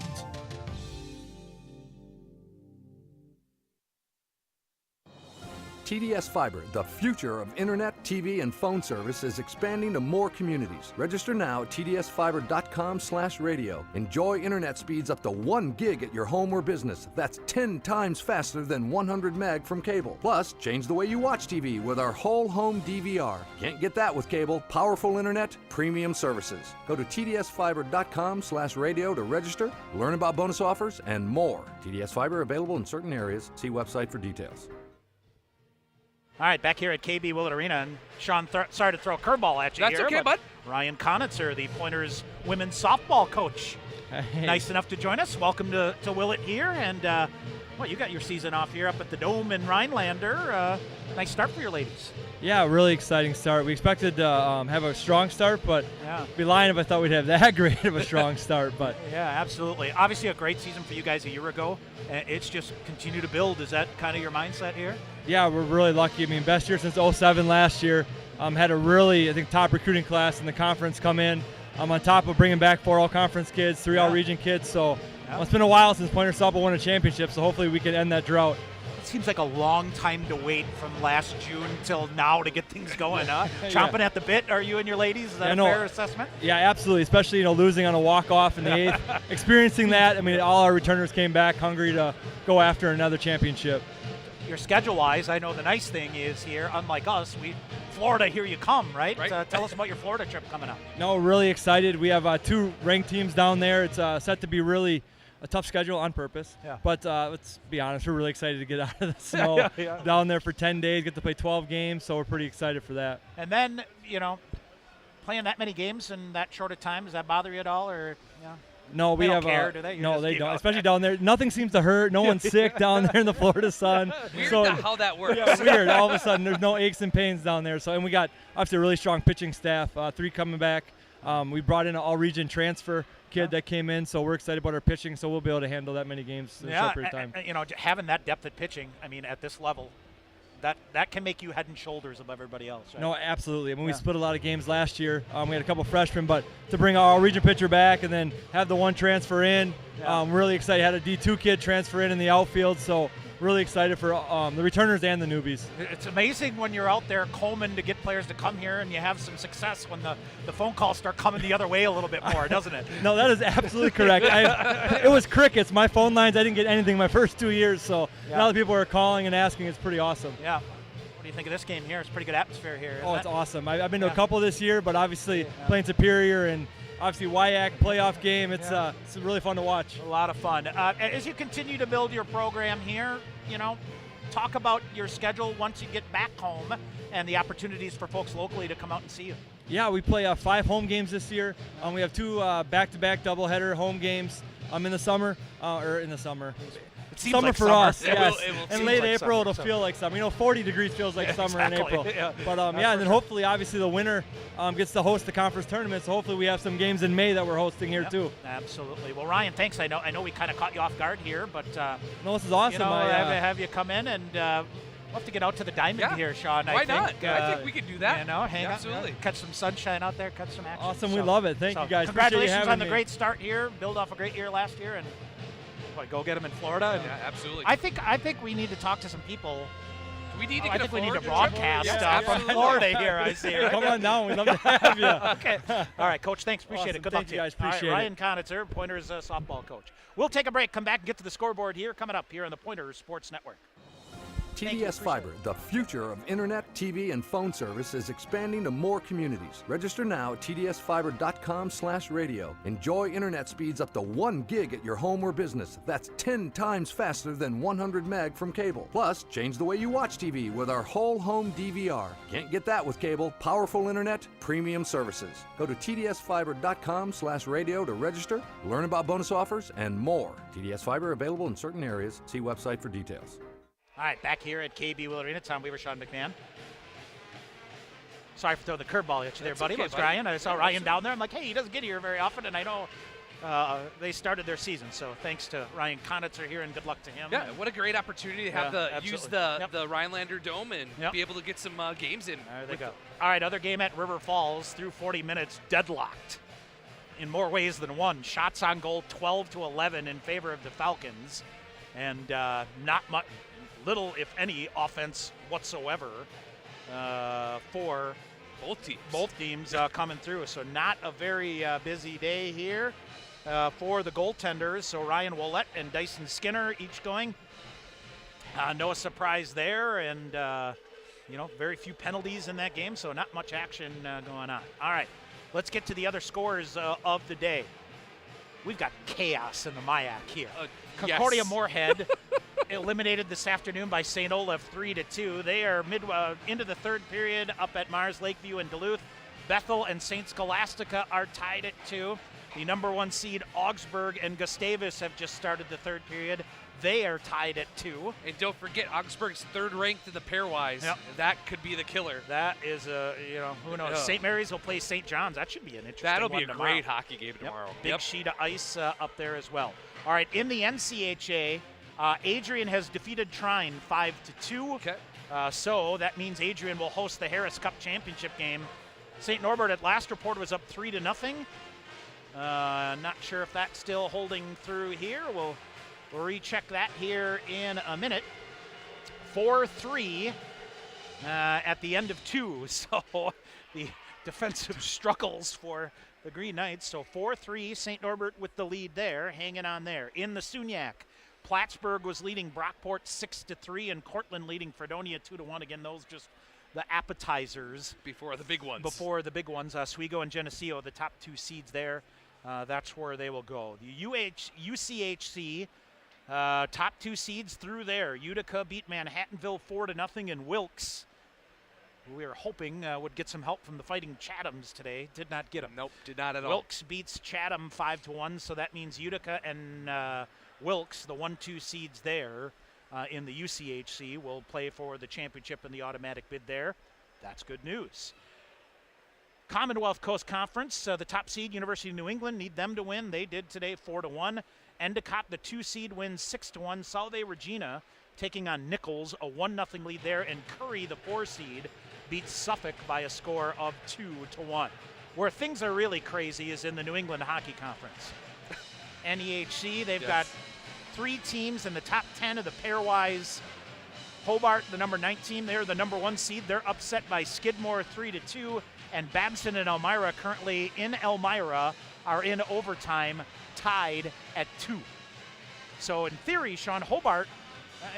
TDS Fiber, the future of internet, TV, and phone service, is expanding to more communities. Register now at tdsfiber.com/radio. Enjoy internet speeds up to 1 gig at your home or business. That's 10 times faster than 100 meg from cable. Plus, change the way you watch TV with our whole home DVR. Can't get that with cable. Powerful internet, premium services. Go to tdsfiber.com/radio to register, learn about bonus offers, and more. TDS Fiber available in certain areas. See website for details. All right, back here at KB Willett Arena, and Sean, sorry to throw a curveball at you That's here. okay, bud. Ryan Konitzer, the Pointers women's softball coach, nice enough to join us. Welcome to Willett here, and well, you got your season off here up at the Dome in Rhinelander. Nice start for your ladies. Yeah, really exciting start. We expected to have a strong start, but I'd be lying if I thought we'd have that great of a strong start. But yeah, absolutely. Obviously, a great season for you guys a year ago. It's just continue to build. Is that kind of your mindset here? Yeah, we're really lucky. I mean, best year since 07 last year. Had a really, I think, top recruiting class in the conference come in. On top of bringing back 4 all-conference kids, 3 all-region kids. So it's been a while since Pointer Softball won a championship, so hopefully we can end that drought. It seems like a long time to wait from last June till now to get things going, huh? Chomping at the bit, are you and your ladies? Is that a fair assessment? Yeah, absolutely, especially losing on a walk-off in the 8th. Experiencing that, I mean, all our returners came back hungry to go after another championship. Your schedule-wise, I know the nice thing is here, unlike us, Florida, here you come, right? Tell us about your Florida trip coming up. No, really excited. We have 2 ranked teams down there. It's set to be really a tough schedule on purpose. Yeah. But let's be honest, we're really excited to get out of the snow down there for 10 days, get to play 12 games, so we're pretty excited for that. And then, playing that many games in that short a time, does that bother you at all? Or, No, they don't care, do they? No, they don't. Especially down there, nothing seems to hurt. No one's sick down there in the Florida sun. Weird how that works. Yeah, weird. All of a sudden, there's no aches and pains down there. So, and we got obviously a really strong pitching staff. 3 coming back. We brought in an all-region transfer kid that came in, so we're excited about our pitching. So we'll be able to handle that many games in a short period of time. Having that depth at pitching, I mean, at this level, that can make you head and shoulders above everybody else, right? No, absolutely. I mean, we split a lot of games last year. We had a couple freshmen, but to bring our region pitcher back and then have the one transfer in, really excited. Had a D2 kid transfer in the outfield, so really excited for the returners and the newbies. It's amazing when you're out there combing to get players to come here and you have some success when the phone calls start coming the other way a little bit more, doesn't it? No, that is absolutely correct. It was crickets. My phone lines, I didn't get anything my first 2 years, so now that people are calling and asking, it's pretty awesome. Yeah. What do you think of this game here? It's a pretty good atmosphere here. Oh, it's awesome. I've been to a couple this year, but obviously playing Superior and obviously WIAC playoff game, it's really fun to watch. A lot of fun. As you continue to build your program here, talk about your schedule once you get back home and the opportunities for folks locally to come out and see you. Yeah, we play 5 home games this year. We have 2 back-to-back doubleheader home games in the summer, Summer like for summer. us, yes. It will in late like April, summer, it'll feel like summer. 40 degrees feels like summer in April. Yeah. But and then hopefully, obviously, the winner gets to host the conference tournament. So hopefully, we have some games in May that we're hosting here too. Absolutely. Well, Ryan, thanks. I know we kind of caught you off guard here, but no, this is awesome. Have you come in and. We'll have to get out to the diamond here, Sean. Why not? I think we could do that. Hang Absolutely. out, catch some sunshine out there, catch some action. Awesome, we love it. Thank you guys. Congratulations on the great start here. Build off a great year last year, and go get them in Florida. Yeah, absolutely. I think we need to talk to some people. We need to I think we need to broadcast from Florida here. I see. Right? Come on down. We'd love to have you. Okay. All right, Coach. Thanks. Appreciate it. Good luck to you guys. All Appreciate it. Ryan Konitzer, Pointers softball coach. We'll take a break. Come back and get to the scoreboard here. Coming up here on the Pointers Sports Network. TDS Fiber, the future of internet, TV, and phone service, is expanding to more communities. Register now at tdsfiber.com/radio. Enjoy internet speeds up to 1 gig at your home or business. That's 10 times faster than 100 meg from cable. Plus, change the way you watch TV with our whole home DVR. Can't get that with cable. Powerful internet, premium services. Go to tdsfiber.com/radio to register, learn about bonus offers, and more. TDS Fiber available in certain areas. See website for details. All right, back here at KB Willett Arena, Tom Weaver, Sean McMahon. Sorry for throwing the curveball at you there, buddy. Okay, It's Ryan. I saw Ryan down there. I'm like, hey, he doesn't get here very often, and I know they started their season. So thanks to Ryan Konitzer here, and good luck to him. Yeah, what a great opportunity to have use the Rhinelander Dome and be able to get some games in. There they go. All right, other game at River Falls through 40 minutes, deadlocked in more ways than one. Shots on goal 12-11 in favor of the Falcons. and not much, little if any offense whatsoever for both teams coming through. So not a very busy day here for the goaltenders. So Ryan Willett and Dyson Skinner each going. No surprise there, and very few penalties in that game, so not much action going on. All right, let's get to the other scores of the day. We've got chaos in the MIAC here. Concordia yes. Moorhead eliminated this afternoon by St. Olaf 3-2. They are into the third period up at Mars Lakeview in Duluth. Bethel and St. Scholastica are tied at 2. The number 1 seed Augsburg and Gustavus have just started the third period. They are tied at 2. And don't forget, Augsburg's third ranked in the pairwise. Yep. That could be the killer. That is who knows? St. Mary's will play St. John's. That should be an interesting That'll one be a tomorrow. great hockey game tomorrow. Big sheet of ice up there as well. All right, in the NCHA, Adrian has defeated Trine 5-2. Okay. So that means Adrian will host the Harris Cup Championship game. St. Norbert at last report was up 3-0. Not sure if that's still holding through here. We'll recheck that here in a minute. 4-3 at the end of 2. So the defensive struggles for the Green Knights. So 4-3, St. Norbert with the lead there, hanging on there. In the Suniac, Plattsburgh was leading Brockport 6-3, and Cortland leading Fredonia 2-1. Again, those just the appetizers before the big ones. Oswego and Geneseo, the top 2 seeds there. That's where they will go. The UCHC top 2 seeds through there. Utica beat Manhattanville 4-0, and Wilkes, who we were hoping would get some help from the Fighting Chathams today, did not get them. Nope, did not at all. Wilkes beats Chatham 5-1, so that means Utica and Wilkes, the 1-2 seeds there in the UCHC, will play for the championship and the automatic bid there. That's good news. Commonwealth Coast Conference, the top seed, University of New England, need them to win. They did today 4-1. Endicott, the 2 seed, wins 6-1. Salve Regina taking on Nichols, a 1-0 lead there. And Curry, the 4 seed, beats Suffolk by a score of 2-1. Where things are really crazy is in the New England Hockey Conference. NEHC, they've got 3 teams in the top 10 of the pairwise. Hobart, the number 19, they're the number 1 seed. They're upset by Skidmore 3-2. And Babson and Elmira, currently in Elmira, are in overtime, tied at 2. So in theory, Sean, Hobart,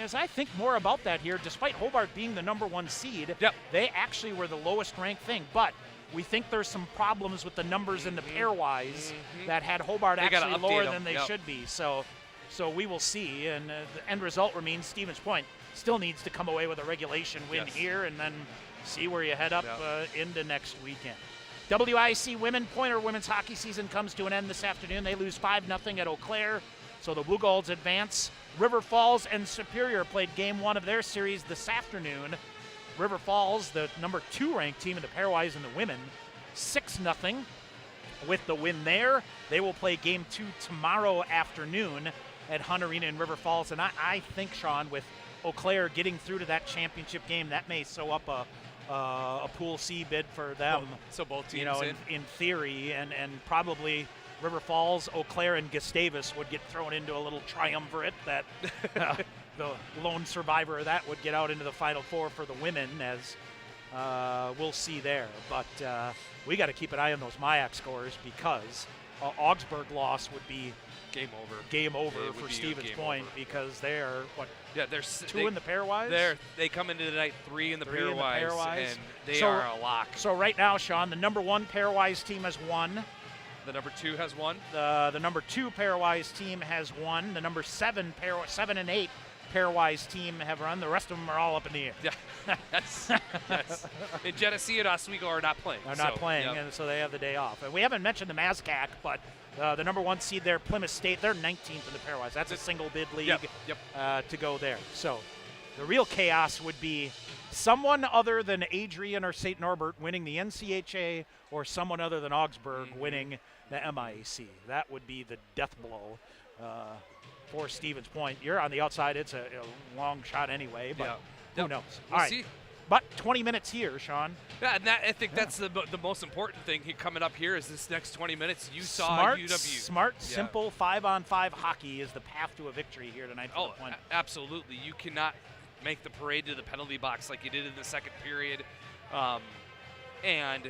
as I think more about that here, despite Hobart being the number 1 seed, they actually were the lowest ranked thing. But we think there's some problems with the numbers in the pairwise that had Hobart actually lower than they should be. So we will see. And the end result remains Stevens Point still needs to come away with a regulation win here, and then see where you head up into next weekend. WIAC women's hockey season comes to an end this afternoon. They lose 5-0 at Eau Claire, so the Blue Golds advance. River Falls and Superior played game 1 of their series this afternoon. River Falls, the number 2 ranked team in the pairwise in the women, 6-0 with the win there. They will play game 2 tomorrow afternoon at Hunt Arena in River Falls, and I think, Sean, with Eau Claire getting through to that championship game, that may sew up a Pool C bid for them. So both teams, in theory, and probably River Falls, Eau Claire, and Gustavus would get thrown into a little triumvirate that the lone survivor of that would get out into the Final Four for the women, as we'll see there. But we got to keep an eye on those MIAC scores, because Augsburg loss would be game over for Stevens Point, because they are they're 2 in the pairwise. They come into tonight 3 in the pairwise, and they are a lock. So right now, Sean, the number 1 pairwise team has won. The number 2 has won. The number 2 pairwise team has won. The number 7 and 8 pairwise team have run. The rest of them are all up in the air. Yeah, yes. And Geneseo and Oswego are not playing. And so they have the day off. And we haven't mentioned the MASCAC, but the number 1 seed there, Plymouth State, they're 19th in the pairwise. That's a single bid league to go there. So the real chaos would be someone other than Adrian or St. Norbert winning the NCHA, or someone other than Augsburg winning the MIAC. That would be the death blow for Stevens Point. You're on the outside. It's a long shot anyway, but who knows? We'll see. But 20 minutes here, Sean. Yeah, and I think that's the most important thing coming up here is this next 20 minutes. You saw Smart, UW. Smart, simple 5-on-5 hockey is the path to a victory here tonight for the Pointers. Absolutely. You cannot make the parade to the penalty box like you did in the second period. And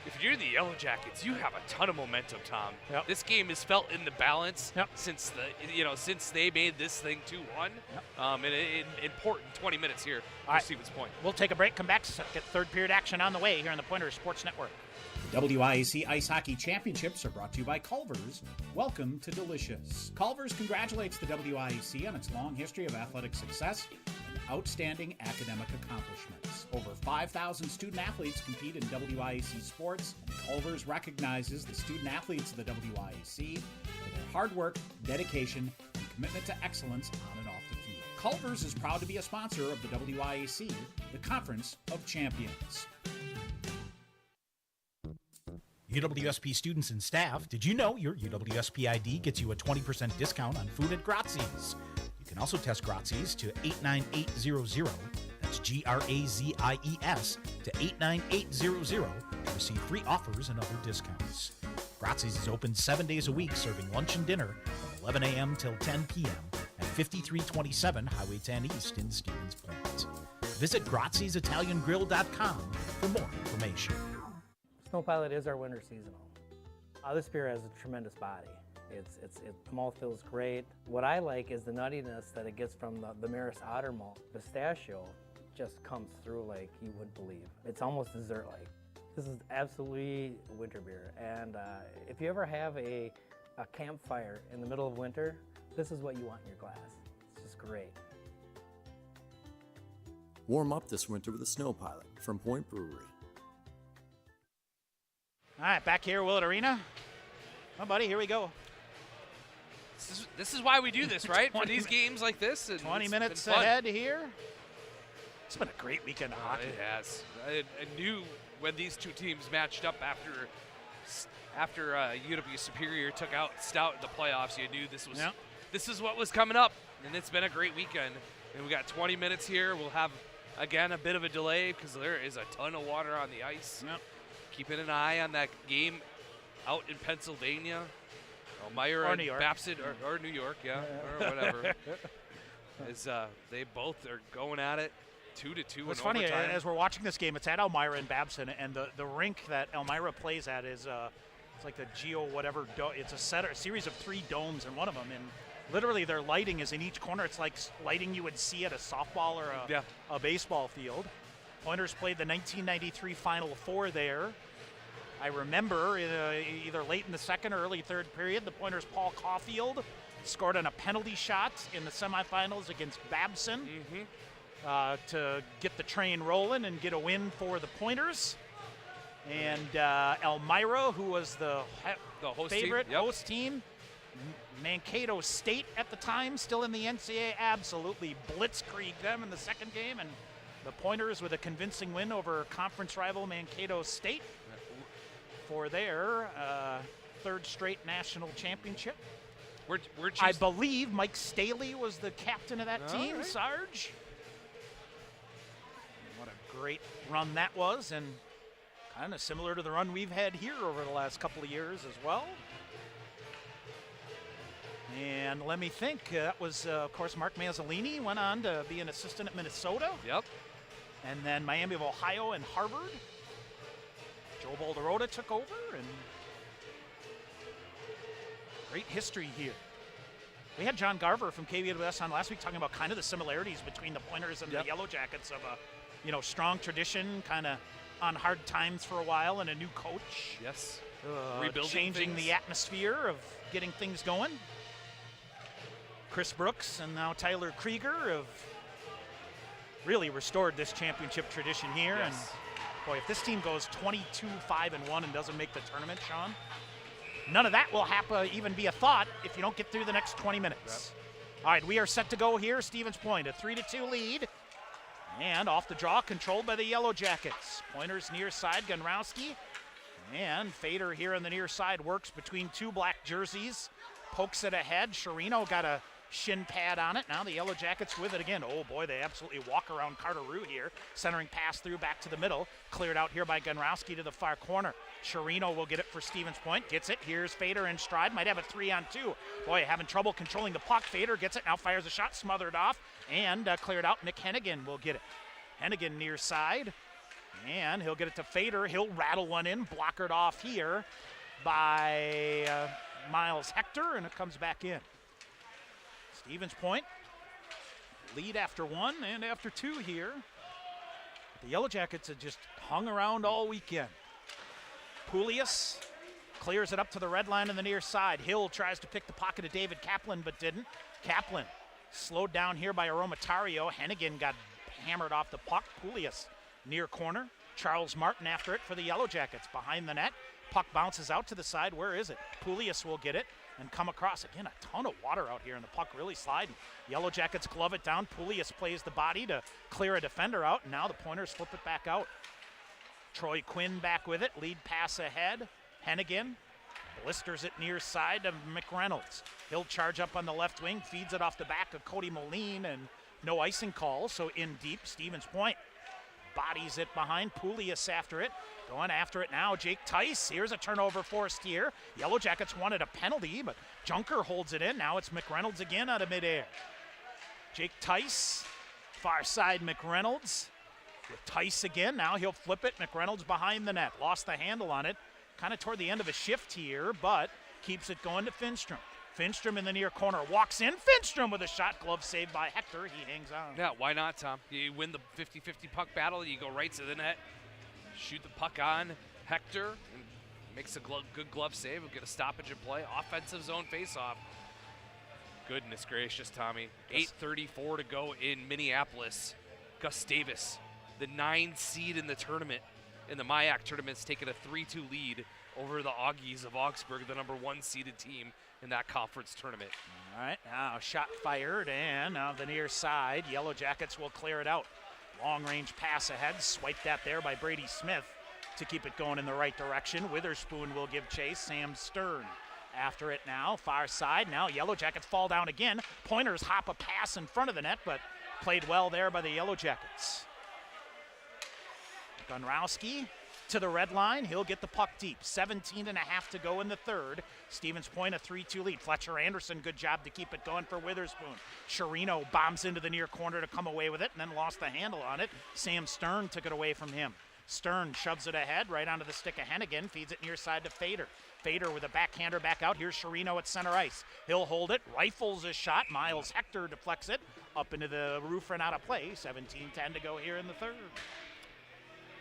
if you're the Yellow Jackets, you have a ton of momentum, Tom. Yep. This game is felt in the balance since they made this thing 2-1. And an important 20 minutes here for Stevens Point. We'll take a break, come back, get third period action on the way here on the Pointers Sports Network. The WIAC Ice Hockey Championships are brought to you by Culver's. Welcome to Delicious. Culver's congratulates the WIAC on its long history of athletic success and outstanding academic accomplishments. Over 5,000 student-athletes compete in WIAC sports, and Culver's recognizes the student-athletes of the WIAC for their hard work, dedication, and commitment to excellence on and off the field. Culver's is proud to be a sponsor of the WIAC, the Conference of Champions. UWSP students and staff, did you know your UWSP ID gets you a 20% discount on food at Grazzi's? You can also test Grazzi's to 89800. That's GRAZIES to 89800 to receive free offers and other discounts. Grazzi's is open 7 days a week, serving lunch and dinner from 11 a.m. till 10 p.m. at 5327 Highway 10 East in Stevens Point. Visit Grazzi'sItalianGrill.com for more information. Snow Pilot is our winter seasonal. This beer has a tremendous body. The malt feels great. What I like is the nuttiness that it gets from the Maris Otter malt. Pistachio just comes through like you wouldn't believe. It's almost dessert-like. This is absolutely a winter beer. And if you ever have a campfire in the middle of winter, this is what you want in your glass. It's just great. Warm up this winter with a Snow Pilot from Point Brewery. All right, back here, Willett Arena. Oh, buddy, here we go. This is why we do this, right? For these games like this. 20 minutes ahead here. It's been a great weekend of hockey. It has. I knew when these two teams matched up after UW Superior took out Stout in the playoffs, you knew this is what was coming up, and it's been a great weekend. And we got 20 minutes here. We'll have, again, a bit of a delay because there is a ton of water on the ice. Yep. Keeping an eye on that game out in Pennsylvania. Elmira and Babson, or New York, or whatever. They both are going at it 2-2. It's funny, as we're watching this game, it's at Elmira and Babson, and the rink that Elmira plays at is it's like the Geo whatever. It's a series of 3 domes in one of them, and literally their lighting is in each corner. It's like lighting you would see at a softball or a baseball field. Pointers played the 1993 Final Four there. I remember either late in the second or early third period, the Pointers' Paul Caulfield scored on a penalty shot in the semifinals against Babson to get the train rolling and get a win for the Pointers. And Elmira, who was the favorite host team, Mankato State at the time, still in the NCAA, absolutely blitzkrieged them in the second game, and the Pointers with a convincing win over conference rival Mankato State for their third straight national championship. I believe Mike Staley was the captain of that team, right. Sarge. What a great run that was, and kind of similar to the run we've had here over the last couple of years as well. And let me think, that was, of course, Mark Mazzolini went on to be an assistant at Minnesota. Yep. And then Miami of Ohio and Harvard. Joe Balderota took over, and great history here. We had John Garver from KVWS on last week talking about kind of the similarities between the Pointers and the Yellow Jackets of a strong tradition, kind of on hard times for a while, and a new coach. Yes. Rebuilding changing the atmosphere of getting things going. Chris Brooks and now Tyler Krieger have really restored this championship tradition here. Yes. And boy, if this team goes 22-5-1 and doesn't make the tournament, Sean, none of that will even be a thought if you don't get through the next 20 minutes. Yep. All right, we are set to go here. Stevens Point, a 3-2 lead. And off the draw, controlled by the Yellow Jackets. Pointers near side, Gunrowski. And Fader here on the near side works between 2 black jerseys. Pokes it ahead. Chirino got a shin pad on it. Now the Yellow Jackets with it again. Oh boy, they absolutely walk around Carter-Rue here. Centering pass through back to the middle. Cleared out here by Gunrowski to the far corner. Chirino will get it for Stevens Point. Gets it. Here's Fader in stride. Might have a 3-on-2. Boy, having trouble controlling the puck. Fader gets it. Now fires a shot. Smothered off. And cleared out. Nick Hennigan will get it. Hennigan near side. And he'll get it to Fader. He'll rattle one in. Blockered off here by Miles Hector. And it comes back in. Stevens Point lead after 1 and after 2 here. The Yellow Jackets have just hung around all weekend. Pulius clears it up to the red line on the near side. Hill tries to pick the pocket of David Kaplan but didn't. Kaplan slowed down here by Aromatario. Hennigan got hammered off the puck. Pulius near corner. Charles Martin after it for the Yellow Jackets. Behind the net. Puck bounces out to the side. Where is it? Pulius will get it and come across. Again, a ton of water out here and the puck really sliding. Yellow Jackets glove it down. Pulius plays the body to clear a defender out, and now the Pointers flip it back out. Troy Quinn back with it. Lead pass ahead. Hennigan blisters it near side of McReynolds. He'll charge up on the left wing, feeds it off the back of Cody Moline, and no icing call, so in deep, Stevens Point bodies it behind. Pulius after it. Going after it now, Jake Tice. Here's a turnover forced here. Yellow Jackets wanted a penalty, but Junker holds it in. Now it's McReynolds again out of midair. Jake Tice, far side McReynolds. With Tice again, now he'll flip it. McReynolds behind the net. Lost the handle on it. Kind of toward the end of a shift here, but keeps it going to Finstrom. Finstrom in the near corner, walks in. Finstrom with a shot, glove saved by Hector. He hangs on. Yeah, why not, Tom? You win the 50-50 puck battle, you go right to the net, shoot the puck on Hector, and makes a good glove save. We'll get a stoppage in play. Offensive zone faceoff. Goodness gracious, Tommy. 8:34 to go in Minneapolis. Gustavus, the 9 seed in the tournament, in the WIAC tournament's taking a 3-2 lead over the Augies of Augsburg, the number 1 seeded team in that conference tournament. All right, now shot fired, and now the near side. Yellow Jackets will clear it out. Long range pass ahead, swiped that there by Brady Smith to keep it going in the right direction. Witherspoon will give chase. Sam Stern after it now, far side. Now Yellow Jackets fall down again. Pointers hop a pass in front of the net, but played well there by the Yellow Jackets. Gunrowski to the red line. He'll get the puck deep. 17.5 to go in the third. Stevens Point a 3-2 lead. Fletcher Anderson, good job to keep it going for Witherspoon. Chirino bombs into the near corner to come away with it and then lost the handle on it. Sam Stern took it away from him. Stern shoves it ahead right onto the stick of Hennigan. Feeds it near side to Fader. Fader with a backhander back out. Here's Chirino at center ice. He'll hold it. Rifles a shot. Miles Hector deflects it up into the roof and out of play. 17-10 to go here in the third.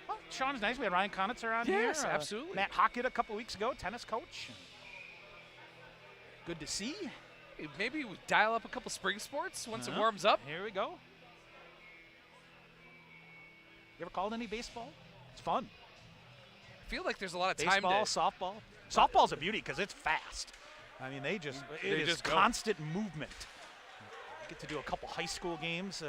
Well, Sean's nice. We had Ryan Konitzer on here. Yes, absolutely. Matt Hockett a couple weeks ago, tennis coach. Good to see. Maybe we dial up a couple spring sports once it warms up. Here we go. You ever called any baseball? It's fun. I feel like there's a lot of time baseball, to... softball. Softball's a beauty because it's fast. I mean, it is constant movement. You get to do a couple high school games.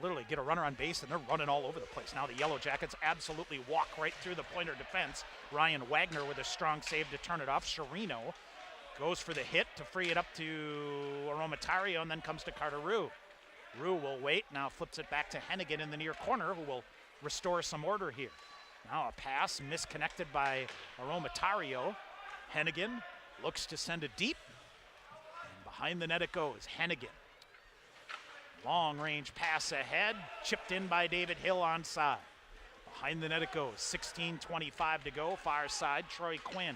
Literally get a runner on base, and they're running all over the place. Now the Yellow Jackets absolutely walk right through the Pointer defense. Ryan Wagner with a strong save to turn it off. Chirino goes for the hit to free it up to Aromatario, and then comes to Carter-Rue. Rue will wait, now flips it back to Hennigan in the near corner, who will restore some order here. Now a pass misconnected by Aromatario. Hennigan looks to send it deep, and behind the net it goes. Hennigan. Long range pass ahead, chipped in by David Hill onside. Behind the net it goes. 16:25 to go. Far side, Troy Quinn.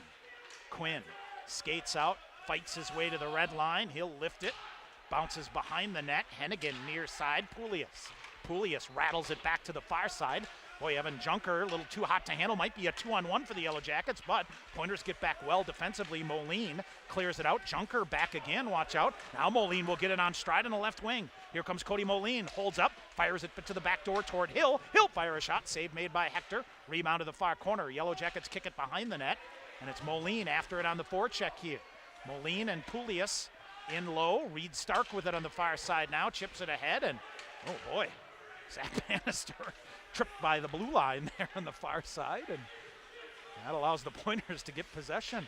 Quinn skates out, fights his way to the red line. He'll lift it, bounces behind the net. Hennigan near side, Pulius. Pulius rattles it back to the far side. Boy, Evan Junker, a little too hot to handle. Might be a 2-on-1 for the Yellow Jackets, but Pointers get back well defensively. Moline clears it out. Junker back again, watch out. Now Moline will get it on stride on the left wing. Here comes Cody Moline, holds up, fires it to the back door toward Hill. He'll fire a shot, save made by Hector. Rebound to the far corner. Yellow Jackets kick it behind the net, and it's Moline after it on the forecheck here. Moline and Pulius in low. Reed Stark with it on the far side now, chips it ahead, and oh boy, Zach Bannister tripped by the blue line there on the far side, and That allows the Pointers to get possession.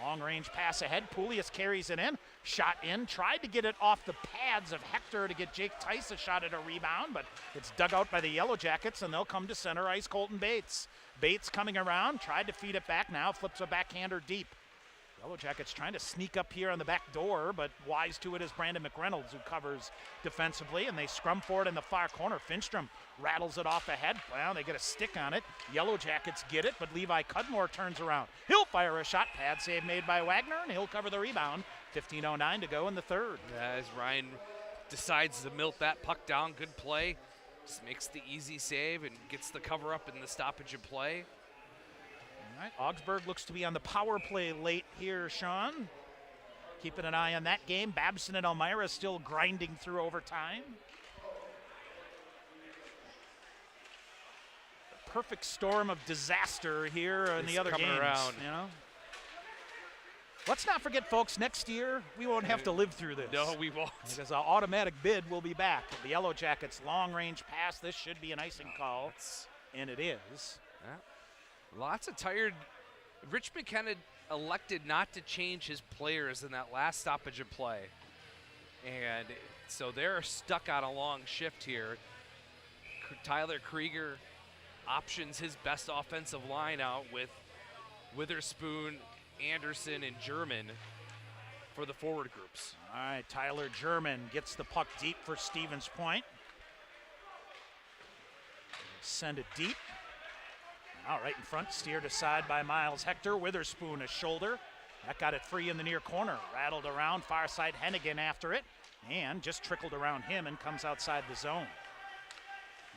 Long range pass ahead. Poulias carries it in. Shot in. Tried to get it off the pads of Hector to get Jake Tice a shot at a rebound, but it's dug out by the Yellow Jackets, and they'll come to center ice. Colton Bates. Bates coming around. Tried to feed it back now. Flips a backhander deep. Yellow Jackets trying to sneak up here on the back door, but wise to it is Brandon McReynolds, who covers defensively, and they scrum for it in the far corner. Finstrom rattles it off ahead. Well, they get a stick on it. Yellow Jackets get it, but Levi Cudmore turns around. He'll fire a shot. Pad save made by Wagner, and he'll cover the rebound. 15:09 to go in the third. As Ryan decides to milk that puck down, good play. Just makes the easy save and gets the cover up in the stoppage of play. All right, Augsburg looks to be on the power play late here, Sean. Keeping an eye on that game. Babson and Elmira still grinding through overtime. The perfect storm of disaster here in the other games. Around. You know? Let's not forget, folks, next year we won't have to live through this. No, we won't. Because our automatic bid will be back. The Yellow Jackets long-range pass. This should be an icing call, and it is. Yeah. Lots of tired. Rich McKenna elected not to change his players in that last stoppage of play. And so they're stuck on a long shift here. Tyler Krieger options his best offensive line out with Witherspoon, Anderson, and German for the forward groups. All right, Tyler German gets the puck deep for Stevens Point. Send it deep. Now right in front, steered aside by Miles Hector. Witherspoon a shoulder. That got it free in the near corner. Rattled around, far side Hennigan after it. And just trickled around him and comes outside the zone.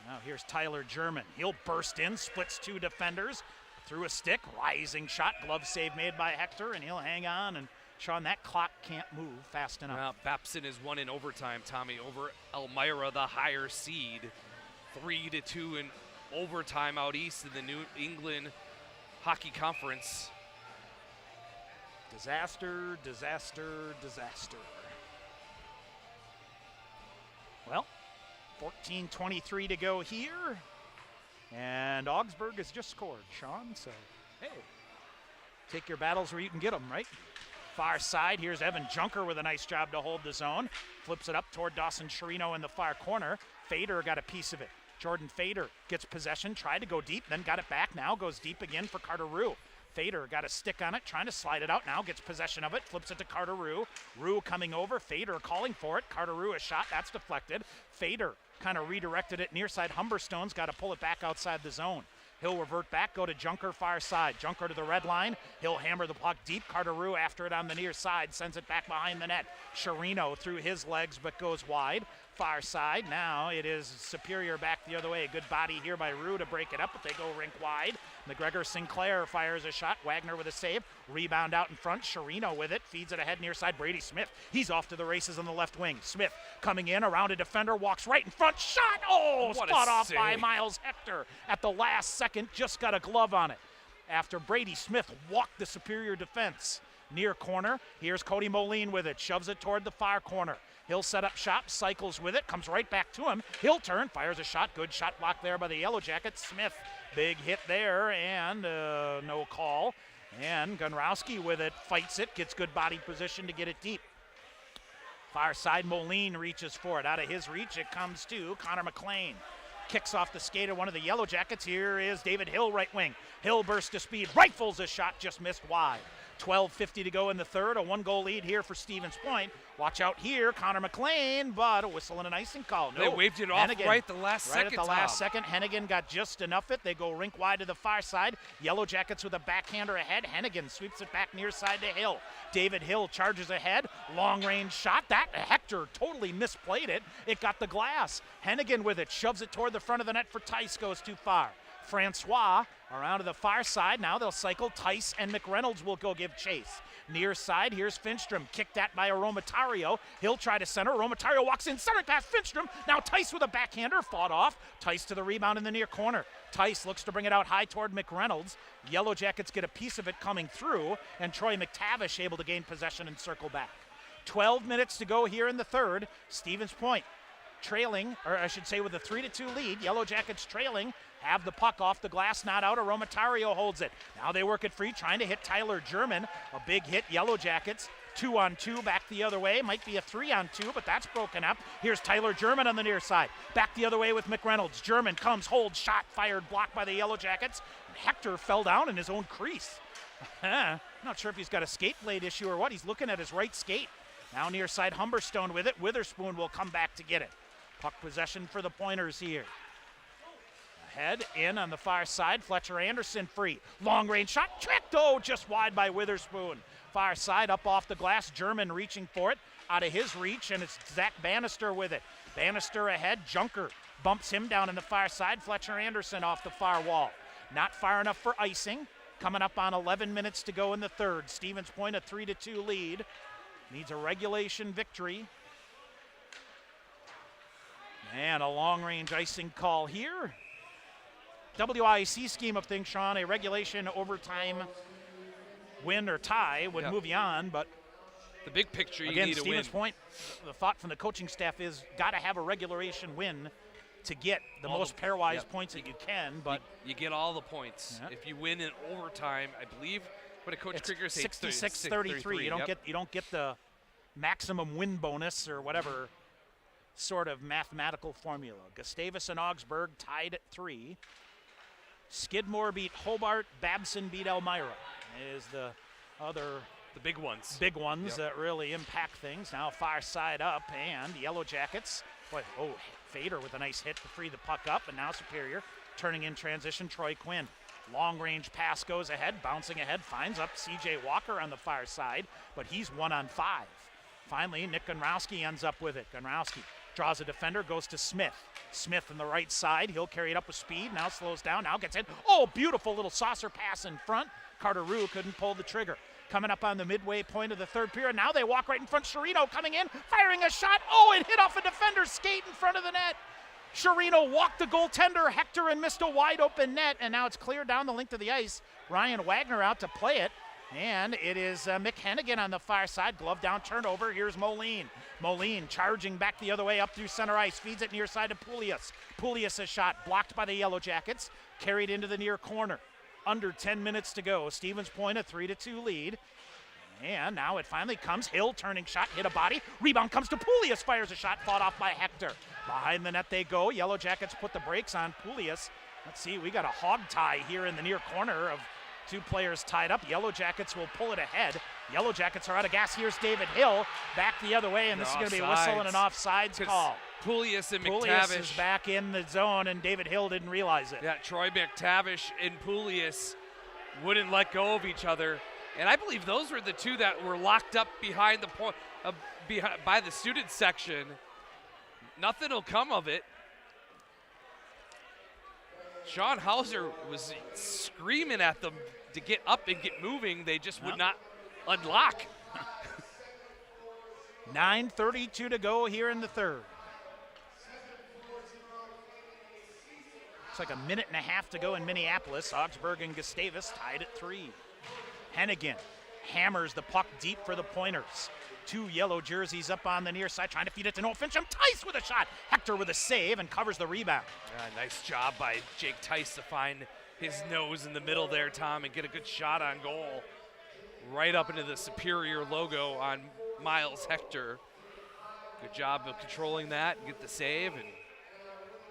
Now here's Tyler German. He'll burst in, splits two defenders. Through a stick, rising shot, glove save made by Hector, and he'll hang on. And Sean, that clock can't move fast enough. Well, Babson is won in overtime, Tommy, over Elmira, the higher seed. 3-2 in overtime out east in the New England Hockey Conference. Disaster, disaster, disaster. Well, 14:23 to go here. And Augsburg has just scored, Sean. So, hey, take your battles where you can get them, right? Far side, here's Evan Junker with a nice job to hold the zone. Flips it up toward Dawson Chirino in the far corner. Fader got a piece of it. Jordan Fader gets possession, tried to go deep, then got it back. Now goes deep again for Carter Rue. Fader got a stick on it, trying to slide it out. Now gets possession of it, flips it to Carter Rue. Rue coming over, Fader calling for it. Carter Rue a shot, that's deflected. Fader kind of redirected it near side. Humberstone's got to pull it back outside the zone. He'll revert back, go to Junker far side. Junker to the red line. He'll hammer the puck deep. Carter Rue after it on the near side, sends it back behind the net. Chirino through his legs but goes wide. Far side, now it is Superior back the other way. Good body here by Rue to break it up, but they go rink wide. McGregor Sinclair fires a shot. Wagner with a save. Rebound out in front. Chirino with it. Feeds it ahead near side. Brady Smith. He's off to the races on the left wing. Smith coming in around a defender. Walks right in front. Shot! Oh, spot off by Miles Hector at the last second. Just got a glove on it after Brady Smith walked the Superior defense. Near corner. Here's Cody Moline with it. Shoves it toward the far corner. He'll set up shop, cycles with it, comes right back to him. He'll turn, fires a shot. Good shot block there by the Yellow Jackets. Smith, big hit there, and no call. And Gunrowski with it, fights it, gets good body position to get it deep. Far side, Moline reaches for it. Out of his reach, it comes to Connor McLean. Kicks off the skate of one of the Yellow Jackets. Here is David Hill, right wing. Hill bursts to speed, rifles a shot, just missed wide. 12:50 to go in the third. A one-goal lead here for Stevens Point. Watch out here, Connor McLean, but a whistle and an icing call. No, they waved it off right the last second. Right at the last second. Hennigan got just enough it. They go rink wide to the far side. Yellow Jackets with a backhander ahead. Hennigan sweeps it back near side to Hill. David Hill charges ahead. Long-range shot. That Hector totally misplayed it. It got the glass. Hennigan with it. Shoves it toward the front of the net for Tice. Goes too far. Francois around to the far side. Now they'll cycle. Tice and McReynolds will go give chase. Near side, here's Finstrom. Kicked at by Aromatario. He'll try to center. Aromatario walks in, center past Finstrom. Now Tice with a backhander, fought off. Tice to the rebound in the near corner. Tice looks to bring it out high toward McReynolds. Yellow Jackets get a piece of it coming through, and Troy McTavish able to gain possession and circle back. 12 minutes to go here in the third. Stevens Point trailing, or I should say with a 3-2 lead. Yellow Jackets trailing have the puck off the glass, not out. Aromatario holds it. Now they work it free, trying to hit Tyler German. A big hit, Yellow Jackets. 2-on-2, back the other way. Might be a 3-on-2, but that's broken up. Here's Tyler German on the near side. Back the other way with McReynolds. German comes, holds, shot, fired, blocked by the Yellow Jackets. And Hector fell down in his own crease. Not sure if he's got a skate blade issue or what. He's looking at his right skate. Now near side, Humberstone with it. Witherspoon will come back to get it. Puck possession for the Pointers here. Ahead, in on the far side. Fletcher Anderson free. Long range shot, tricked, just wide by Witherspoon. Far side, up off the glass. German reaching for it, out of his reach, and it's Zach Bannister with it. Bannister ahead, Junker bumps him down in the far side. Fletcher Anderson off the far wall. Not far enough for icing. Coming up on 11 minutes to go in the third. Stevens Point a 3-2 lead. Needs a regulation victory. And a long-range icing call here. WIAC scheme of things, Sean, a regulation overtime win or tie would move you on, but the big picture, you again, need a win. Stevens Point, the thought from the coaching staff is got to have a regulation win to get the most pairwise points that you can. But you get all the points if you win in overtime. I believe what did Coach Krieger say? 66-33. You don't get the maximum win bonus or whatever sort of mathematical formula. Gustavus and Augsburg tied at 3. Skidmore beat Hobart. Babson beat Elmira. Is the big ones. Big ones that really impact things. Now far side up, and Yellow Jackets. Fader with a nice hit to free the puck up, and now Superior turning in transition. Troy Quinn. Long range pass goes ahead, bouncing ahead, finds up CJ Walker on the far side, but he's 1-on-5. Finally, Nick Gonrowski ends up with it. Gonrowski draws a defender, goes to Smith. Smith on the right side, he'll carry it up with speed, now slows down, now gets in. Beautiful little saucer pass in front. Carter Rue couldn't pull the trigger. Coming up on the midway point of the third period, now they walk right in front. Chirino coming in, firing a shot. It hit off a defender's skate in front of the net. Chirino walked the goaltender, Hector, and missed a wide open net, and now it's cleared down the length of the ice. Ryan Wagner out to play it. And it is Mick Hennigan on the far side. Glove down, turnover. Here's Moline. Moline charging back the other way up through center ice. Feeds it near side to Poulias. Poulias' a shot blocked by the Yellow Jackets. Carried into the near corner. Under 10 minutes to go. Stevens Point a 3-2 lead. And now it finally comes. Hill turning shot, hit a body. Rebound comes to Poulias. Fires a shot, fought off by Hector. Behind the net they go. Yellow Jackets put the brakes on Poulias. Let's see, we got a hog tie here in the near corner of two players tied up. Yellow Jackets will pull it ahead. Yellow Jackets are out of gas. Here's David Hill back the other way, and this is going to be a whistle and an offsides call. Poulias and McTavish. Poulias is back in the zone, and David Hill didn't realize it. Yeah, Troy McTavish and Poulias wouldn't let go of each other. And I believe those were the two that were locked up behind the point, by the student section. Nothing will come of it. Sean Hauser was screaming at them to get up and get moving. They just would not unlock. 9:32 to go here in the third. It's like a minute and a half to go in Minneapolis. Augsburg and Gustavus tied at 3. Hennigan hammers the puck deep for the Pointers. Two yellow jerseys up on the near side, trying to feed it to Noah Fincham. Tice with a shot. Hector with a save and covers the rebound. Nice job by Jake Tice to find his nose in the middle there, Tom, and get a good shot on goal. Right up into the Superior logo on Miles Hector. Good job of controlling that and get the save. And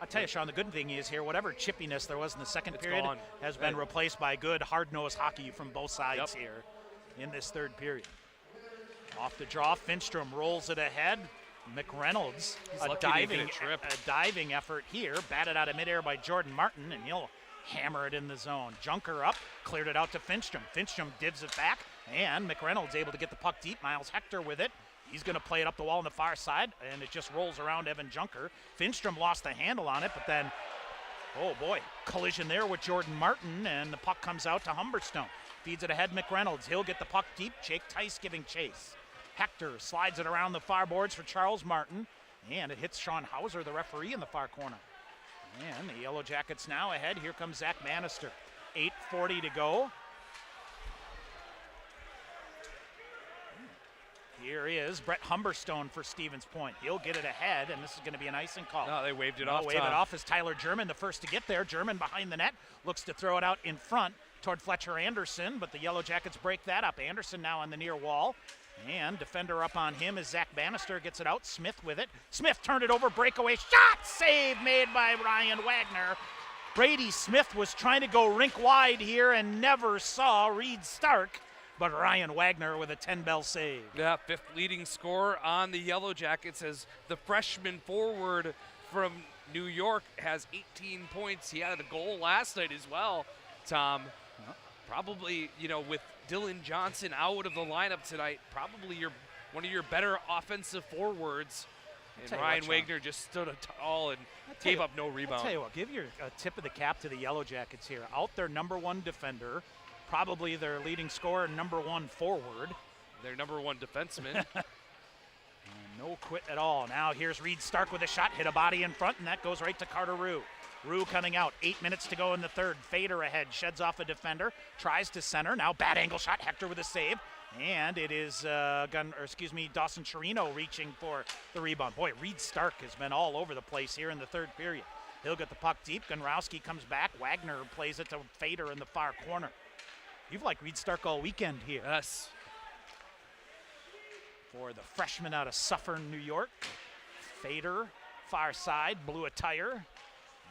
I'll tell you, Sean, the good thing is here, whatever chippiness there was in the second period gone. has been replaced by good hard-nosed hockey from both sides here in this third period. Off the draw, Finstrom rolls it ahead. McReynolds, a diving effort here, batted out of midair by Jordan Martin, and he'll hammer it in the zone. Junker up, cleared it out to Finstrom. Finstrom divs it back, and McReynolds able to get the puck deep. Miles Hector with it. He's going to play it up the wall on the far side, and it just rolls around Evan Junker. Finstrom lost the handle on it, but then, collision there with Jordan Martin, and the puck comes out to Humberstone. Feeds it ahead, McReynolds. He'll get the puck deep. Jake Tice giving chase. Hector slides it around the far boards for Charles Martin, and it hits Sean Hauser, the referee, in the far corner. And the Yellow Jackets now ahead. Here comes Zach Bannister. 8:40 to go. Here is Brett Humberstone for Stevens Point. He'll get it ahead, and this is going to be an icing call. No, they waved it off. Wave it off as Tyler German, the first to get there. German behind the net, looks to throw it out in front toward Fletcher Anderson, but the Yellow Jackets break that up. Anderson now on the near wall, and defender up on him as Zach Bannister gets it out. Smith with it. Smith turned it over, breakaway shot, save made by Ryan Wagner. Brady Smith was trying to go rink wide here and never saw Reed Stark, but Ryan Wagner with a 10-bell save. Yeah, 5th leading scorer on the Yellow Jackets as the freshman forward from New York has 18 points. He had a goal last night as well, Tom. Probably, with Dylan Johnson out of the lineup tonight, probably one of your better offensive forwards. And Ryan Wagner just stood tall and gave up no rebound. I'll tell you what, give your tip of the cap to the Yellow Jackets here. Out their number 1 defender, probably their leading scorer, number 1 forward. Their number 1 defenseman. No quit at all. Now here's Reed Stark with a shot, hit a body in front, and that goes right to Carter Rue. Rue coming out, 8 minutes to go in the third. Fader ahead, sheds off a defender, tries to center. Now bad angle shot, Hector with a save. And it is Dawson Chirino reaching for the rebound. Boy, Reed Stark has been all over the place here in the third period. He'll get the puck deep. Gunrowski comes back. Wagner plays it to Fader in the far corner. You've liked Reed Stark all weekend here. Yes. For the freshman out of Suffern, New York. Fader, far side, blew a tire.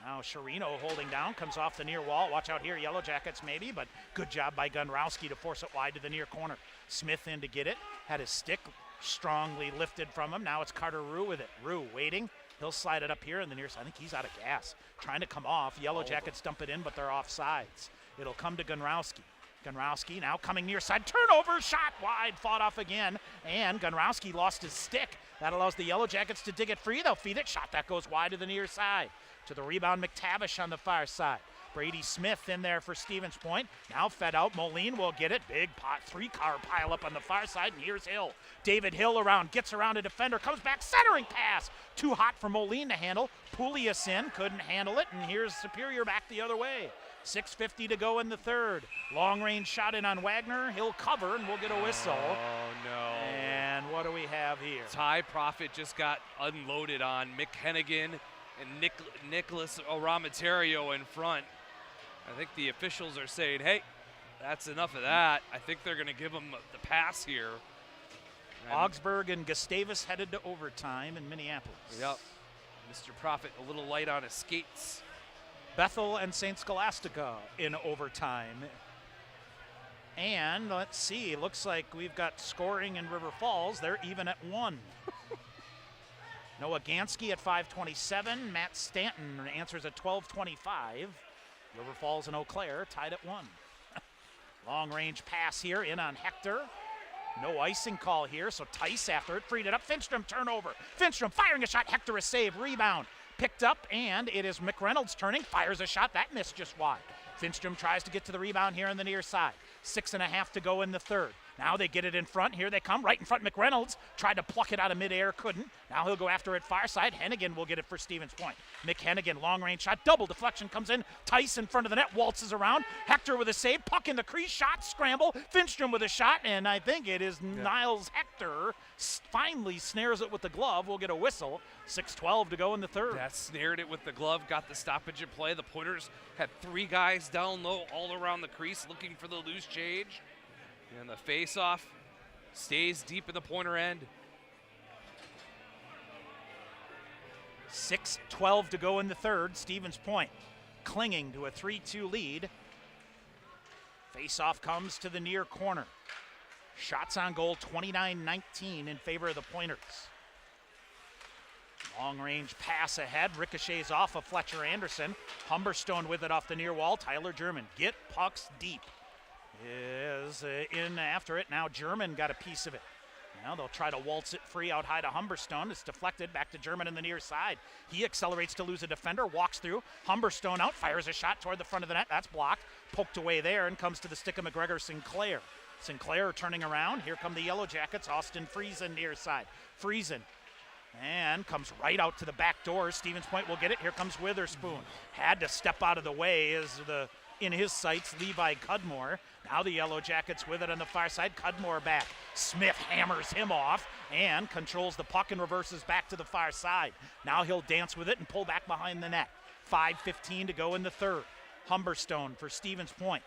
Now Chirino holding down, comes off the near wall. Watch out here, Yellow Jackets maybe, but good job by Gunrowski to force it wide to the near corner. Smith in to get it, had his stick strongly lifted from him. Now it's Carter Rue with it. Rue waiting. He'll slide it up here in the near side. I think he's out of gas. Trying to come off. Yellow Jackets dump it in, but they're off sides. It'll come to Gunrowski. Gunrowski now coming near side. Turnover, shot wide, fought off again. And Gunrowski lost his stick. That allows the Yellow Jackets to dig it free. They'll feed it. Shot that goes wide to the near side. To the rebound, McTavish on the far side. Brady Smith in there for Stevens Point. Now fed out. Moline will get it. Big 3-car pile up on the far side, and here's Hill. David Hill around, gets around a defender, comes back, centering pass. Too hot for Moline to handle. Poulias in, couldn't handle it, and here's Superior back the other way. 6:50 to go in the third. Long range shot in on Wagner. He'll cover, and we'll get a whistle. Oh, no. And what do we have here? Ty Profit just got unloaded on. Mick Hennigan and Nicholas Oramaterio in front. I think the officials are saying, hey, that's enough of that. I think they're going to give him the pass here. Augsburg and Gustavus headed to overtime in Minneapolis. Yep. Mr. Profit a little light on his skates. Bethel and St. Scholastica in overtime. And let's see, looks like we've got scoring in River Falls. They're even at 1. Noah Gansky at 5:27. Matt Stanton answers at 12:25. River Falls and Eau Claire tied at 1. Long range pass here in on Hector. No icing call here, so Tice after it freed it up. Finstrom turnover. Finstrom firing a shot. Hector a save. Rebound. Picked up, and it is McReynolds turning. Fires a shot. That missed just wide. Finstrom tries to get to the rebound here on the near side. 6.5 to go in the third. Now they get it in front. Here they come, right in front. McReynolds tried to pluck it out of midair, couldn't. Now he'll go after it far side. Hennigan will get it for Stevens Point. Mick Hennigan, long range shot, double deflection comes in. Tice in front of the net, waltzes around. Hector with a save, puck in the crease, shot, scramble. Finstrom with a shot, and I think it is Niles Hector finally snares it with the glove. We'll get a whistle. 6:12 to go in the third. Yeah, snared it with the glove, got the stoppage in play. The Pointers had 3 guys down low all around the crease looking for the loose change. And the face-off stays deep in the Pointer end. 6:12 to go in the third. Stevens Point clinging to a 3-2 lead. Face-off comes to the near corner. Shots on goal, 29-19 in favor of the Pointers. Long-range pass ahead. Ricochets off of Fletcher Anderson. Humberstone with it off the near wall. Tyler German. Get pucks deep. Is in after it. Now German got a piece of it. Now they'll try to waltz it free out high to Humberstone. It's deflected back to German in the near side. He accelerates to lose a defender, walks through. Humberstone out, fires a shot toward the front of the net. That's blocked. Poked away there and comes to the stick of McGregor Sinclair. Sinclair turning around. Here come the Yellow Jackets. Austin Friesen near side. Friesen. And comes right out to the back door. Stevens Point will get it. Here comes Witherspoon. Had to step out of the way as the in his sights, Levi Cudmore. Now the Yellow Jackets with it on the far side. Cudmore back. Smith hammers him off and controls the puck and reverses back to the far side. Now he'll dance with it and pull back behind the net. 5:15 to go in the third. Humberstone for Stevens Point.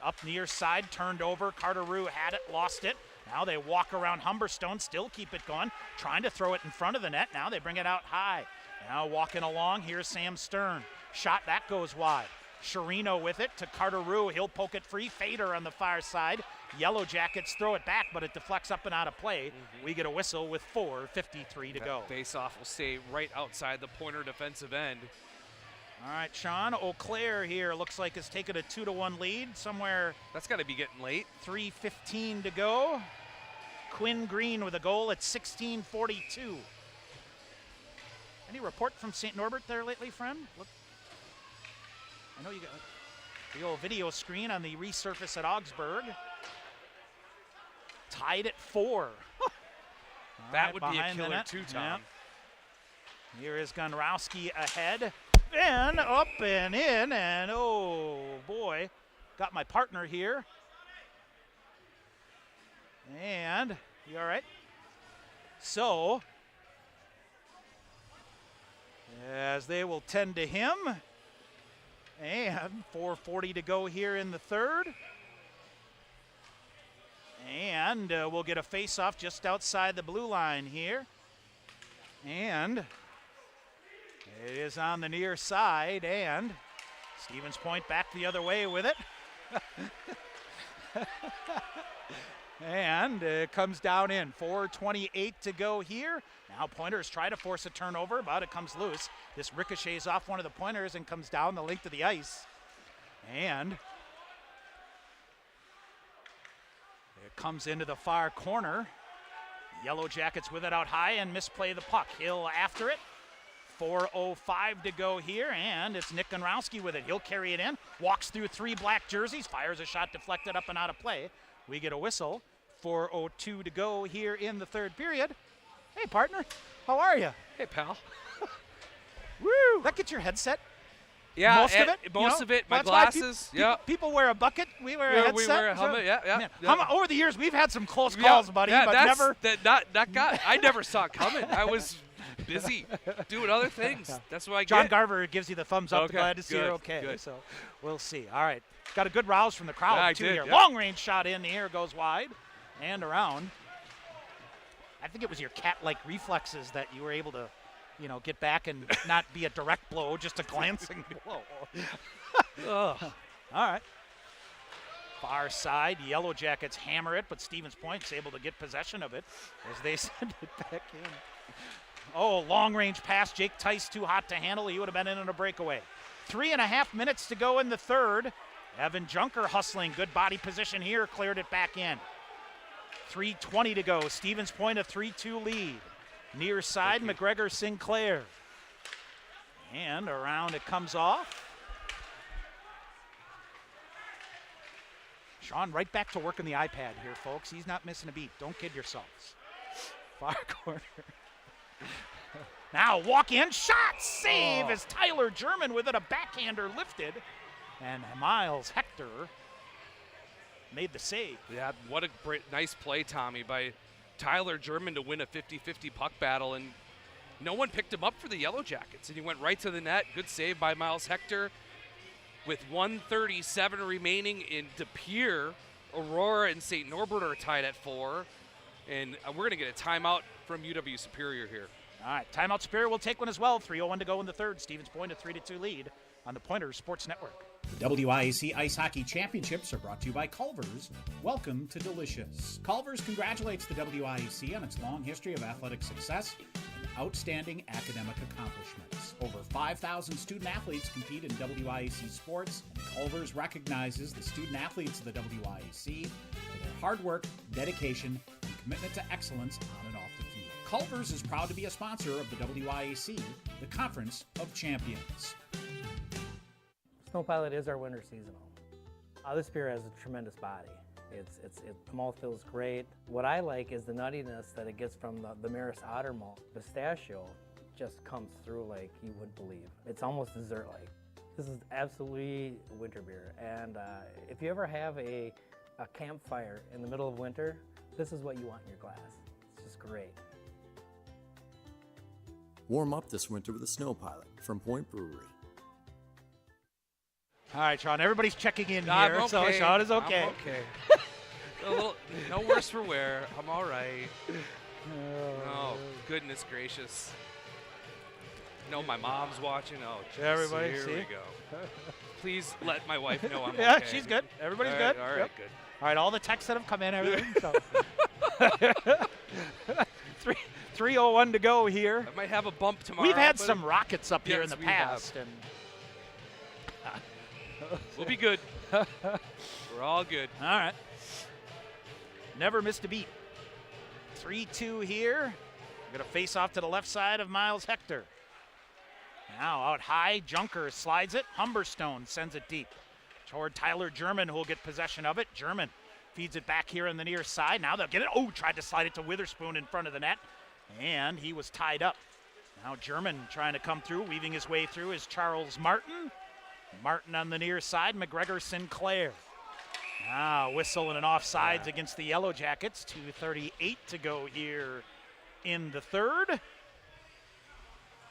Up near side, turned over. Carter Rue had it, lost it. Now they walk around Humberstone, still keep it going, trying to throw it in front of the net. Now they bring it out high. Now walking along, here's Sam Stern. Shot, that goes wide. Sherino with it to Carter Rue. He'll poke it free. Fader on the far side. Yellow Jackets throw it back, but it deflects up and out of play. We get a whistle with 4:53 to go. Face-off will stay right outside the Pointer defensive end. All right, Sean, Eau Claire here looks like has taken a 2-1 lead somewhere. That's got to be getting late. 3:15 to go. Quinn Green with a goal at 16:42. Any report from St. Norbert there lately, friend? Look, I know you got the old video screen on the resurface at Augsburg. Tied at 4. That would be a killer too, Tom. Yep. Here is Gonrowski ahead. And up and in, and oh boy, got my partner here. And, you all right? So, as they will tend to him, and 4:40 to go here in the third. And we'll get a face-off just outside the blue line here. And it is on the near side, and Stevens Point back the other way with it. And it comes down in. 4:28 to go here. Now Pointers try to force a turnover, but it comes loose. This ricochets off one of the Pointers and comes down the length of the ice. And it comes into the far corner. Yellow Jackets with it out high and misplay the puck. Hill after it. 4:05 to go here, and it's Nick Gonrowski with it. He'll carry it in, walks through 3 black jerseys, fires a shot deflected up and out of play. We get a whistle. 4:02 to go here in the third period. Hey, partner, how are you? Hey, pal. Woo! That gets your headset? Yeah, most of it. Most of it. My that's why glasses. Yeah. People wear a bucket. We wear a headset. We wear a helmet. Yeah. Over the years, we've had some close calls, buddy, but never. That guy. I never saw it coming. I was busy doing other things. That's what I get. John Garver gives you the thumbs up. Okay, Glad to see you're okay. Good. So we'll see. All right. Got a good rouse from the crowd, yeah, too, here. Yeah. Long range shot in the air, goes wide and around. I think it was your cat-like reflexes that you were able to, get back and not be a direct blow, just a glancing blow. All right. Far side, Yellow Jackets hammer it, but Stevens Point's able to get possession of it as they send it back in. Oh, long-range pass. Jake Tice too hot to handle. He would have been in on a breakaway. 3.5 minutes to go in the third. Evan Junker hustling. Good body position here. Cleared it back in. 3:20 to go. Stevens Point a 3-2 lead. Near side, McGregor Sinclair. And around it comes off. Sean, right back to work on the iPad here, folks. He's not missing a beat. Don't kid yourselves. Far corner. Now walk in, shot, save as Tyler German with it, a backhander lifted. And Miles Hector made the save. Yeah, what a nice play, Tommy, by Tyler German to win a 50-50 puck battle. And no one picked him up for the Yellow Jackets. And he went right to the net. Good save by Miles Hector. With 1:37 remaining in De Pere, Aurora and St. Norbert are tied at 4. And we're going to get a timeout from UW Superior here. All right, timeout Superior will take one as well. 3:01 to go in the third. Stevens Point a 3-2 lead on the Pointers Sports Network. The WIAC Ice Hockey Championships are brought to you by Culver's. Welcome to Delicious. Culver's congratulates the WIAC on its long history of athletic success and outstanding academic accomplishments. Over 5,000 student athletes compete in WIAC sports, and Culver's recognizes the student athletes of the WIAC for their hard work, dedication, and commitment to excellence on and off the field. Culver's is proud to be a sponsor of the WIAC, the Conference of Champions. Snow Pilot is our winter seasonal. This beer has a tremendous body. The malt feels great. What I like is the nuttiness that it gets from the Maris Otter malt. Pistachio just comes through like you would believe. It's almost dessert-like. This is absolutely winter beer, and if you ever have a campfire in the middle of winter, this is what you want in your glass. It's just great. Warm up this winter with a snow pilot from Point Brewery. All right, Sean, everybody's checking in I'm here, okay. so Sean is okay. I'm okay. A little, no worse for wear. I'm all right. Oh, goodness gracious. No, my mom's watching. Oh, geez. Everybody, here see? we go. Please let my wife know I'm Yeah, okay. she's good. Everybody's All right, good. All right, Yep. good. All right, all the texts that have come in, everything. So. 3:01 to go here. I might have a bump tomorrow. We've had but some rockets up here in Yes, the we past, have. and We'll be good. We're all good. all right. Never missed a beat. 3-2 here. We're going to face off to the left side of Miles Hector. Now out high, Junker slides it. Humberstone sends it deep toward Tyler German, who will get possession of it. German feeds it back here on the near side. Now they'll get it. Oh, tried to slide it to Witherspoon in front of the net, and he was tied up. Now German trying to come through, weaving his way through is Charles Martin. Martin on the near side, McGregor Sinclair. Now whistle and an offsides against the Yellow Jackets. 2:38 to go here in the third.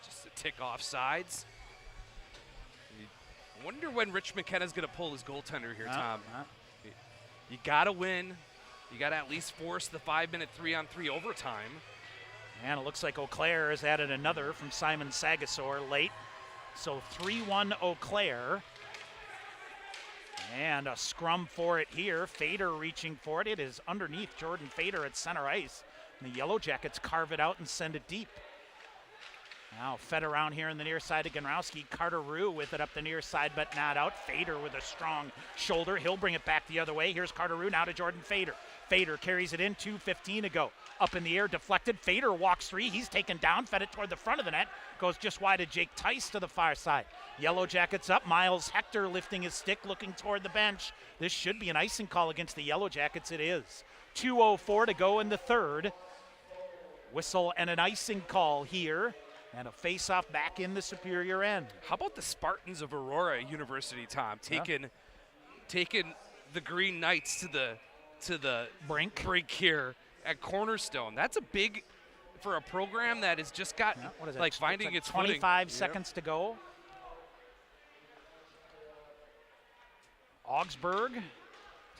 Just a tick off sides. I wonder when Rich McKenna's going to pull his goaltender here, Tom. You got to win. You got to at least force the 5-minute 3-on-3 overtime. And it looks like Eau Claire has added another from Simon Sagasor late. So 3-1 Eau Claire. And a scrum for it here. Fader reaching for it. It is underneath Jordan Fader at center ice. And the Yellow Jackets carve it out and send it deep. Now fed around here in the near side of Ganrowski. Carter Rue with it up the near side, but not out. Fader with a strong shoulder. He'll bring it back the other way. Here's Carter Rue now to Jordan Fader. Fader carries it in, 2:15 to go. Up in the air, deflected. Fader walks free. He's taken down, fed it toward the front of the net. Goes just wide of Jake Tice to the far side. Yellow Jackets up. Miles Hector lifting his stick, looking toward the bench. This should be an icing call against the Yellow Jackets. It is. 2:04 to go in the third. Whistle and an icing call here. And a face-off back in the Superior end. How about the Spartans of Aurora University, Tom, taking the Green Knights to the brink here at Cornerstone? That's a big for a program that has just got what is it? like finding its 25 footing. seconds to go. Augsburg. Tell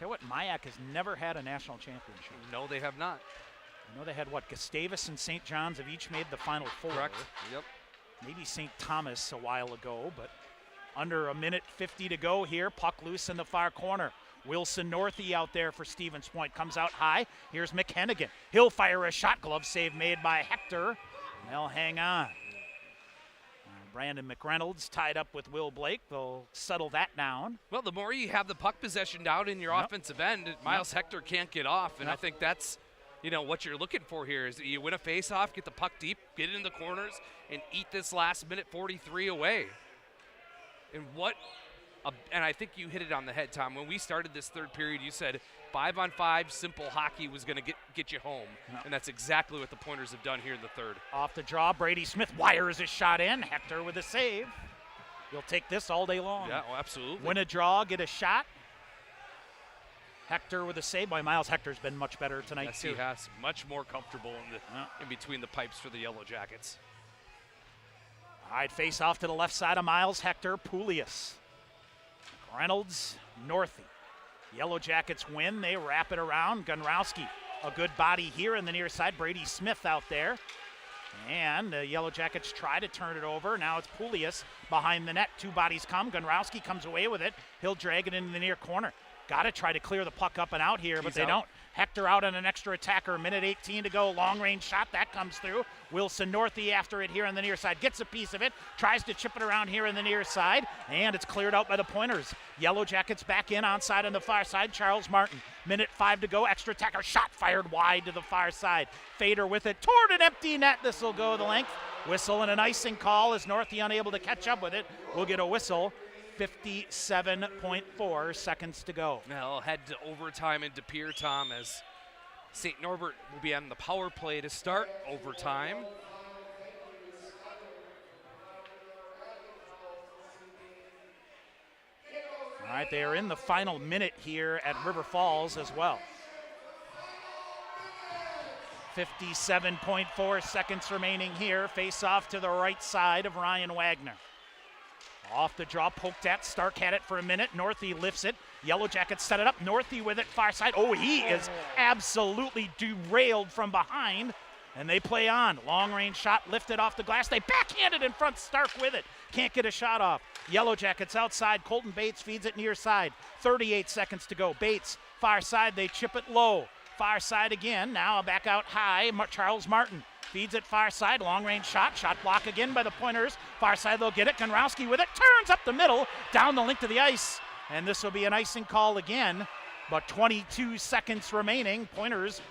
you what, WIAC has never had a national championship. No, they have not. I know they had, what, Gustavus and St. John's have each made the Final Four. Correct. Yep. Maybe St. Thomas a while ago, but under 1:50 to go here. Puck loose in the far corner. Wilson Northey out there for Stevens Point. Comes out high. Here's McHennigan. He'll fire a shot. Glove save made by Hector. They'll hang on. Brandon McReynolds tied up with Will Blake. They'll settle that down. Well, the more you have the puck possession down in your offensive end, Miles Hector can't get off, and I think that's what you're looking for here is that you win a face-off, get the puck deep, get it in the corners, and eat this last minute 43 away. And I think you hit it on the head, Tom. When we started this third period, you said 5-on-5 simple hockey was going to get you home, and that's exactly what the Pointers have done here in the third. Off the draw, Brady Smith wires his shot in. Hector with a save. You'll take this all day long. Yeah, absolutely. Win a draw, get a shot. Hector with a save. Boy, Miles Hector's been much better tonight, yes, too. He has. Much more comfortable in between the pipes for the Yellow Jackets. All right, face off to the left side of Miles Hector. Poulius. Reynolds, Northey. Yellow Jackets win. They wrap it around. Gunrowski, a good body here in the near side. Brady Smith out there. And the Yellow Jackets try to turn it over. Now it's Poulius behind the net. Two bodies come. Gunrowski comes away with it. He'll drag it into the near corner. Got to try to clear the puck up and out here, but they don't. Hector out on an extra attacker. 1:18 to go. Long range shot. That comes through. Wilson Northey after it here on the near side. Gets a piece of it. Tries to chip it around here in the near side. And it's cleared out by the Pointers. Yellow Jackets back in onside on the far side. Charles Martin. 1:05 to go. Extra attacker. Shot fired wide to the far side. Fader with it toward an empty net. This will go the length. Whistle and an icing call. Is Northey unable to catch up with it? We'll get a whistle. 57.4 seconds to go. Now we'll head to overtime in De Pere, Tom, as St. Norbert will be on the power play to start overtime. All right, they are in the final minute here at River Falls as well. 57.4 seconds remaining here. Face off to the right side of Ryan Wagner. Off the draw, poked at. Stark had it for a minute. Northey lifts it. Yellow Jackets set it up. Northey with it, far side. Oh, he is absolutely derailed from behind. And they play on. Long range shot lifted off the glass. They backhanded in front. Stark with it. Can't get a shot off. Yellow Jackets outside. Colton Bates feeds it near side. 38 seconds to go. Bates, far side. They chip it low. Far side again. Now back out high. Charles Martin feeds it far side. Long range shot. Shot block again by the Pointers. Far side they'll get it. Gonrowski with it. Turns up the middle. Down the length of the ice. And this will be an icing call again. But 22 seconds remaining. Pointers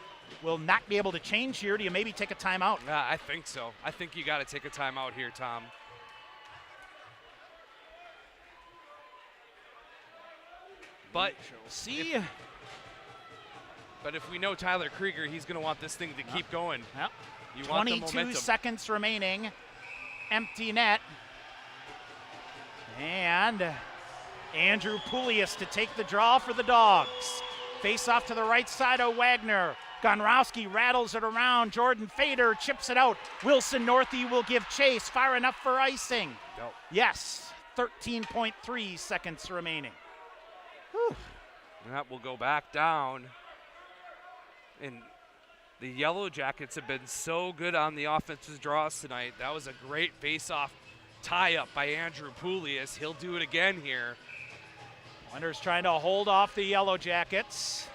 will not be able to change here. Do you maybe take a timeout? I think so. I think you got to take a timeout here, Tom. But see. But if we know Tyler Krieger, he's going to want this thing to keep going. Yep. You want the 22 momentum. seconds remaining. Empty net. And Andrew Poulias to take the draw for the Dogs. Face off to the right side of Wagner. Gonrowski rattles it around. Jordan Fader chips it out. Wilson Northey will give chase. Far enough for icing. No. Yes. 13.3 seconds remaining. Whew. And that will go back down. And the Yellow Jackets have been so good on the offensive draws tonight. That was a great face-off tie-up by Andrew Poulias. He'll do it again here. Pointers trying to hold off the Yellow Jackets.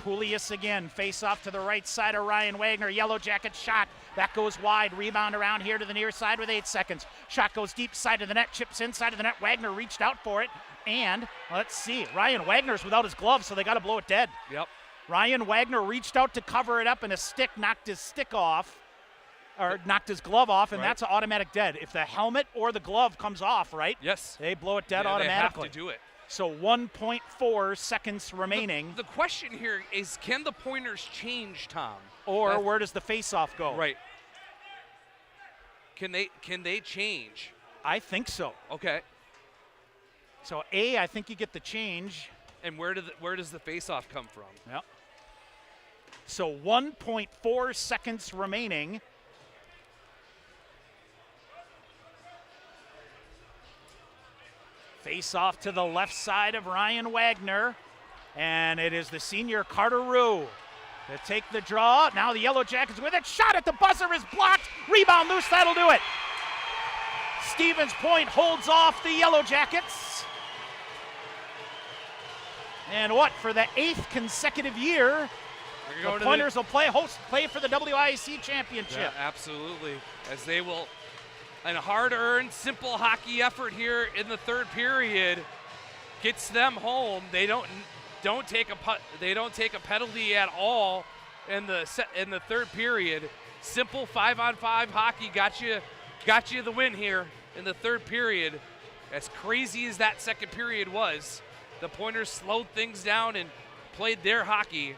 Poulias again, face off to the right side of Ryan Wagner. Yellow Jacket shot. That goes wide. Rebound around here to the near side with 8 seconds. Shot goes deep side of the net, chips inside of the net. Wagner reached out for it. And let's see, Ryan Wagner's without his glove, so they got to blow it dead. Yep. Ryan Wagner reached out to cover it up, and a stick knocked his stick off, or knocked his glove off, and that's an automatic dead. If the helmet or the glove comes off, right? Yes. They blow it dead Yeah, automatically. They have to do it. So 1.4 seconds remaining. The question here is, can the Pointers change, Tom? Or where does the face-off go? Right. Can they change? I think so. Okay. So I think you get the change. And where does the face-off come from? Yep. So 1.4 seconds remaining. Face off to the left side of Ryan Wagner. And it is the senior Carter Rue to take the draw. Now the Yellow Jackets with it. Shot at the buzzer is blocked. Rebound loose. That'll do it. Stevens Point holds off the Yellow Jackets. And what, for the 8th consecutive year, the Pointers will play for the WIAC Championship. Yeah, absolutely. As they will, a hard-earned, simple hockey effort here in the third period gets them home. They don't take a penalty at all in the third period. Simple 5-on-5 hockey got you the win here in the third period. As crazy as that second period was, the Pointers slowed things down and played their hockey.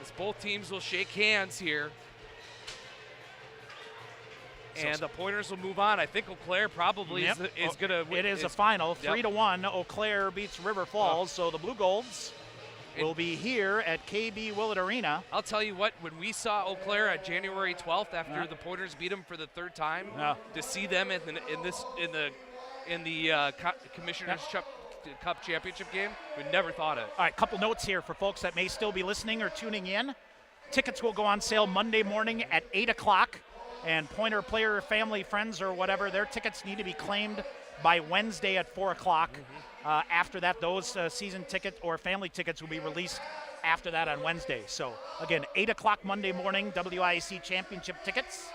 As both teams will shake hands here. And the Pointers will move on. I think Eau Claire probably is going to win. It is a final. 3-1. Eau Claire beats River Falls. So the Blue Golds will be here at KB Willett Arena. I'll tell you what, when we saw Eau Claire at January 12th after the Pointers beat them for the third time, to see them in the Commissioner's Cup Championship game, we never thought it. All right, couple notes here for folks that may still be listening or tuning in. Tickets will go on sale Monday morning at 8 o'clock. And Pointer player, family, friends, or whatever, their tickets need to be claimed by Wednesday at 4 o'clock. After that, those season ticket or family tickets will be released after that on Wednesday. So, again, 8 o'clock Monday morning, WIAC Championship tickets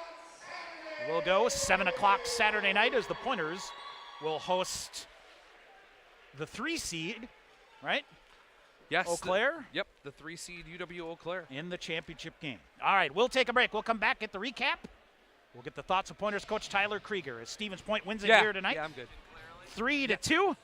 will go. 7 o'clock Saturday night as the Pointers will host the 3 seed, right? Yes. Eau Claire? Yep, the 3 seed UW Eau Claire. In the championship game. All right, we'll take a break. We'll come back, get the recap. We'll get the thoughts of Pointers coach Tyler Krieger as Stevens Point wins it here tonight. Yeah, I'm good. 3-2.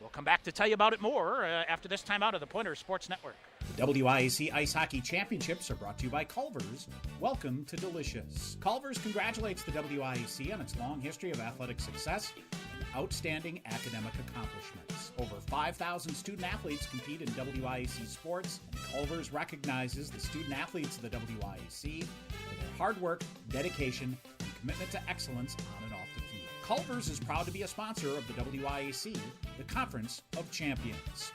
We'll come back to tell you about it more after this time out of the Pointers Sports Network. The WIAC Ice Hockey Championships are brought to you by Culver's. Welcome to Delicious. Culver's congratulates the WIAC on its long history of athletic success and outstanding academic accomplishments. Over 5,000 student-athletes compete in WIAC sports, and Culver's recognizes the student-athletes of the WIAC for their hard work, dedication, and commitment to excellence on and off the field. Culver's is proud to be a sponsor of the WIAC, the Conference of Champions.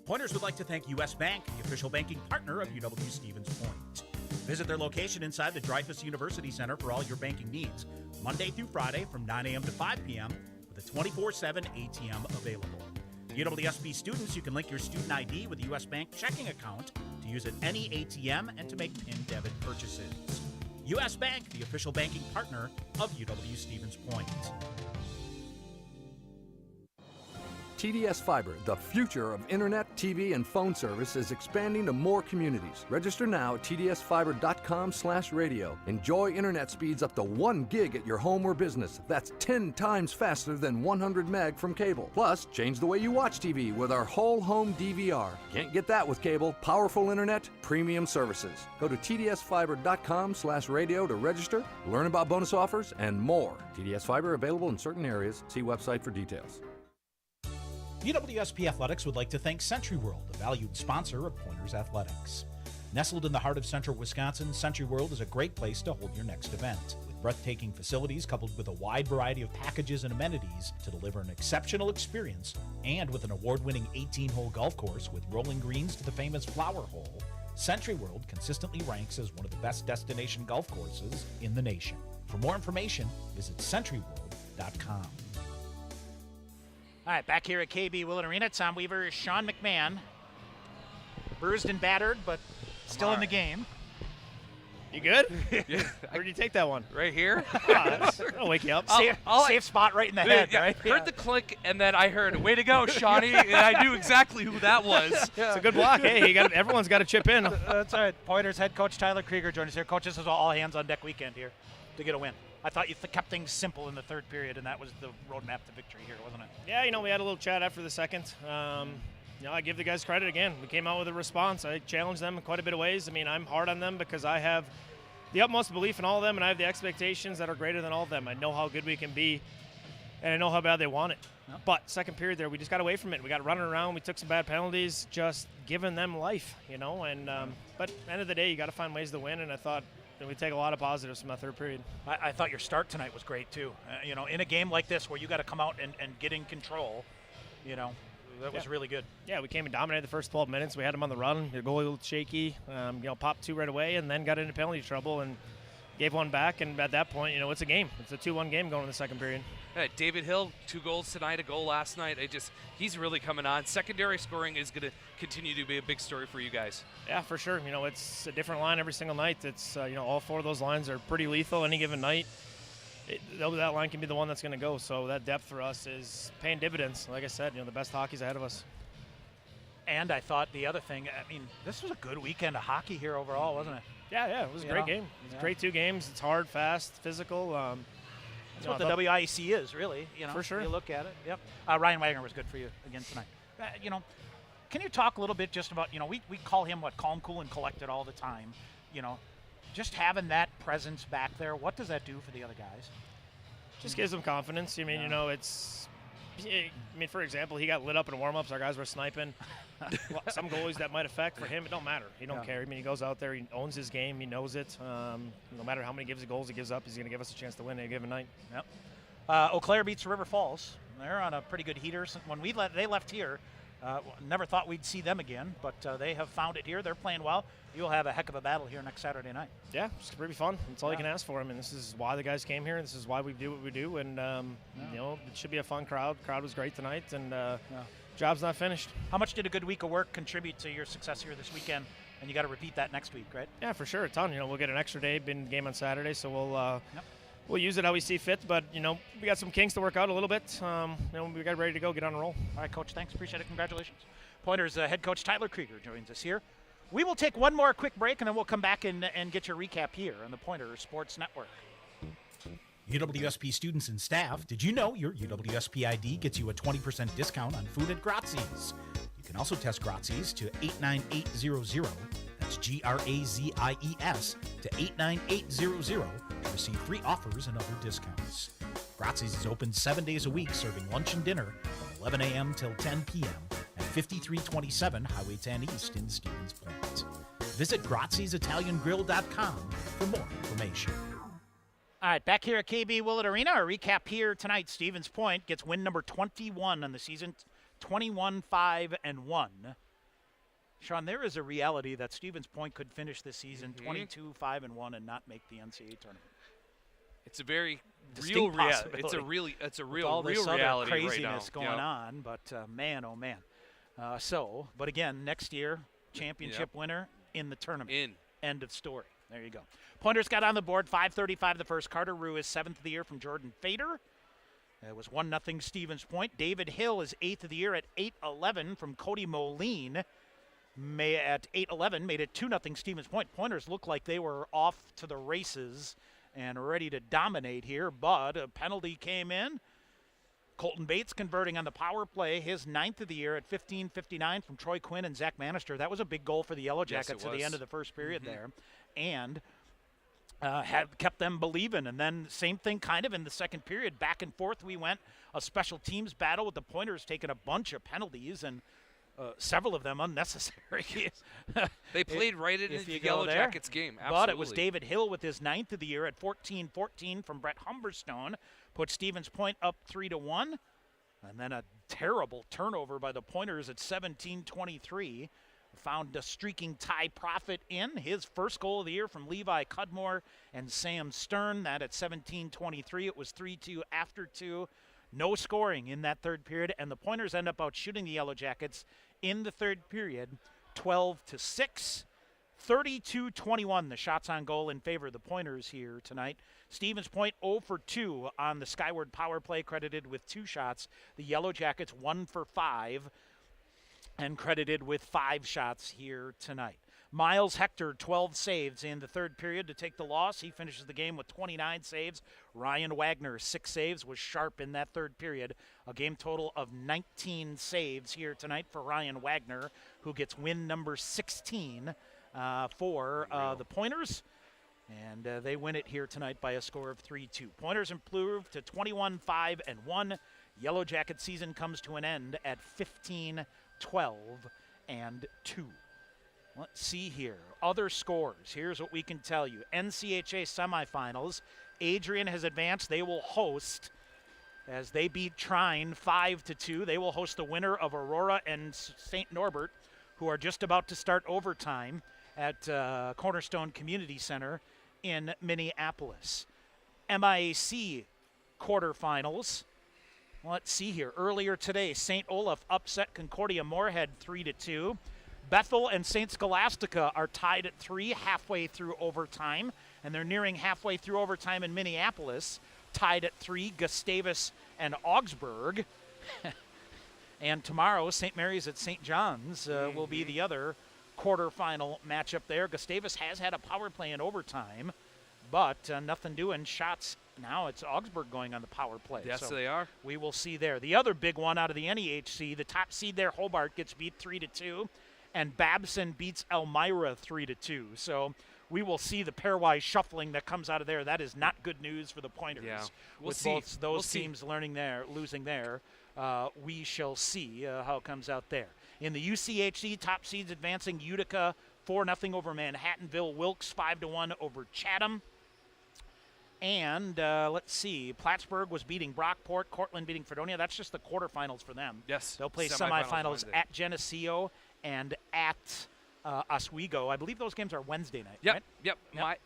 Pointers would like to thank U.S. Bank, the official banking partner of UW-Stevens Point. Visit their location inside the Dreyfus University Center for all your banking needs, Monday through Friday from 9 a.m. to 5 p.m. with a 24/7 ATM available. UWSP students, you can link your student ID with a U.S. Bank checking account to use at any ATM and to make PIN debit purchases. U.S. Bank, the official banking partner of UW-Stevens Point. TDS Fiber, the future of internet, TV, and phone service, is expanding to more communities. Register now at tdsfiber.com/radio. Enjoy internet speeds up to 1 gig at your home or business. That's 10 times faster than 100 meg from cable. Plus, change the way you watch TV with our whole home DVR. Can't get that with cable. Powerful internet, premium services. Go to tdsfiber.com/radio to register, learn about bonus offers, and more. TDS Fiber available in certain areas. See website for details. UWSP Athletics would like to thank Century World, a valued sponsor of Pointers Athletics. Nestled in the heart of central Wisconsin, Century World is a great place to hold your next event. With breathtaking facilities coupled with a wide variety of packages and amenities to deliver an exceptional experience, and with an award-winning 18-hole golf course with rolling greens to the famous Flower Hole, Century World consistently ranks as one of the best destination golf courses in the nation. For more information, visit centuryworld.com. All right, back here at KB Willett Arena, Tom Weaver, Sean McMahon. Bruised and battered, but still in the game. You good? Yeah. Where'd you take that one? Right here. I'll wake you up. Safe spot right in the head, right? Heard the click, and then I heard, "Way to go, Shawnee!" and I knew exactly who that was. It's a good block. Hey, everyone's got to chip in. That's all right. Pointers head coach Tyler Krieger joins us here. Coach, this is all hands on deck weekend here to get a win. I thought you kept things simple in the third period, and that was the roadmap to victory here, wasn't it? Yeah, we had a little chat after the second. I give the guys credit again. We came out with a response. I challenged them in quite a bit of ways. I'm hard on them because I have the utmost belief in all of them, and I have the expectations that are greater than all of them. I know how good we can be, and I know how bad they want it. Yep. But second period there, we just got away from it. We got running around. We took some bad penalties, just giving them life, But at the end of the day, you got to find ways to win, and I thought we take a lot of positives from that third period. I thought your start tonight was great, too. In a game like this where you got to come out and get in control, that was really good. Yeah, we came and dominated the first 12 minutes. We had them on the run. The goalie looked shaky, popped 2 right away, and then got into penalty trouble and gave 1 back. And at that point, it's a game. It's a 2-1 game going in the second period. Yeah, David Hill, 2 goals tonight, a goal last night. He's really coming on. Secondary scoring is going to continue to be a big story for you guys. Yeah, for sure. It's a different line every single night. It's all 4 of those lines are pretty lethal any given night. That line can be the one that's going to go. So that depth for us is paying dividends. Like I said, the best hockey's ahead of us. And I thought the other thing, this was a good weekend of hockey here overall, wasn't it? Yeah, it was a great game. It was a great 2 games. It's hard, fast, physical. That's what the WIAC is, really. For sure. You look at it. Yep. Ryan Wagner was good for you again tonight. Can you talk a little bit just about, we call him calm, cool, and collected all the time. Just having that presence back there, what does that do for the other guys? Just gives them confidence. For example, he got lit up in warm-ups. Our guys were sniping. Some goalies that might affect. For him, it don't matter. He don't care. He goes out there. He owns his game. He knows it. No matter how many goals he gives up, he's going to give us a chance to win any given night. Yep. Eau Claire beats River Falls. They're on a pretty good heater. When they left here, never thought we'd see them again, but they have found it here. They're playing well. You'll have a heck of a battle here next Saturday night. Yeah, it's going to be fun. That's all you can ask for. This is why the guys came here, and this is why we do what we do. And, it should be a fun crowd. Crowd was great tonight, and job's not finished. How much did a good week of work contribute to your success here this weekend? And you got to repeat that next week, right? Yeah, for sure. A ton. We'll get an extra day, game on Saturday, so we'll use it how we see fit. But, we got some kinks to work out a little bit. We got ready to go, get on a roll. All right, Coach, thanks. Appreciate it. Congratulations. Pointers head coach Tyler Krieger joins us here. We will take one more quick break, and then we'll come back and get your recap here on the Pointers Sports Network. UWSP students and staff, did you know your UWSP ID gets you a 20% discount on food at Grazzi's? You can also test Grazzi's to 89800. That's GRAZIES to 89800 Receive free offers and other discounts. Grazzi's is open 7 days a week, serving lunch and dinner from 11 a.m. till 10 p.m. at 5327 Highway 10 East in Stevens Point. Visit Grazzi'sItalianGrill.com for more information. All right, back here at KB Willett Arena, a recap here tonight. Stevens Point gets win number 21 on the season, 21-5-1. Sean, there is a reality that Stevens Point could finish this season 22-5-1 and not make the NCAA tournament. It's a very Distinct real reality. possibility. It's a With real all this other reality craziness right now. going on, but man, oh man. But again, next year, championship winner in the tournament. End of story. There you go. Pointers got on the board, 5:35 the first. Carter Rue is 7th of the year from Jordan Fader. It was 1-0 Stevens Point. David Hill is 8th of the year at 8-11 from Cody Moline. At 8-11, made it 2-0 Stevens Point. Pointers looked like they were off to the races and ready to dominate here, but a penalty came in. Colton Bates converting on the power play, his 9th of the year at 15:59 from Troy Quinn and Zach Manister. That was a big goal for the Yellow Jackets at the end of the first period there, and had kept them believing. And then same thing kind of in the second period. Back and forth we went, a special teams battle with the Pointers taking a bunch of penalties, and several of them unnecessary. They played right into the Yellow Jackets game. Absolutely. But it was David Hill with his 9th of the year at 14-14 from Brett Humberstone. Put Stevens Point up 3-1. And then a terrible turnover by the Pointers at 17-23. Found a streaking Ty Profit in. His first goal of the year from Levi Cudmore and Sam Stern. That at 17-23. It was 3-2 after 2. No scoring in that third period. And the Pointers end up out shooting the Yellow Jackets in the third period, 12-6. 32-21, the shots on goal in favor of the Pointers here tonight. Stevens Point 0 for 2 on the Skyward power play, credited with 2 shots. The Yellow Jackets 1 for 5 and credited with 5 shots here tonight. Miles Hector, 12 saves in the third period to take the loss. He finishes the game with 29 saves. Ryan Wagner, 6 saves, was sharp in that third period. A game total of 19 saves here tonight for Ryan Wagner, who gets win number 16 for the Pointers. And they win it here tonight by a score of 3-2. Pointers improved to 21-5-1. Yellow Jacket season comes to an end at 15-12-2. Let's see here. Other scores. Here's what we can tell you. NCHA semifinals. Adrian has advanced. They will host, as they beat Trine 5-2. They will host the winner of Aurora and St. Norbert, who are just about to start overtime at Cornerstone Community Center in Minneapolis. MIAC quarterfinals. Let's see here. Earlier today, St. Olaf upset Concordia Moorhead 3-2. Bethel and St. Scholastica are tied at 3 halfway through overtime, and they're nearing halfway through overtime in Minneapolis, tied at 3, Gustavus and Augsburg. And tomorrow, St. Mary's at St. John's will be the other quarterfinal matchup there. Gustavus has had a power play in overtime, but nothing doing. Shots now, it's Augsburg going on the power play. Yes, so they are. We will see there. The other big one out of the NEHC, the top seed there, Hobart, gets beat 3-2. And Babson beats Elmira 3-2. So we will see the pairwise shuffling that comes out of there. That is not good news for the Pointers. Yeah. With both those teams losing there, we shall see how it comes out there. In the UCHC, top seeds advancing. Utica 4-0 over Manhattanville. Wilkes 5-1 over Chatham. And let's see, Plattsburgh was beating Brockport, Cortland beating Fredonia. That's just the quarterfinals for them. Yes. They'll play semifinals at Geneseo and at Oswego. I believe those games are Wednesday night, right? Yep.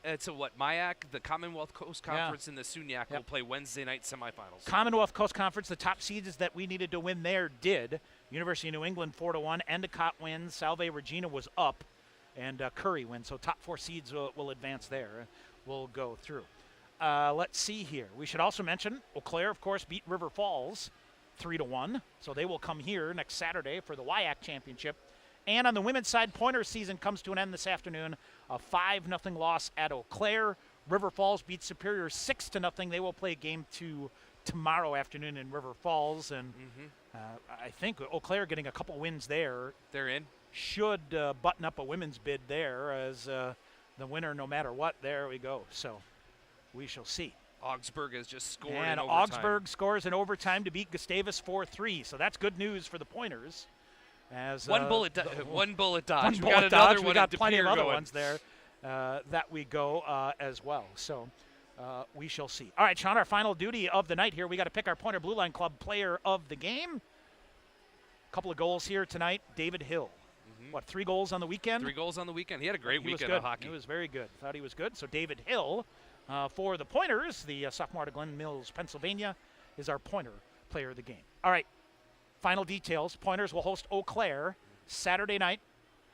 It's MIAC, the Commonwealth Coast Conference, and the SUNYAC will play Wednesday night semifinals. Commonwealth Coast Conference, the top seeds that we needed to win there did. University of New England 4-1, Endicott wins, Salve Regina was up, and Curry wins. So top 4 seeds will advance there. We'll go through. Let's see here. We should also mention Eau Claire, of course, beat River Falls 3-1. So they will come here next Saturday for the WIAC Championship. And on the women's side, Pointers season comes to an end this afternoon. A 5-0 loss at Eau Claire. River Falls beat Superior 6-0. They will play game 2 tomorrow afternoon in River Falls. And I think Eau Claire getting a couple wins there. They're in. Should button up a women's bid there as the winner no matter what. There we go. So We shall see. Augsburg has just scored and in overtime. Augsburg scores in overtime to beat Gustavus 4-3. So that's good news for the Pointers. As one bullet dodge. One We got bullet another dodge. one. We got at plenty of Depeer other going. ones there that we go as well. So we shall see. All right, Sean, our final duty of the night here. We got to pick our Pointer Blue Line Club player of the game. A couple of goals here tonight. David Hill. What, 3 goals on the weekend? 3 goals on the weekend. He had a great He was weekend good. of hockey. He was very good. Thought he was good. So David Hill for the Pointers, the sophomore out of Glen Mills, Pennsylvania, is our Pointer player of the game. All right, final details. Pointers will host Eau Claire Saturday night,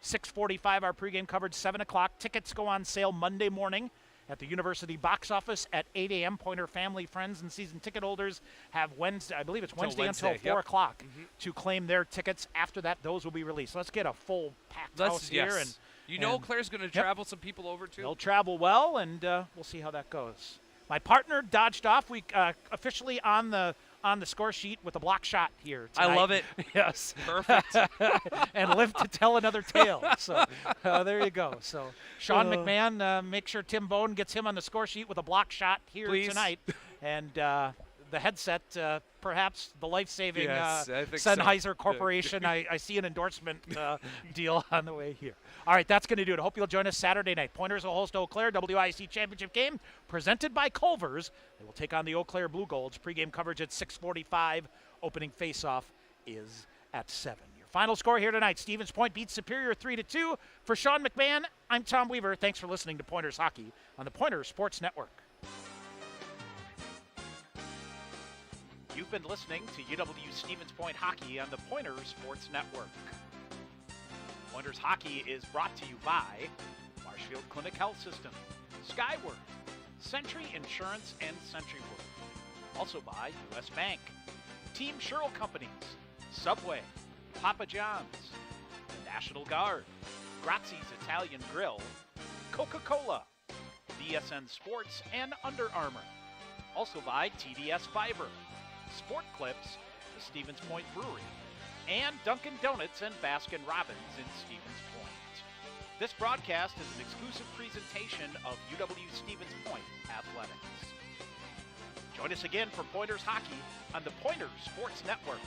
6:45. Our pregame coverage, 7 o'clock. Tickets go on sale Monday morning at the University box office at 8 a.m. Pointer family, friends, and season ticket holders have Wednesday, I believe it's Wednesday until 4 o'clock to claim their tickets. After that, those will be released. Let's get a full packed house here. And Eau Claire's going to travel some people over too. They'll travel well, and we'll see how that goes. My partner dodged off. We officially on the score sheet with a block shot here tonight. I love it. Yes. Perfect. And live to tell another tale. So there you go. So Sean McMahon, make sure Tim Bone gets him on the score sheet with a block shot here tonight. And the headset, perhaps the life-saving Sennheiser Corporation. I see an endorsement deal on the way here. All right, that's going to do it. I hope you'll join us Saturday night. Pointers will host Eau Claire WIAC Championship game presented by Culver's. They will take on the Eau Claire Blue Golds. Pregame coverage at 6:45. Opening faceoff is at 7. Your final score here tonight, Stevens Point beats Superior 3-2. For Sean McMahon, I'm Tom Weaver. Thanks for listening to Pointers Hockey on the Pointers Sports Network. You've been listening to UW Stevens Point Hockey on the Pointers Sports Network. Pointers Hockey is brought to you by Marshfield Clinic Health System, Skyward, Century Insurance and CenturyWorld. Also by U.S. Bank, Team Sherrill Companies, Subway, Papa John's, the National Guard, Grazzi's Italian Grill, Coca-Cola, BSN Sports, and Under Armour. Also by TDS Fiber, Sport Clips, the Stevens Point Brewery, and Dunkin' Donuts and Baskin Robbins in Stevens Point. This broadcast is an exclusive presentation of UW Stevens Point Athletics. Join us again for Pointers Hockey on the Pointers Sports Network.